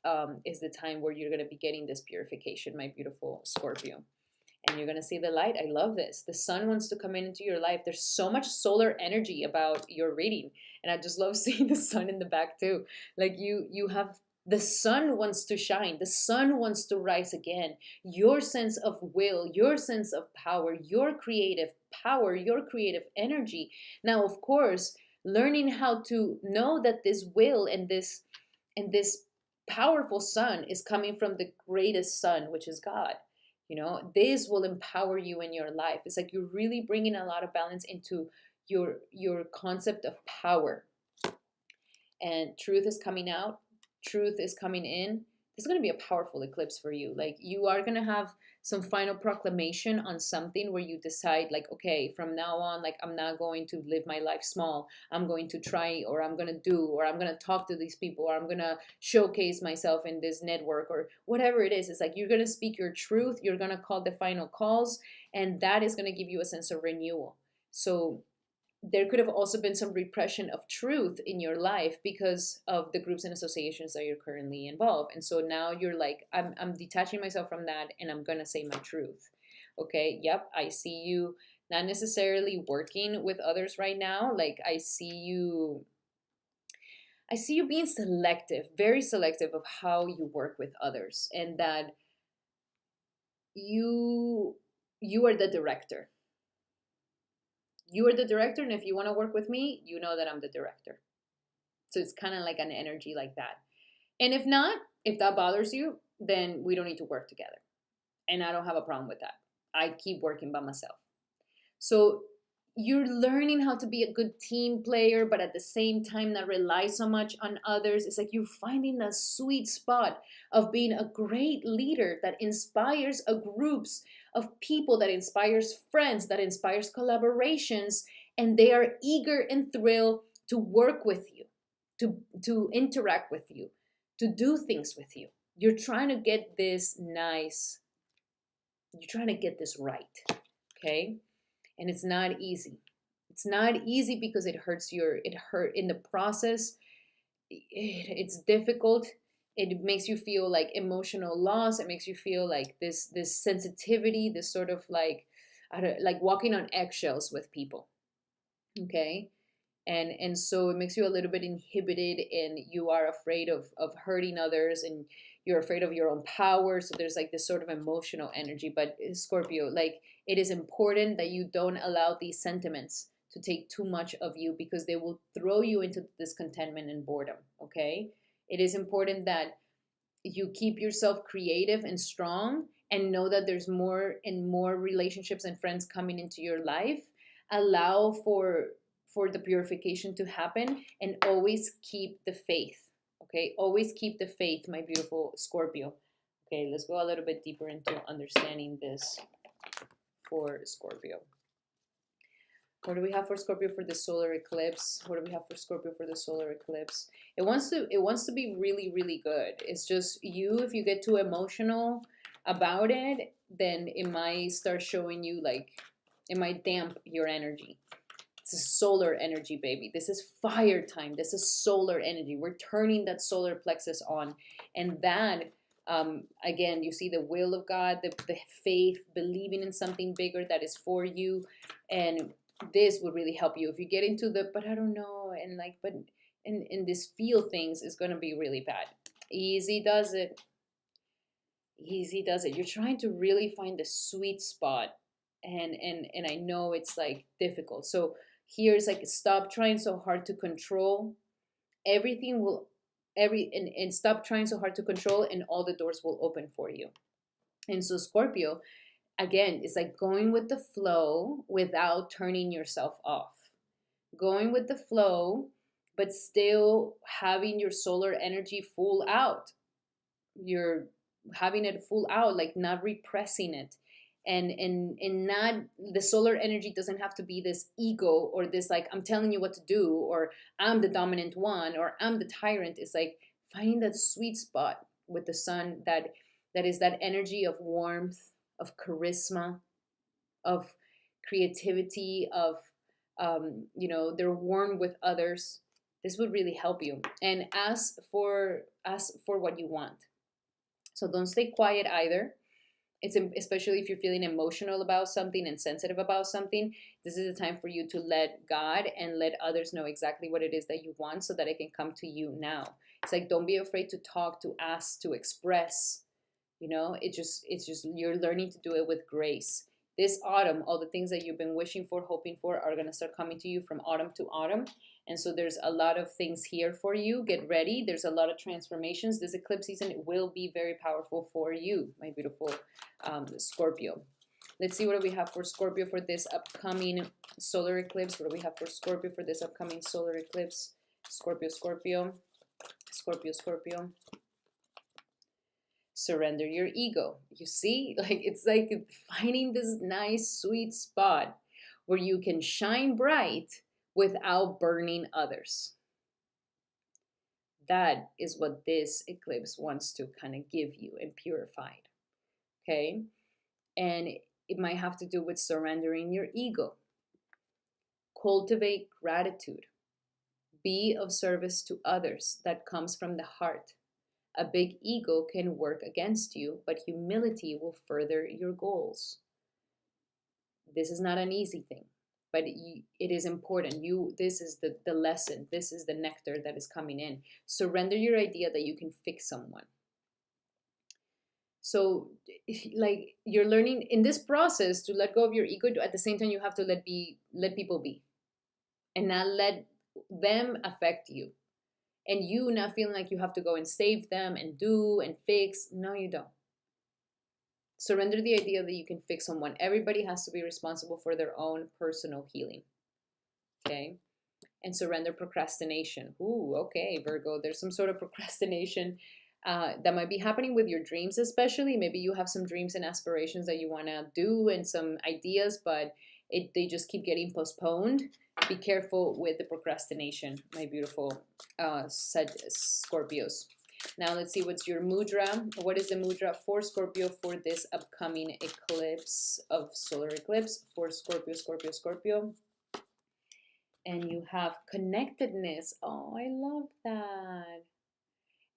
is the time where you're going to be getting this purification, my beautiful Scorpio. And you're going to see the light. I love this. The sun wants to come into your life. There's so much solar energy about your reading. And I just love seeing the sun in the back too. Like you have, the sun wants to shine. The sun wants to rise again. Your sense of will, your sense of power, your creative power, your creative energy. Now, of course, learning how to know that this will and this powerful sun is coming from the greatest sun, which is God. This will empower you in your life. It's like you're really bringing a lot of balance into your concept of power. And truth is coming out. Truth is coming in. This is going to be a powerful eclipse for you. Like, you are going to have some final proclamation on something where you decide like, okay, from now on, like I'm not going to live my life small. I'm going to try, or I'm going to do, or I'm going to talk to these people, or I'm going to showcase myself in this network, or whatever it is. It's like you're going to speak your truth. You're going to call the final calls, and that is going to give you a sense of renewal. So there could have also been some repression of truth in your life because of the groups and associations that you're currently involved. And so now you're like, I'm detaching myself from that, and I'm going to say my truth. Okay. Yep. I see you not necessarily working with others right now. Like I see you being selective, very selective of how you work with others, and that you are the director. You are the director, and if you want to work with me, you know that I'm the director. So it's kind of like an energy like that. And if not, if that bothers you, then we don't need to work together. And I don't have a problem with that. I keep working by myself. So you're learning how to be a good team player, but at the same time not rely so much on others. It's like you're finding that sweet spot of being a great leader that inspires a groups of people, that inspires friends, that inspires collaborations, and they are eager and thrilled to work with you, to interact with you, to do things with you. You're trying to get this you're trying to get this right, okay? And it's not easy. It's not easy because it hurt in the process. It's difficult. It makes you feel like emotional loss. It makes you feel like this sensitivity, this sort of like, like walking on eggshells with people. Okay. And so it makes you a little bit inhibited, and you are afraid of hurting others, and you're afraid of your own power. So there's like this sort of emotional energy. But Scorpio, like it is important that you don't allow these sentiments to take too much of you, because they will throw you into discontentment and boredom. Okay. It is important that you keep yourself creative and strong, and know that there's more and more relationships and friends coming into your life. Allow for the purification to happen, and always keep the faith. Okay, always keep the faith, my beautiful Scorpio. Okay, let's go a little bit deeper into understanding this for Scorpio. What do we have for Scorpio for the solar eclipse? What do we have for Scorpio for the solar eclipse? It wants to be really, really good. It's just if you get too emotional about it, then it might start showing you like, it might damp your energy. It's a solar energy, baby. This is fire time. This is solar energy. We're turning that solar plexus on. And that, again, you see the will of God, the faith, believing in something bigger that is for you. And this would really help you. If you get into but I don't know, and like, but in this feel things is going to be really bad. Easy does it. Easy does it. You're trying to really find the sweet spot. And I know it's like difficult. So here's like, stop trying so hard to control. Everything will and stop trying so hard to control, and all the doors will open for you. And so Scorpio, again, it's like going with the flow without turning yourself off. Going with the flow, but still having your solar energy full out. You're having it full out, like not repressing it. And not, the solar energy doesn't have to be this ego, or this like, I'm telling you what to do, or I'm the dominant one, or I'm the tyrant. It's like finding that sweet spot with the sun, that is that energy of warmth, of charisma, of creativity, of they're warm with others. This would really help you. And ask for what you want. So don't stay quiet either. It's especially if you're feeling emotional about something and sensitive about something. This is the time for you to let God and let others know exactly what it is that you want, so that it can come to you now. It's like, don't be afraid to talk, to ask, to express. It's just you're learning to do it with grace. This autumn, all the things that you've been wishing for, hoping for, are going to start coming to you from autumn to autumn. And so there's a lot of things here for you. Get ready. There's a lot of transformations. This eclipse season will be very powerful for you, my beautiful Scorpio. Let's see, what do we have for Scorpio for this upcoming solar eclipse? What do we have for Scorpio for this upcoming solar eclipse? Scorpio, Scorpio, Scorpio, Scorpio. Surrender your ego. You see, like it's like finding this nice sweet spot where you can shine bright without burning others. That is what this eclipse wants to kind of give you and purified. Okay? And it might have to do with surrendering your ego. Cultivate gratitude. Be of service to others. That comes from the heart. A big ego can work against you, but humility will further your goals. This is not an easy thing, but it is important. This is the lesson. This is the nectar that is coming in. Surrender your idea that you can fix someone. So, like, you're learning in this process to let go of your ego. At the same time, you have to let people be, and not let them affect you. And you not feeling like you have to go and save them and do and fix. No, you don't. Surrender the idea that you can fix someone. Everybody has to be responsible for their own personal healing. Okay? And surrender procrastination. Ooh, okay, Virgo. There's some sort of procrastination that might be happening with your dreams, especially. Maybe you have some dreams and aspirations that you want to do and some ideas, but they just keep getting postponed. Be careful with the procrastination, my beautiful Scorpios. Now let's see what's your mudra. What is the mudra for Scorpio for this upcoming eclipse of solar eclipse for Scorpio, Scorpio, Scorpio? And you have connectedness. Oh, I love that.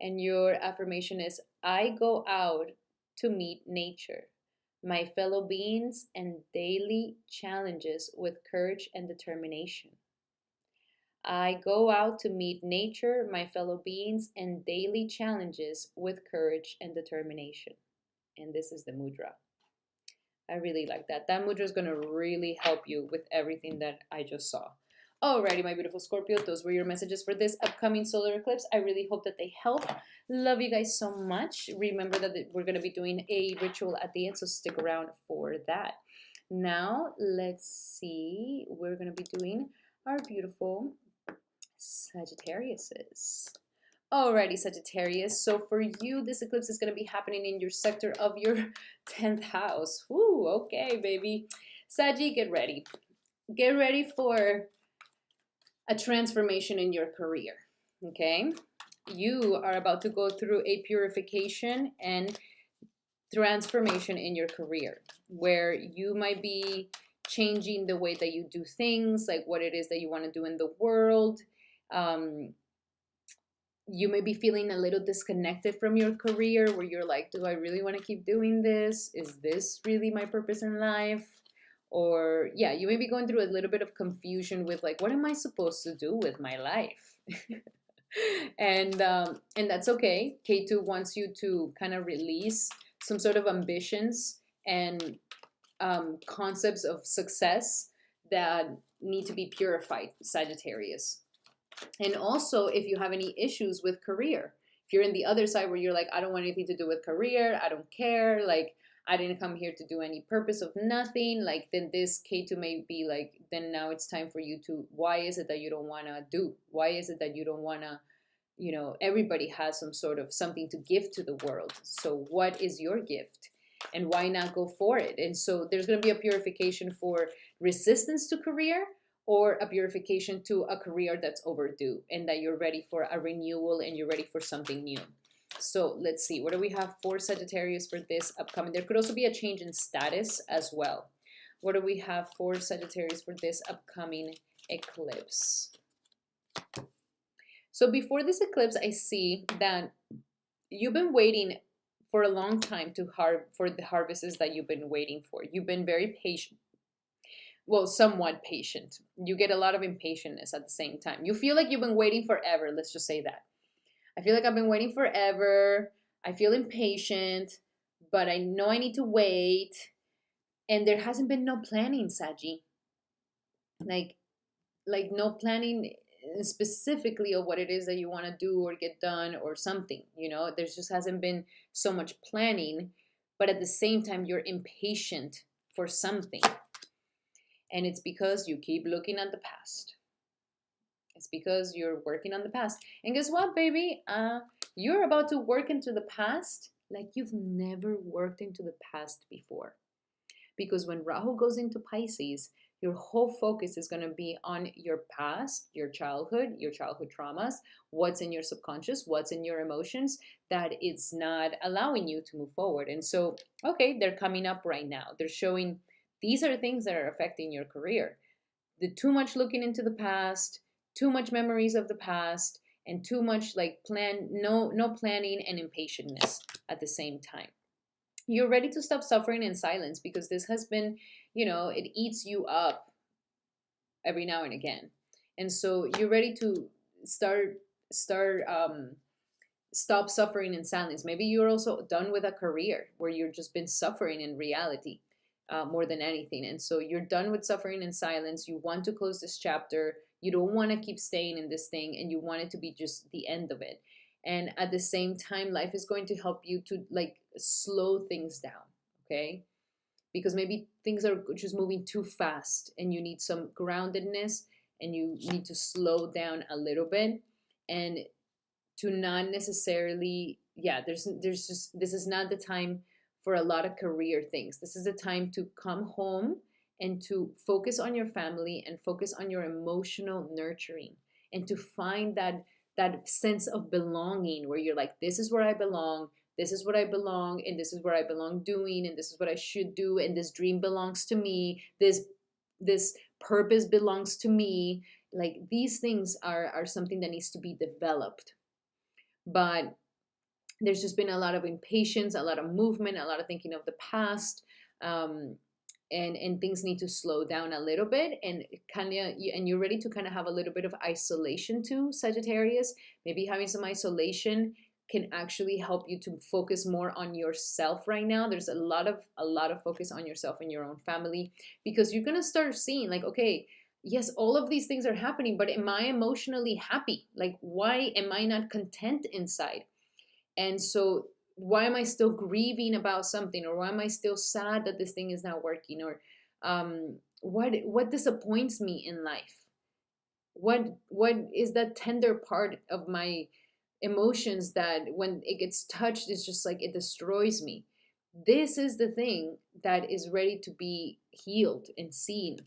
And your affirmation is, I go out to meet nature, my fellow beings, and daily challenges with courage and determination. I go out to meet nature, my fellow beings, and daily challenges with courage and determination. And this is the mudra. I really like that. That mudra is going to really help you with everything that I just saw. Alrighty, my beautiful Scorpio, those were your messages for this upcoming solar eclipse. I really hope that they help. Love you guys so much. Remember that we're going to be doing a ritual at the end, so stick around for that. Now, let's see. We're going to be doing our beautiful Sagittariuses. Alrighty, Sagittarius. So for you, this eclipse is going to be happening in your sector of your 10th house. Ooh, okay, baby. Saggy, get ready. Get ready for a transformation in your career, okay? You are about to go through a purification and transformation in your career, where you might be changing the way that you do things, like what it is that you want to do in the world. You may be feeling a little disconnected from your career, where you're like, do I really want to keep doing this? Is this really my purpose in life? Or yeah, you may be going through a little bit of confusion with like, what am I supposed to do with my life? and that's okay. K2 wants you to kind of release some sort of ambitions and concepts of success that need to be purified, Sagittarius. And also, if you have any issues with career, if you're in the other side where you're like, I don't want anything to do with career, I don't care, like, I didn't come here to do any purpose of nothing, like, then this K2 may be like, then now it's time for you to, why is it that you don't want to do? Why is it that you don't want to, you know, everybody has some sort of something to give to the world. So what is your gift? And why not go for it? And so there's going to be a purification for resistance to career, or a purification to a career that's overdue and that you're ready for a renewal and you're ready for something new. So let's see, what do we have for Sagittarius for this upcoming? There could also be a change in status as well. What do we have for Sagittarius for this upcoming eclipse? So before this eclipse, I see that you've been waiting for a long time for the harvests that you've been waiting for. You've been very patient. Well, somewhat patient. You get a lot of impatience at the same time. You feel like you've been waiting forever. Let's just say that. I feel like I've been waiting forever. I feel impatient, but I know I need to wait. And there hasn't been no planning, Saji. Like no planning specifically of what it is that you want to do or get done or something. You know, there just hasn't been so much planning, but at the same time, you're impatient for something. And it's because you keep looking at the past. It's because you're working on the past. And guess what, baby? You're about to work into the past like you've never worked into the past before. Because when Rahu goes into Pisces, your whole focus is going to be on your past, your childhood traumas, what's in your subconscious, what's in your emotions that it's not allowing you to move forward. And so, okay, they're coming up right now. They're showing these are things that are affecting your career. The too much looking into the past, too much memories of the past, and too much like no planning and impatientness at the same time. You're ready to stop suffering in silence because this has been, it eats you up every now and again. And so you're ready to start stop suffering in silence. Maybe you're also done with a career where you've just been suffering in reality more than anything. And so you're done with suffering in silence. You want to close this chapter. You don't want to keep staying in this thing, and you want it to be just the end of it. And at the same time, life is going to help you to like slow things down, okay? Because maybe things are just moving too fast and you need some groundedness, and you need to slow down a little bit, and to not necessarily, there's just, this is not the time for a lot of career things. This is the time to come home and to focus on your family and focus on your emotional nurturing, and to find that sense of belonging where you're like, this is where I belong, this is what I belong, and this is where I belong doing, and this is what I should do, and this dream belongs to me, this purpose belongs to me. Like these things are something that needs to be developed. But there's just been a lot of impatience, a lot of movement, a lot of thinking of the past, and things need to slow down a little bit, and and you're ready to kind of have a little bit of isolation too, Sagittarius. Maybe having some isolation can actually help you to focus more on yourself right now. There's a lot of focus on yourself and your own family, because you're gonna start seeing like, okay, yes, all of these things are happening, but am I emotionally happy? Like, why am I not content inside? And so why am I still grieving about something, or why am I still sad that this thing is not working, or what disappoints me in life? What is that tender part of my emotions that when it gets touched, it's just like it destroys me? This is the thing that is ready to be healed and seen.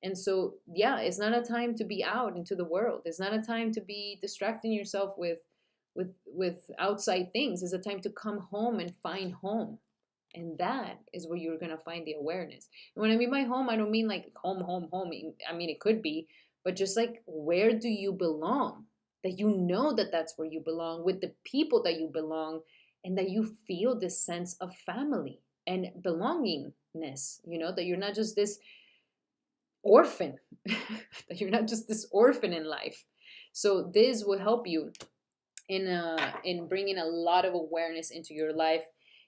And so, yeah, it's not a time to be out into the world. It's not a time to be distracting yourself with outside things. It's a time to come home and find home. And that is where you're gonna find the awareness. And when I mean by home, I don't mean like home. I mean, it could be, but just like, where do you belong? That you know that that's where you belong, with the people that you belong, and that you feel this sense of family and belongingness. That you're not just this orphan, that you're not just this orphan in life. So this will help you in bringing a lot of awareness into your life.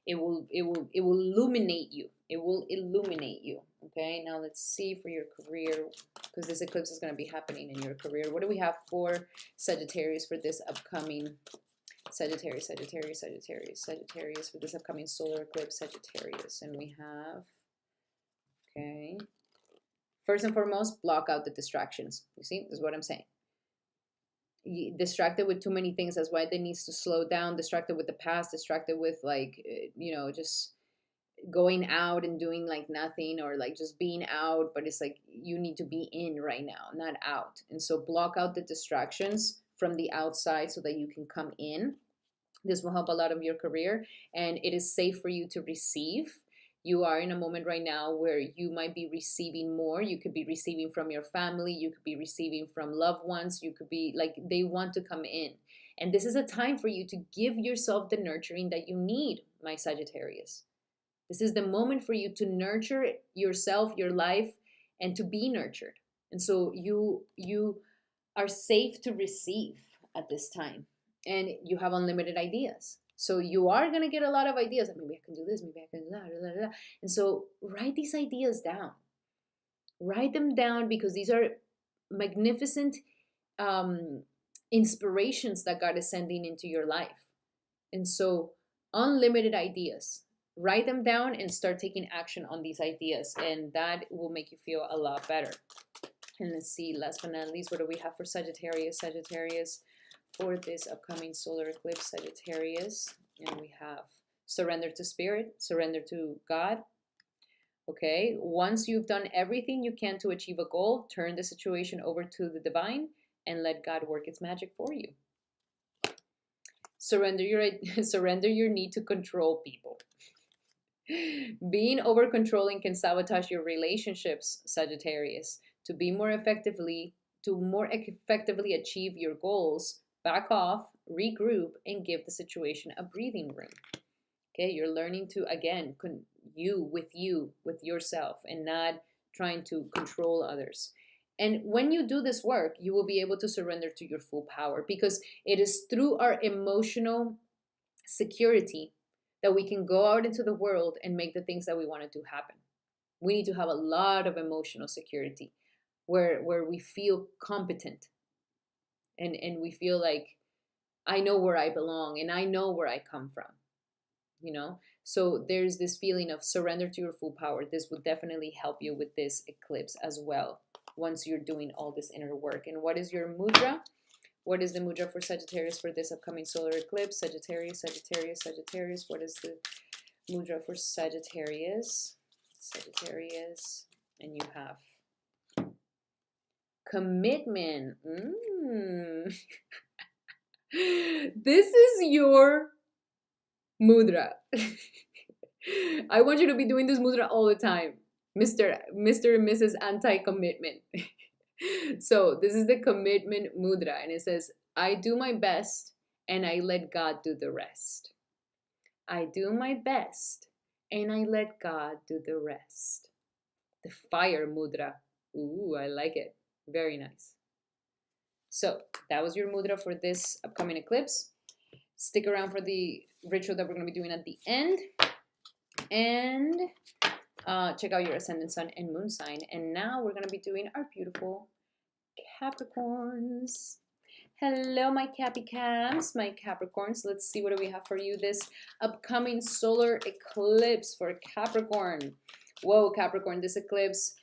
It will illuminate you. It will illuminate you. Okay, now let's see for your career, because this eclipse is going to be happening in your career. What do we have for Sagittarius for this upcoming Sagittarius for this upcoming solar eclipse, Sagittarius? And we have, okay, first and foremost, block out the distractions. You see, this is what I'm saying. Distracted with too many things. That's why they needs to slow down. Distracted with the past, distracted with like, just going out and doing like nothing, or like just being out, but it's like you need to be in right now, not out. And so block out the distractions from the outside so that you can come in. This will help a lot of your career, and it is safe for you to receive. You are in a moment right now where you might be receiving more. You could be receiving from your family. You could be receiving from loved ones. You could be like, they want to come in. And this is a time for you to give yourself the nurturing that you need, my Sagittarius. This is the moment for you to nurture yourself, your life, and to be nurtured. And so you are safe to receive at this time. And you have unlimited ideas. So you are going to get a lot of ideas. Like, maybe I can do this, maybe I can do that, blah, blah, blah. And so write these ideas down. Write them down, because these are magnificent inspirations that God is sending into your life. And so unlimited ideas. Write them down and start taking action on these ideas. And that will make you feel a lot better. And let's see, last but not least, what do we have for Sagittarius? Sagittarius for this upcoming solar eclipse, Sagittarius. And we have Surrender to spirit, surrender to God. Okay, once you've done everything you can to achieve a goal, turn the situation over to the divine and let God work its magic for you. Surrender your need to control people. Being over controlling can sabotage your relationships, Sagittarius. To more effectively achieve your goals, back off, regroup, and give the situation a breathing room. Okay, you're learning to, again, you with yourself, and not trying to control others. And when you do this work, you will be able to surrender to your full power, because it is through our emotional security that we can go out into the world and make the things that we want to do happen. We need to have a lot of emotional security where we feel competent, and we feel like, I know where I belong and I know where I come from, you know? So there's this feeling of surrender to your full power. This will definitely help you with this eclipse as well, once you're doing all this inner work. And what is your mudra? What is the mudra for Sagittarius for this upcoming solar eclipse? Sagittarius, Sagittarius, Sagittarius. What is the mudra for Sagittarius? Sagittarius. And you have commitment. This is your mudra. I want you to be doing this mudra all the time. Mr. and Mrs. Anti-commitment. So this is the commitment mudra, and it says, I do my best and I let God do the rest. I do my best and I let God do the rest. The fire mudra. Ooh, I like it. Very nice. So that was your mudra for this upcoming eclipse. Stick around for the ritual that we're going to be doing at the end. And check out your ascendant, sun, and moon sign. And now we're going to be doing our beautiful Capricorns. Hello, my Cappy Cams, my Capricorns. Let's see what do we have for you this upcoming solar eclipse for Capricorn. Whoa, Capricorn, this eclipse,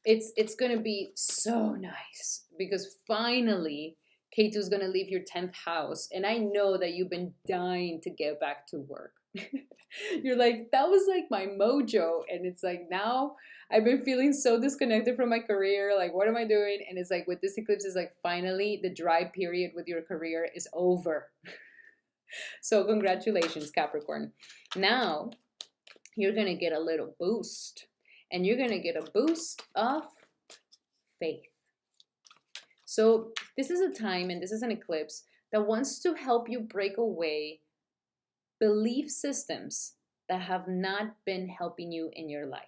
it's going to be so nice, because finally K2 is going to leave your 10th house. And I know that you've been dying to get back to work. You're like, that was like my mojo. And it's like, now I've been feeling so disconnected from my career. Like, what am I doing? And it's like, with this eclipse, it's like, finally, the dry period with your career is over. So congratulations, Capricorn. Now you're going to get a little boost. And you're going to get a boost of faith. So this is a time, and this is an eclipse that wants to help you break away belief systems that have not been helping you in your life.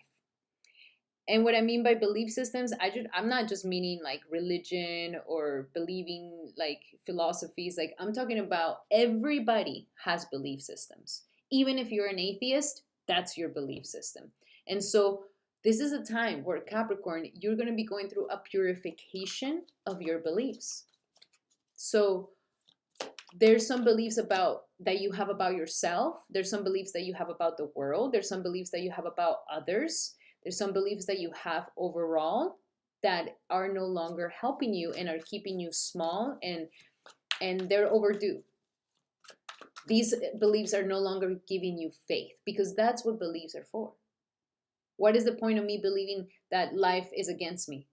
And what I mean by belief systems, I'm not just meaning like religion or believing like philosophies. Like, I'm talking about everybody has belief systems. Even if you're an atheist, that's your belief system. And so this is a time where, Capricorn, you're going to be going through a purification of your beliefs. So there's some beliefs that you have about yourself. There's some beliefs that you have about the world. There's some beliefs that you have about others. There's some beliefs that you have overall that are no longer helping you and are keeping you small, and they're overdue. These beliefs are no longer giving you faith, because that's what beliefs are for. What is the point of me believing that life is against me?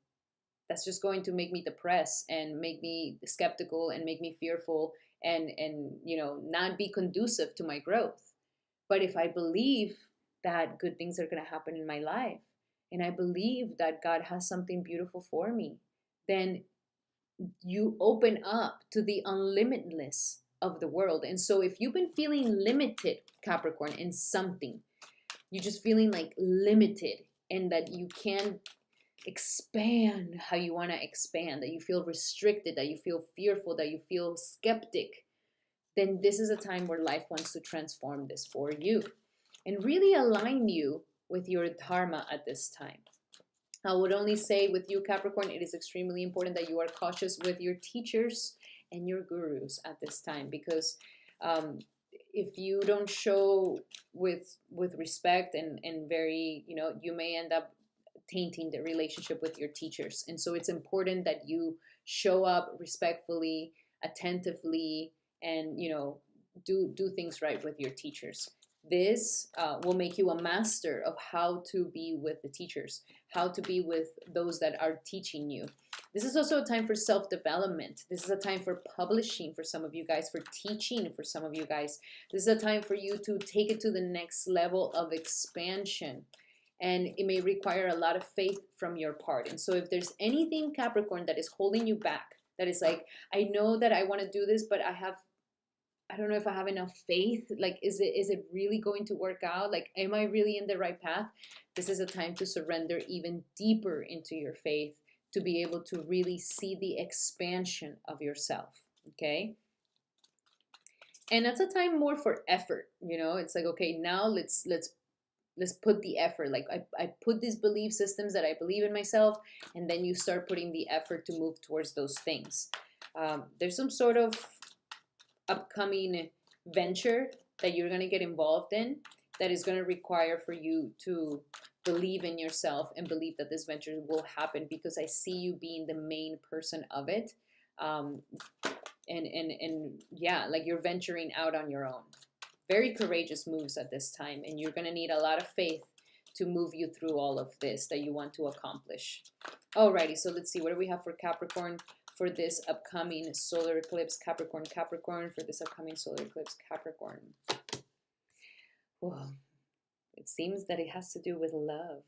That's just going to make me depressed and make me skeptical and make me fearful and not be conducive to my growth. But if I believe that good things are going to happen in my life, and I believe that God has something beautiful for me, then you open up to the unlimitedness of the world. And so if you've been feeling limited, Capricorn, in something, you're just feeling like limited, and that you can't expand how you want to expand, that you feel restricted, that you feel fearful, that you feel skeptic, then this is a time where life wants to transform this for you and really align you with your dharma at this time. I would only say with you, Capricorn, it is extremely important that you are cautious with your teachers and your gurus at this time, because if you don't show with respect and very, you may end up tainting the relationship with your teachers. And so it's important that you show up respectfully, attentively, and do things right with your teachers. this will make you a master of how to be with the teachers, how to be with those that are teaching you. This is also a time for self-development. This is a time for publishing for some of you guys, for teaching for some of you guys. This is a time for you to take it to the next level of expansion. And it may require a lot of faith from your part. And so if there's anything, Capricorn, that is holding you back, that is like, I know that I want to do this, but I don't know if I have enough faith. Like, is it really going to work out? Like, am I really in the right path? This is a time to surrender even deeper into your faith, to be able to really see the expansion of yourself, okay? And that's a time more for effort, you know? It's like, okay, now let's put the effort. Like, I put these belief systems that I believe in myself, and then you start putting the effort to move towards those things. There's some sort of upcoming venture that you're going to get involved in that is going to require for you to believe in yourself and believe that this venture will happen, because I see you being the main person of it. And yeah, like you're venturing out on your own. Very courageous moves at this time, and you're going to need a lot of faith to move you through all of this that you want to accomplish. Alrighty, so let's see, what do we have for Capricorn for this upcoming solar eclipse? Capricorn, for this upcoming solar eclipse, Capricorn. Well, it seems that it has to do with love.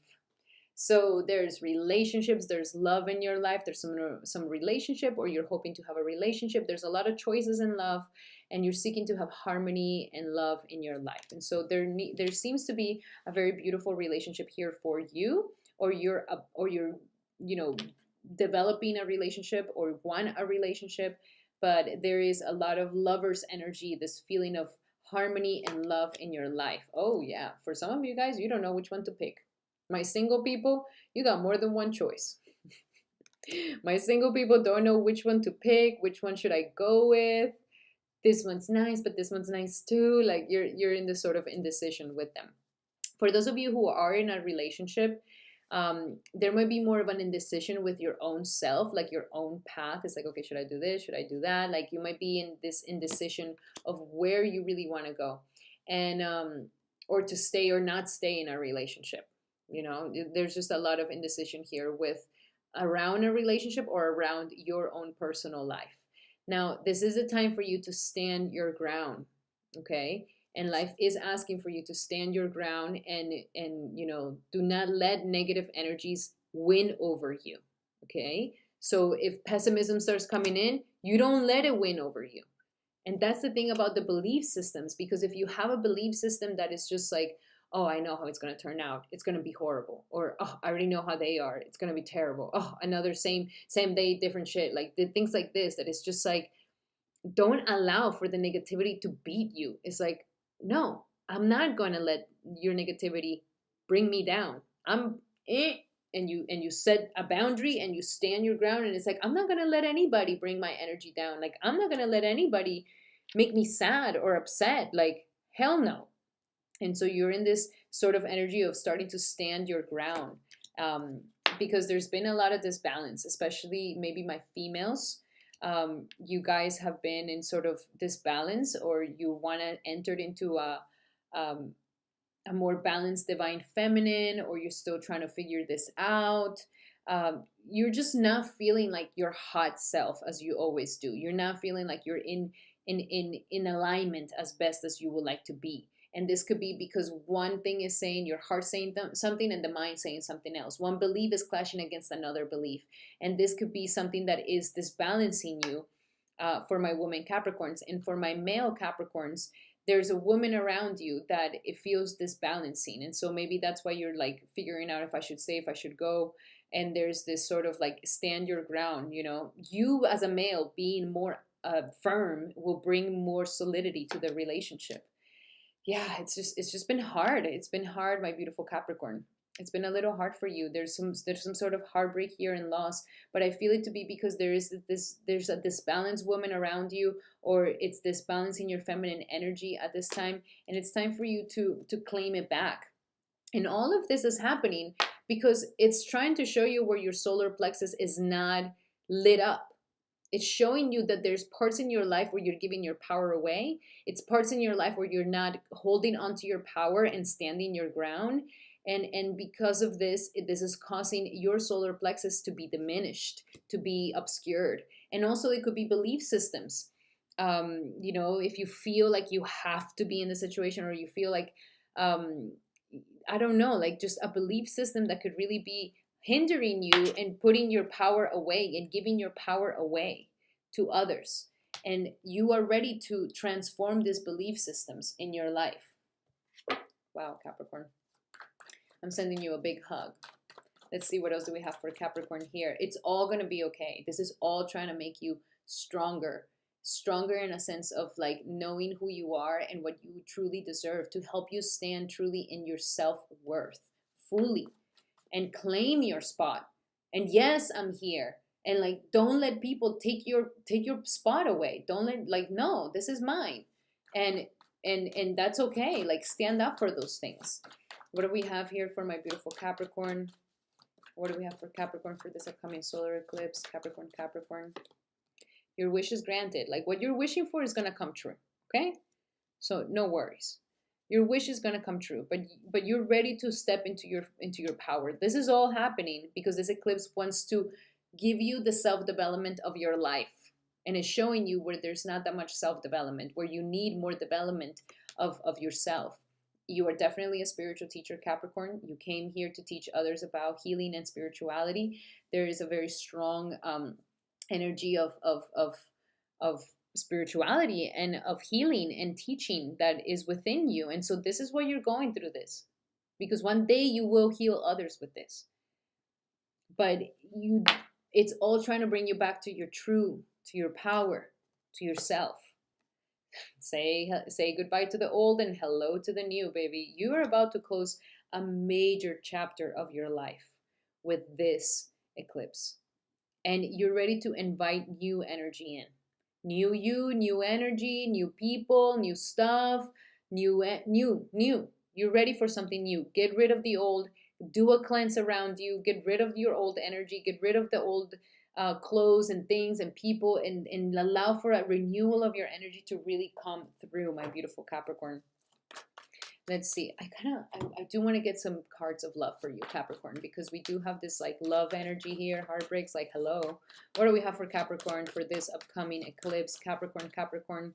So there's relationships, there's love in your life, there's some relationship, or you're hoping to have a relationship. There's a lot of choices in love, and you're seeking to have harmony and love in your life. And so there seems to be a very beautiful relationship here for you, or you're you know, developing a relationship or want a relationship, but there is a lot of lover's energy, this feeling of harmony and love in your life. Oh yeah, for some of you guys, you don't know which one to pick. My single people, you got more than one choice. My single people don't know which one to pick, which one should I go with. This one's nice, but this one's nice too. Like you're in this sort of indecision with them. For those of you who are in a relationship, there might be more of an indecision with your own self, like your own path. It's like, okay, should I do this? Should I do that? Like you might be in this indecision of where you really want to go, and or to stay or not stay in a relationship. You know, there's just a lot of indecision here with around a relationship or around your own personal life. Now, this is a time for you to stand your ground, okay? And life is asking for you to stand your ground and you know, do not let negative energies win over you, okay? So if pessimism starts coming in, you don't let it win over you. And that's the thing about the belief systems, because if you have a belief system that is just like, oh, I know how it's going to turn out, it's going to be horrible, or oh, I already know how they are, it's going to be terrible, oh, another same day different shit, like the things like this, that it's just like, don't allow for the negativity to beat you. It's like, no, I'm not going to let your negativity bring me down. And you set a boundary and you stand your ground, and it's like, I'm not going to let anybody bring my energy down. Like, I'm not going to let anybody make me sad or upset. Like, hell no. And so you're in this sort of energy of starting to stand your ground, because there's been a lot of disbalance, especially maybe my females. You guys have been in sort of disbalance, or you want to enter into a more balanced divine feminine, or you're still trying to figure this out. You're just not feeling like your hot self as you always do. You're not feeling like you're in alignment as best as you would like to be. And this could be because one thing is saying, your heart saying something and the mind saying something else. One belief is clashing against another belief. And this could be something that is disbalancing you, for my woman Capricorns. And for my male Capricorns, there's a woman around you that it feels disbalancing. And so maybe that's why you're like figuring out if I should stay, if I should go. And there's this sort of like stand your ground, you know. You as a male being more firm will bring more solidity to the relationship. Yeah, it's just been hard. It's been hard, my beautiful Capricorn. It's been a little hard for you. There's some sort of heartbreak here and loss, but I feel it to be because there's a disbalanced woman around you, or it's disbalancing your feminine energy at this time, and it's time for you to claim it back. And all of this is happening because it's trying to show you where your solar plexus is not lit up. It's showing you that there's parts in your life where you're giving your power away. It's parts in your life where you're not holding onto your power and standing your ground. And because of this, this is causing your solar plexus to be diminished, to be obscured. And also it could be belief systems. You know, if you feel like you have to be in the situation, or you feel like, I don't know, like just a belief system that could really be hindering you and putting your power away and giving your power away to others. And you are ready to transform these belief systems in your life. Wow, Capricorn. I'm sending you a big hug. Let's see, what else do we have for Capricorn here? It's all going to be okay. This is all trying to make you stronger. Stronger in a sense of like knowing who you are and what you truly deserve, to help you stand truly in your self-worth fully and claim your spot. And yes, I'm here. And like, don't let people take your spot away. Don't let, like, no, this is mine. And that's okay. Like, stand up for those things. What do we have here for my beautiful Capricorn? What do we have for Capricorn for this upcoming solar eclipse? Capricorn, Capricorn. Your wish is granted. Like, what you're wishing for is going to come true. Okay? So no worries. Your wish is going to come true, but you're ready to step into your power. This is all happening because this eclipse wants to give you the self-development of your life, and it's showing you where there's not that much self-development, where you need more development of yourself. You are definitely a spiritual teacher, Capricorn. You came here to teach others about healing and spirituality. There is a very strong energy of spirituality and of healing and teaching that is within you. And so this is why you're going through this, because one day you will heal others with this. But it's all trying to bring you back to your power, to yourself. Say goodbye to the old and hello to the new, baby. You are about to close a major chapter of your life with this eclipse. And you're ready to invite new energy in. New you, new energy, new people, new stuff, new. You're ready for something new. Get rid of the old. Do a cleanse around you. Get rid of your old energy. Get rid of the old clothes and things and people, and allow for a renewal of your energy to really come through, my beautiful Capricorn. Let's see. I do want to get some cards of love for you, Capricorn, because we do have this like love energy here. Heartbreaks, like, hello. What do we have for Capricorn for this upcoming eclipse? Capricorn, Capricorn,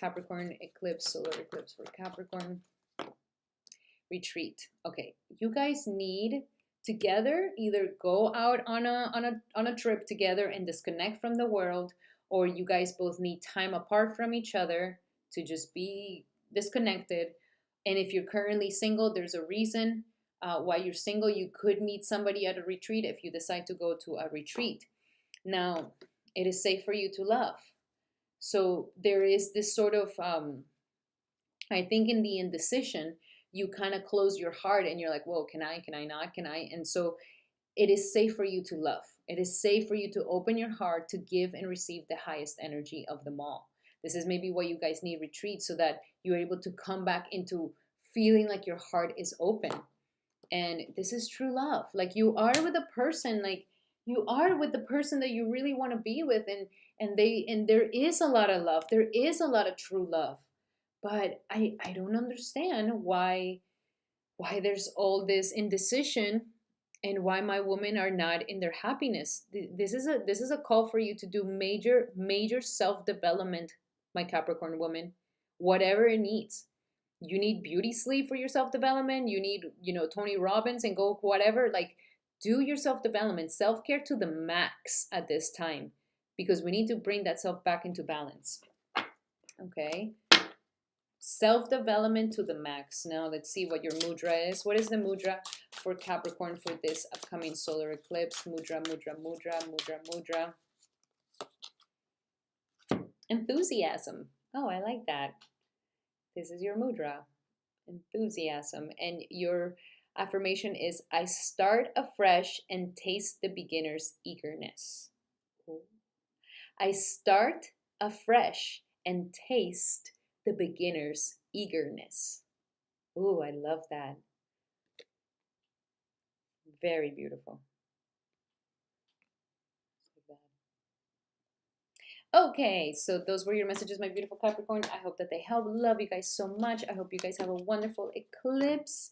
Capricorn eclipse, solar eclipse for Capricorn. Retreat. Okay, you guys need together either go out on a trip together and disconnect from the world, or you guys both need time apart from each other to just be disconnected. And if you're currently single, there's a reason why you're single. You could meet somebody at a retreat if you decide to go to a retreat. Now, it is safe for you to love. So there is this sort of, I think in the indecision, you kind of close your heart and you're like, whoa, can I not? And so it is safe for you to love. It is safe for you to open your heart to give and receive the highest energy of them all. This is maybe why you guys need retreat, so that you're able to come back into feeling like your heart is open. And this is true love. Like, you are with a person, like you are with the person that you really want to be with, and there is a lot of love. There is a lot of true love. But I don't understand why there's all this indecision, and why my women are not in their happiness. This is a call for you to do major self-development, my Capricorn woman. Whatever it needs. You need beauty sleep for your self-development. You need, Tony Robbins and go whatever. Like, do your self-development, self-care to the max at this time, because we need to bring that self back into balance. Okay. Self-development to the max. Now let's see what your mudra is. What is the mudra for Capricorn for this upcoming solar eclipse? Mudra. Enthusiasm. Oh, I like that. This is your mudra. Enthusiasm. And your affirmation is, I start afresh and taste the beginner's eagerness. I start afresh and taste the beginner's eagerness. Ooh, I love that. Very beautiful. Okay, so those were your messages, my beautiful Capricorn. I hope that they help. Love you guys so much. I hope you guys have a wonderful eclipse.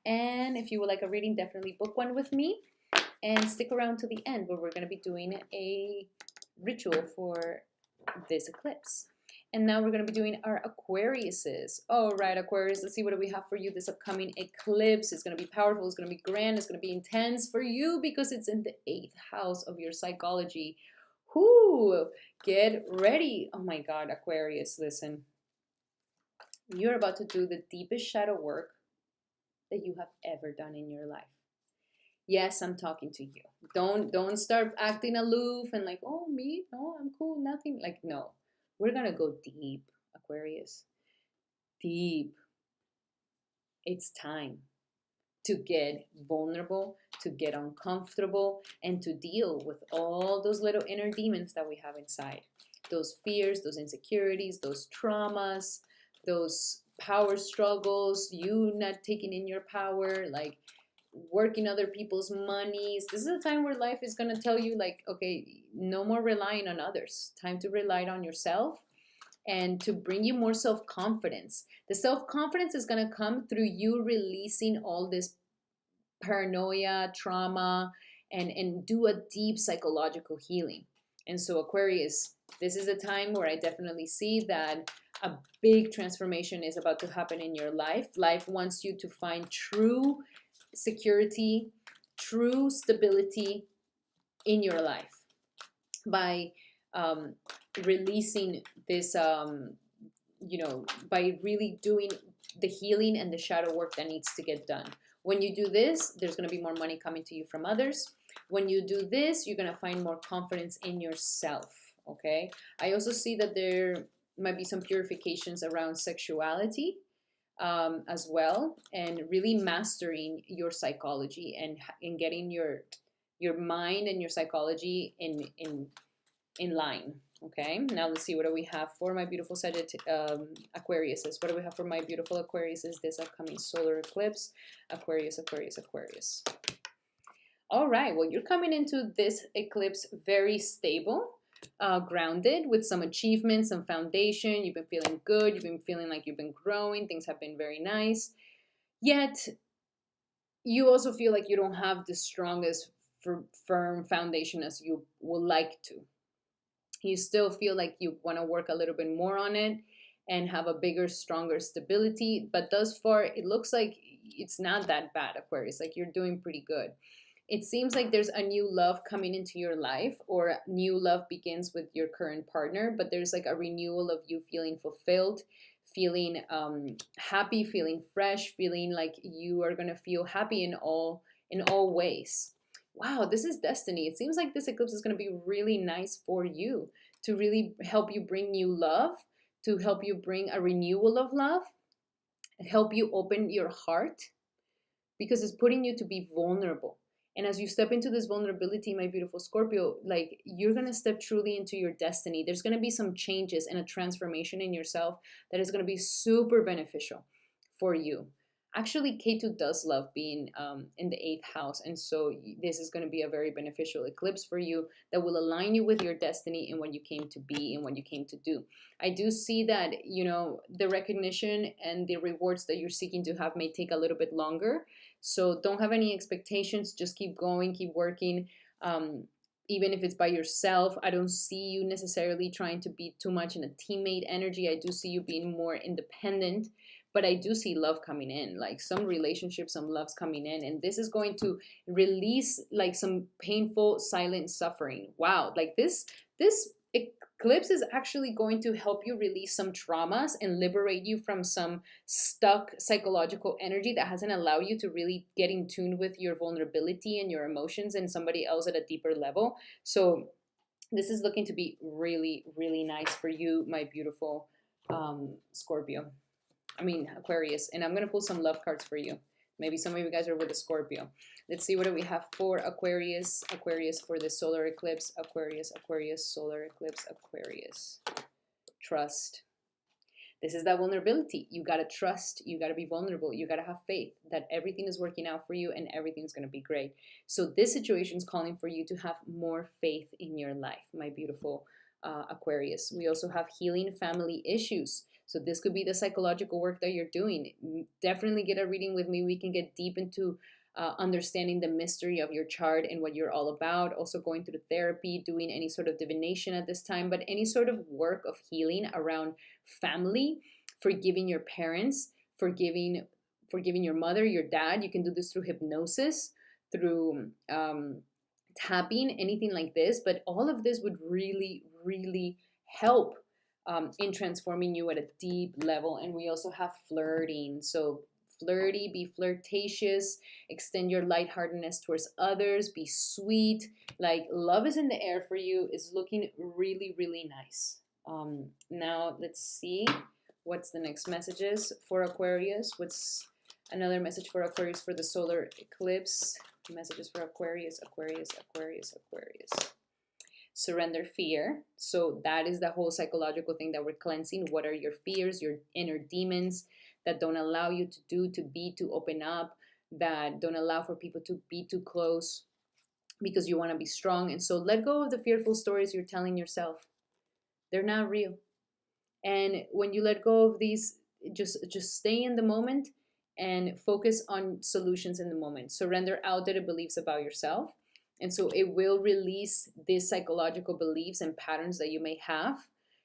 And if you would like a reading, definitely book one with me. And stick around to the end where we're going to be doing a ritual for this eclipse. And now we're going to be doing our Aquariuses. All right, Aquarius, let's see what do we have for you this upcoming eclipse. It's going to be powerful. It's going to be grand. It's going to be intense for you because it's in the 8th house of your psychology. Whoo, get ready. Oh my God, Aquarius, listen. You're about to do the deepest shadow work that you have ever done in your life. Yes, I'm talking to you. Don't start acting aloof and like, oh, me? No, I'm cool, nothing. Like, no. We're gonna go deep, Aquarius. Deep. It's time to get vulnerable, to get uncomfortable, and to deal with all those little inner demons that we have inside. Those fears, those insecurities, those traumas, those power struggles, you not taking in your power, like working other people's monies. This is a time where life is going to tell you like, okay, no more relying on others. Time to rely on yourself and to bring you more self-confidence. The self-confidence is going to come through you releasing all this paranoia, trauma, and do a deep psychological healing. And so Aquarius, this is a time where I definitely see that a big transformation is about to happen in your life. Life wants you to find true security, true stability in your life by releasing this, by really doing the healing and the shadow work that needs to get done. When you do this, there's going to be more money coming to you from others. When you do this, you're going to find more confidence in yourself. Okay. I also see that there might be some purifications around sexuality as well, and really mastering your psychology and getting your mind and your psychology in line. Okay, now let's see what do we have for my beautiful Aquariuses. What do we have for my beautiful Aquariuses this upcoming solar eclipse? Aquarius, Aquarius, Aquarius. All right, well, you're coming into this eclipse very stable, grounded with some achievements, some foundation. You've been feeling good. You've been feeling like you've been growing. Things have been very nice. Yet, you also feel like you don't have the strongest firm foundation as you would like to. You still feel like you want to work a little bit more on it and have a bigger, stronger stability. But thus far, it looks like it's not that bad, Aquarius. Like you're doing pretty good. It seems like there's a new love coming into your life, or new love begins with your current partner, but there's like a renewal of you feeling fulfilled, feeling happy, feeling fresh, feeling like you are going to feel happy in all ways. Wow, this is destiny. It seems like this eclipse is going to be really nice for you, to really help you bring new love, to help you bring a renewal of love, help you open your heart, because it's putting you to be vulnerable. And as you step into this vulnerability, my beautiful Scorpio, like you're going to step truly into your destiny. There's going to be some changes and a transformation in yourself that is going to be super beneficial for you. Actually, K2 does love being in the 8th house. And so this is going to be a very beneficial eclipse for you that will align you with your destiny and what you came to be and what you came to do. I do see that, the recognition and the rewards that you're seeking to have may take a little bit longer. So don't have any expectations. Just keep going, keep working. Even if it's by yourself, I don't see you necessarily trying to be too much in a teammate energy. I do see you being more independent. But I do see love coming in, like some relationships, some loves coming in. And this is going to release like some painful, silent suffering. Wow, like this eclipse is actually going to help you release some traumas and liberate you from some stuck psychological energy that hasn't allowed you to really get in tune with your vulnerability and your emotions and somebody else at a deeper level. So this is looking to be really, really nice for you, my beautiful Aquarius. And I'm going to pull some love cards for you. Maybe some of you guys are with a Scorpio. Let's see what do we have for Aquarius. Aquarius for the solar eclipse. Aquarius, Aquarius, solar eclipse, Aquarius. Trust. This is that vulnerability. You got to trust. You got to be vulnerable. You got to have faith that everything is working out for you and everything's going to be great. So this situation is calling for you to have more faith in your life, my beautiful Aquarius. We also have healing family issues. So this could be the psychological work that you're doing. Definitely get a reading with me. We can get deep into understanding the mystery of your chart and what you're all about. Also going through therapy, doing any sort of divination at this time, but any sort of work of healing around family, forgiving your parents, forgiving your mother, your dad. You can do this through hypnosis, through tapping, anything like this. But all of this would really, really help in transforming you at a deep level. And we also have flirting. So flirty, be flirtatious, extend your lightheartedness towards others, be sweet. Like love is in the air for you. Is looking really, really nice. Now let's see what's the next messages for Aquarius. What's another message for Aquarius for the solar eclipse? Messages for Aquarius, Aquarius, Aquarius, Aquarius. Surrender fear. So that is the whole psychological thing that we're cleansing. What are your fears, your inner demons that don't allow you to do, to be, to open up, that don't allow for people to be too close because you want to be strong. And so let go of the fearful stories you're telling yourself. They're not real. And when you let go of these, just stay in the moment and focus on solutions in the moment. Surrender outdated beliefs about yourself. And so it will release these psychological beliefs and patterns that you may have.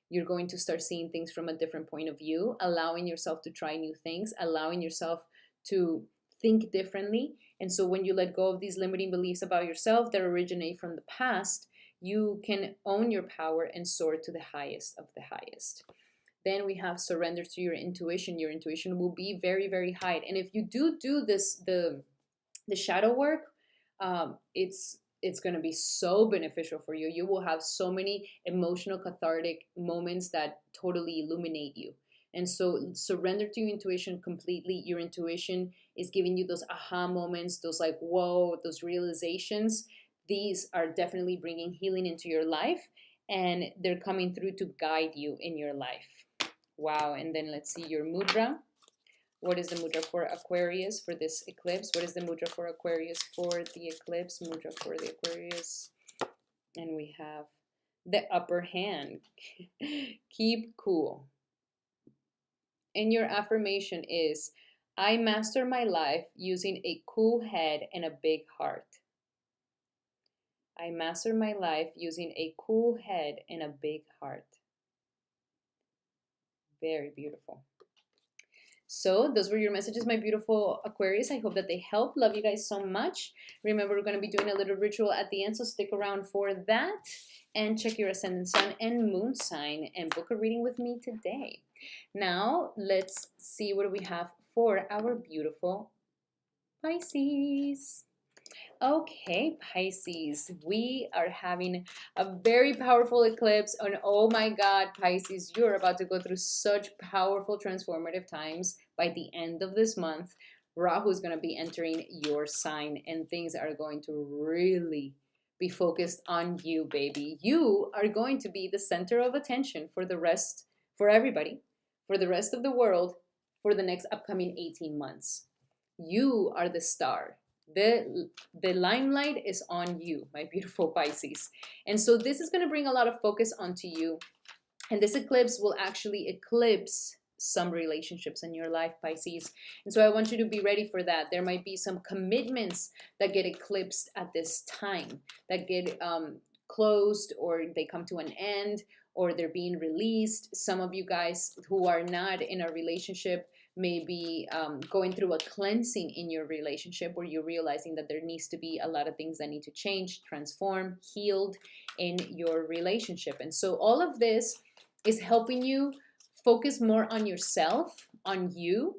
You're going to start seeing things from a different point of view, allowing yourself to try new things, allowing yourself to think differently. And so when you let go of these limiting beliefs about yourself that originate from the past, you can own your power and soar to the highest of the highest. Then we have surrender to your intuition. Your intuition will be very, very high. And if you do this, the shadow work, it's going to be so beneficial for you. You will have so many emotional cathartic moments that totally illuminate you. And so surrender to your intuition completely. Your intuition is giving you those aha moments, those like, whoa, those realizations. These are definitely bringing healing into your life, and they're coming through to guide you in your life. Wow. And then let's see your mudra. What is the mudra for Aquarius for this eclipse? What is the mudra for Aquarius for the eclipse? Mudra for the Aquarius. And we have the upper hand. Keep cool. And your affirmation is, I master my life using a cool head and a big heart. I master my life using a cool head and a big heart. Very beautiful. So those were your messages, my beautiful Aquarius. I hope that they help. Love you guys so much. Remember, we're going to be doing a little ritual at the end, so stick around for that. And check your ascendant sun and moon sign and book a reading with me today. Now, let's see what we have for our beautiful Pisces. Okay, Pisces, we are having a very powerful eclipse. And oh my God, Pisces, you're about to go through such powerful transformative times. By the end of this month, Rahu is going to be entering your sign, and things are going to really be focused on you, baby. You are going to be the center of attention for everybody, for the rest of the world, for the next upcoming 18 months. You are the star. The limelight is on you, my beautiful Pisces. And so this is going to bring a lot of focus onto you. And this eclipse will actually eclipse some relationships in your life, Pisces. And so I want you to be ready for that. There might be some commitments that get eclipsed at this time, that get closed, or they come to an end, or they're being released. Some of you guys who are not in a relationship may be going through a cleansing in your relationship, where you're realizing that there needs to be a lot of things that need to change, transform, healed in your relationship. And so all of this is helping you focus more on yourself, on you.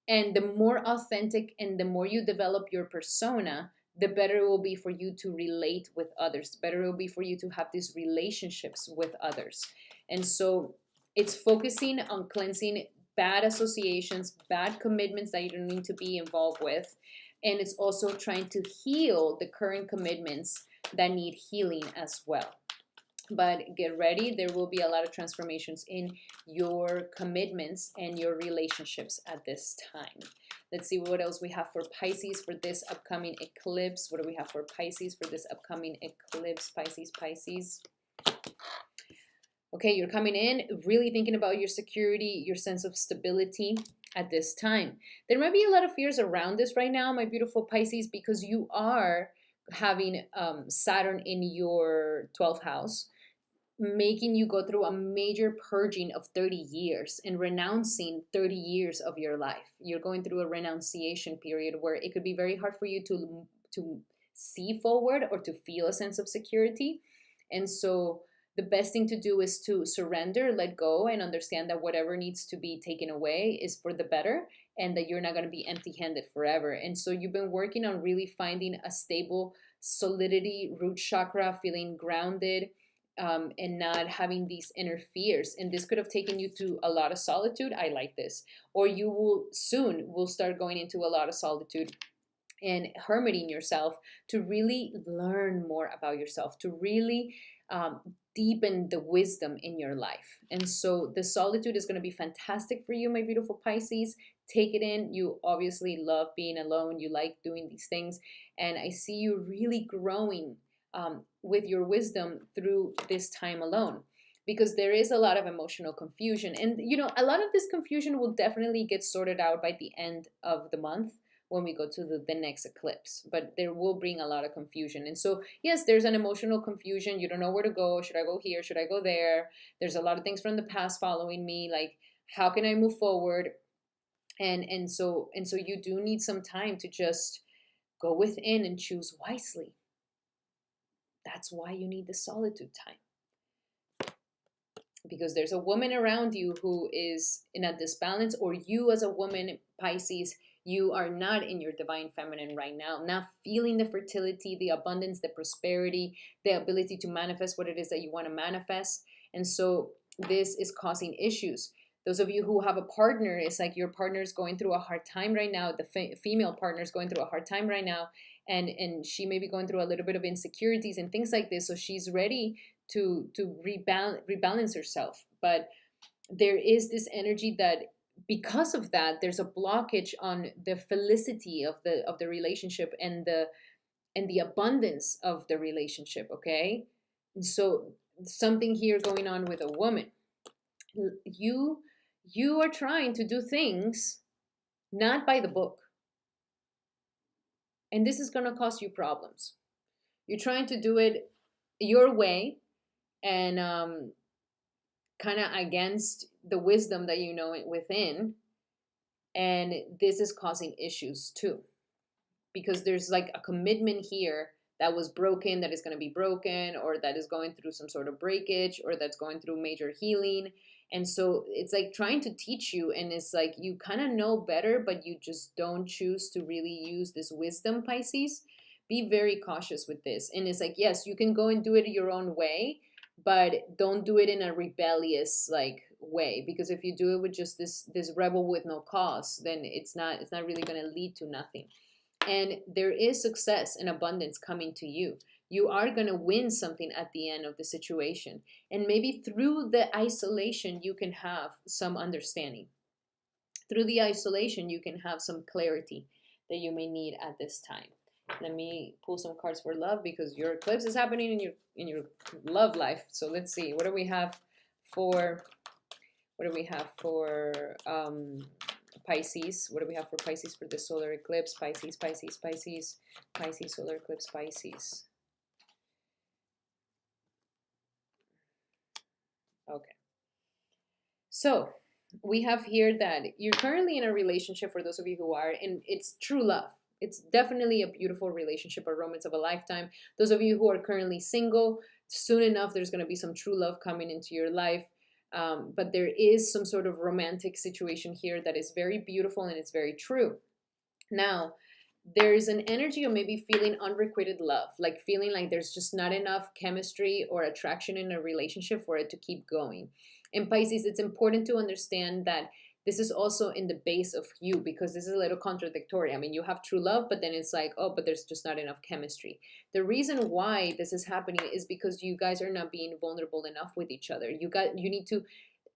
And the more authentic and the more you develop your persona, the better it will be for you to relate with others. The better it will be for you to have these relationships with others. And so it's focusing on cleansing bad associations, bad commitments that you don't need to be involved with. And it's also trying to heal the current commitments that need healing as well. But get ready, there will be a lot of transformations in your commitments and your relationships at this time. Let's see what else we have for Pisces for this upcoming eclipse. What do we have for Pisces for this upcoming eclipse? Pisces. Okay, you're coming in really thinking about your security, your sense of stability at this time. There might be a lot of fears around this right now, my beautiful Pisces, because you are having Saturn in your 12th house, making you go through a major purging of 30 years and renouncing 30 years of your life. You're going through a renunciation period where it could be very hard for you to see forward or to feel a sense of security. And so the best thing to do is to surrender, let go, and understand that whatever needs to be taken away is for the better, and that you're not going to be empty-handed forever. And so you've been working on really finding a stable solidity, root chakra, feeling grounded, and not having these inner fears. And this could have taken you to a lot of solitude. I like this. Or you will start going into a lot of solitude and hermiting yourself to really learn more about yourself, to really deepen the wisdom in your life. And so the solitude is going to be fantastic for you, my beautiful Pisces. Take it in. You obviously love being alone. You like doing these things. And I see you really growing with your wisdom through this time alone, because there is a lot of emotional confusion. And, a lot of this confusion will definitely get sorted out by the end of the month when we go to the next eclipse, but there will bring a lot of confusion. And so, yes, there's an emotional confusion. You don't know where to go. Should I go here? Should I go there? There's a lot of things from the past following me. Like, how can I move forward? And so you do need some time to just go within and choose wisely. That's why you need the solitude time. Because there's a woman around you who is in a disbalance, or you as a woman, Pisces, you are not in your divine feminine right now, not feeling the fertility, the abundance, the prosperity, the ability to manifest what it is that you want to manifest. And so this is causing issues. Those of you who have a partner, it's like your partner is going through a hard time right now. The female partner is going through a hard time right now. And she may be going through a little bit of insecurities and things like this. So she's ready to rebalance herself. But there is this energy that, because of that, there's a blockage on the felicity of the relationship and the abundance of the relationship. Okay, and so something here going on with a woman. You are trying to do things not by the book, and this is going to cause you problems. You're trying to do it your way, and kind of against the wisdom that you know within. And this is causing issues too, because there's like a commitment here that was broken, that is going to be broken, or that is going through some sort of breakage, or that's going through major healing. And so it's like trying to teach you, and it's like you kind of know better, but you just don't choose to really use this wisdom, Pisces. Be very cautious with this. And it's like, yes, you can go and do it your own way, but don't do it in a rebellious like way, because if you do it with just this rebel with no cause, then it's not really going to lead to nothing. And there is success and abundance coming to you. You are going to win something at the end of the situation. And maybe through the isolation, you can have some understanding. Through the isolation, you can have some clarity that you may need at this time. Let me pull some cards for love, because your eclipse is happening in your love life. So let's see. What do we have for Pisces? What do we have for Pisces for the solar eclipse? Pisces, solar eclipse, Pisces. Okay. So we have here that you're currently in a relationship, for those of you who are, and it's true love. It's definitely a beautiful relationship, a romance of a lifetime. Those of you who are currently single, soon enough, there's going to be some true love coming into your life. But there is some sort of romantic situation here that is very beautiful, and it's very true. Now, there's an energy of maybe feeling unrequited love, like feeling like there's just not enough chemistry or attraction in a relationship for it to keep going. In Pisces, it's important to understand that this is also in the base of you, because this is a little contradictory. I mean, you have true love, but then it's like, oh, but there's just not enough chemistry. The reason why this is happening is because you guys are not being vulnerable enough with each other. You need to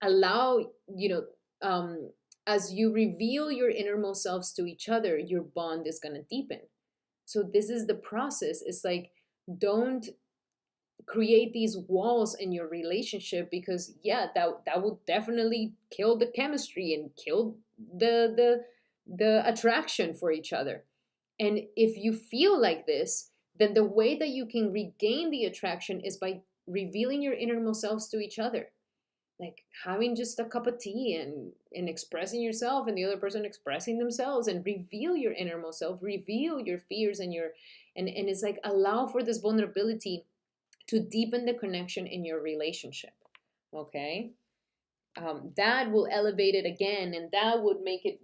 allow, as you reveal your innermost selves to each other, your bond is going to deepen. So this is the process. It's like, don't create these walls in your relationship, because yeah, that would definitely kill the chemistry and kill the attraction for each other. And if you feel like this, then the way that you can regain the attraction is by revealing your innermost selves to each other, like having just a cup of tea and expressing yourself, and the other person expressing themselves, and reveal your innermost self, reveal your fears and your and it's like allow for this vulnerability to deepen the connection in your relationship. Okay. That will elevate it again, and that would make it,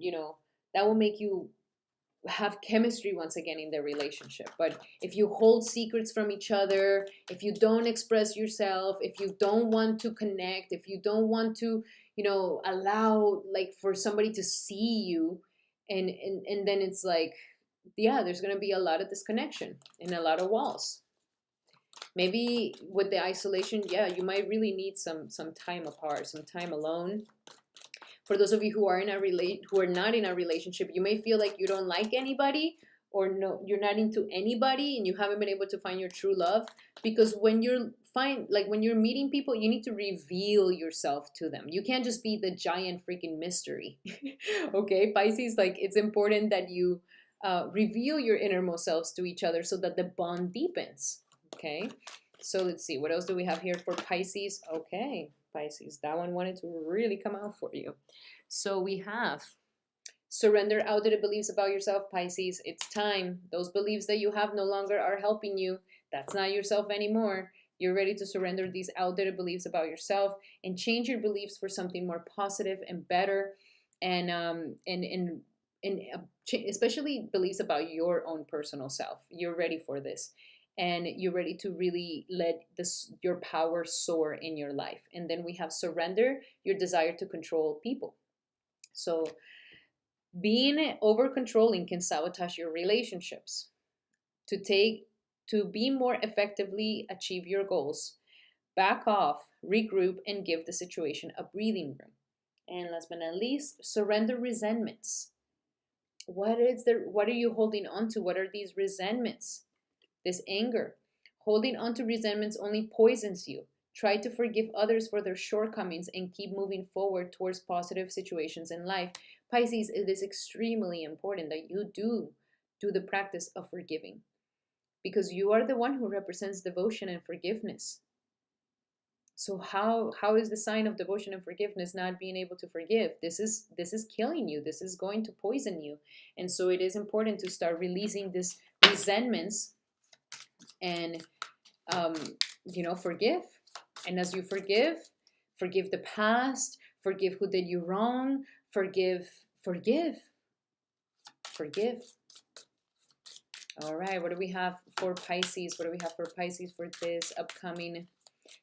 that will make you have chemistry once again in the relationship. But if you hold secrets from each other, if you don't express yourself, if you don't want to connect, if you don't want to, allow like for somebody to see you, and then it's like, yeah, there's going to be a lot of disconnection and a lot of walls. Maybe with the isolation, yeah, you might really need some time apart, some time alone. For those of you who are who are not in a relationship, you may feel like you don't like anybody, or no, you're not into anybody, and you haven't been able to find your true love. Because when when you're meeting people, you need to reveal yourself to them. You can't just be the giant freaking mystery. Okay, Pisces, like it's important that you reveal your innermost selves to each other so that the bond deepens. Okay, so let's see, what else do we have here for Pisces? Okay, Pisces, that one wanted to really come out for you. So we have surrender outdated beliefs about yourself, Pisces. It's time. Those beliefs that you have no longer are helping you. That's not yourself anymore. You're ready to surrender these outdated beliefs about yourself and change your beliefs for something more positive and better, and especially beliefs about your own personal self. You're ready for this, and you're ready to really let your power soar in your life. And then we have surrender your desire to control people. So being over controlling can sabotage your relationships. To be more effectively achieve your goals, back off, regroup, and give the situation a breathing room. And last but not least, surrender resentments. What are you holding on to? What are these resentments? This anger. Holding on to resentments only poisons you. Try to forgive others for their shortcomings and keep moving forward towards positive situations in life. Pisces, it is extremely important that you do the practice of forgiving, because you are the one who represents devotion and forgiveness. So how is the sign of devotion and forgiveness not being able to forgive? This is killing you. This is going to poison you. And so it is important to start releasing these resentments and forgive. And as you forgive the past, forgive who did you wrong, forgive. All right, what do we have for Pisces? What do we have for Pisces for this upcoming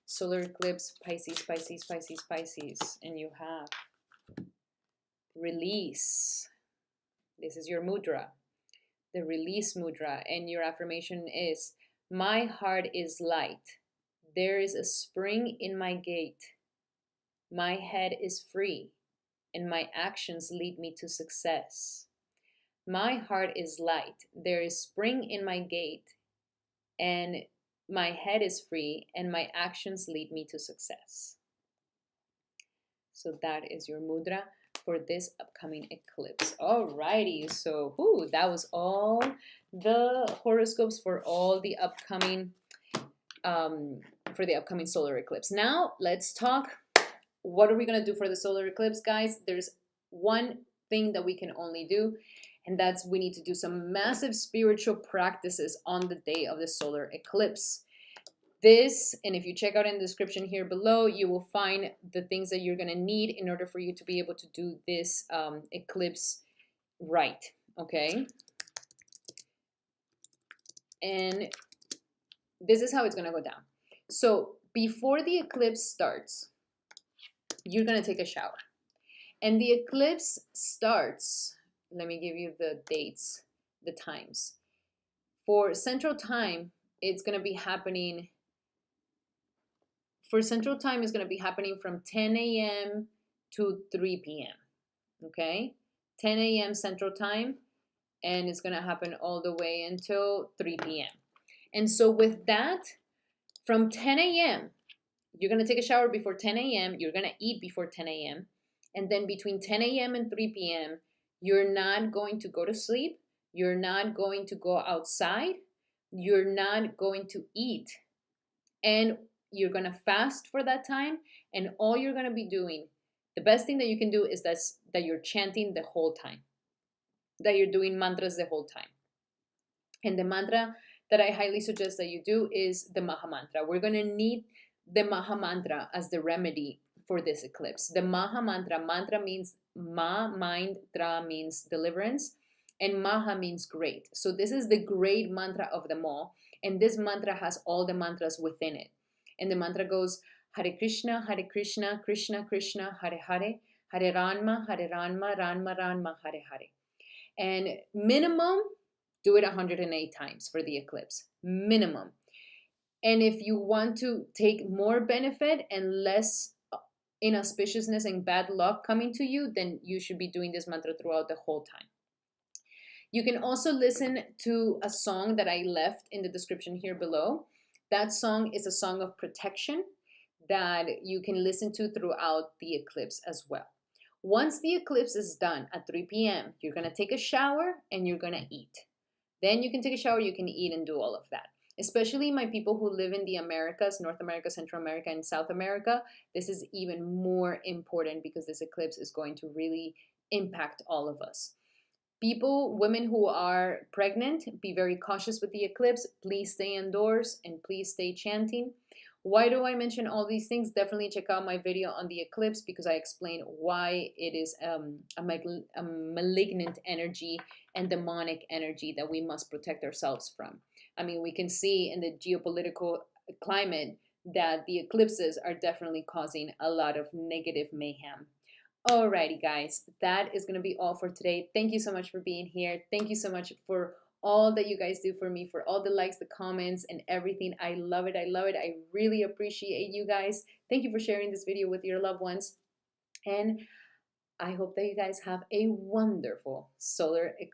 solar eclipse? Pisces. And you have release. This is your mudra, the release mudra. And your affirmation is, my heart is light. There is a spring in my gate. My head is free, and my actions lead me to success. My heart is light. There is spring in my gate, and my head is free, and my actions lead me to success. So that is your mudra for this upcoming eclipse. Alrighty, so that was all the horoscopes for all the upcoming solar eclipse. Now let's talk, what are we going to do for the solar eclipse, guys? There's one thing that we can only do, and that's we need to do some massive spiritual practices on the day of the solar eclipse. And if you check out in the description here below, you will find the things that you're going to need in order for you to be able to do this eclipse right. Okay. And this is how it's going to go down. So before the eclipse starts, you're going to take a shower. And the eclipse starts, let me give you the dates, the times. For Central Time, it's going to be happening. For Central Time, it's going to be happening from 10 a.m. to 3 p.m. Okay? 10 a.m. Central Time, and it's going to happen all the way until 3 p.m. And so with that, From 10 a.m., you're going to take a shower before 10 a.m., you're going to eat before 10 a.m., and then between 10 a.m. and 3 p.m., you're not going to go to sleep, you're not going to go outside, you're not going to eat, and you're going to fast for that time. And all you're going to be doing, the best thing that you can do is that you're chanting the whole time, that you're doing mantras the whole time. And the mantra that I highly suggest that you do is the Maha Mantra. We're going to need the Maha Mantra as the remedy for this eclipse. The Maha Mantra, mantra means ma, mind, tra means deliverance, and Maha means great. So this is the great mantra of them all. And this mantra has all the mantras within it. And the mantra goes, Hare Krishna, Krishna Krishna, Hare Hare, Hare Rama, Rama Rama, Hare Hare. And minimum, do it 108 times for the eclipse, minimum. And if you want to take more benefit and less inauspiciousness and bad luck coming to you, then you should be doing this mantra throughout the whole time. You can also listen to a song that I left in the description here below. That song is a song of protection that you can listen to throughout the eclipse as well. Once the eclipse is done at 3 p.m., you're going to take a shower and you're going to eat. Then you can take a shower, you can eat and do all of that. Especially my people who live in the Americas, North America, Central America, and South America, this is even more important because this eclipse is going to really impact all of us. People, women who are pregnant, be very cautious with the eclipse. Please stay indoors and please stay chanting. Why do I mention all these things? Definitely check out my video on the eclipse because I explain why it is a malignant energy and demonic energy that we must protect ourselves from. I mean, we can see in the geopolitical climate that the eclipses are definitely causing a lot of negative mayhem. Alrighty, guys, that is going to be all for today. Thank you so much for being here. Thank you so much for all that you guys do for me, for all the likes, the comments, and everything. I love it. I love it. I really appreciate you guys. Thank you for sharing this video with your loved ones. And I hope that you guys have a wonderful solar eclipse.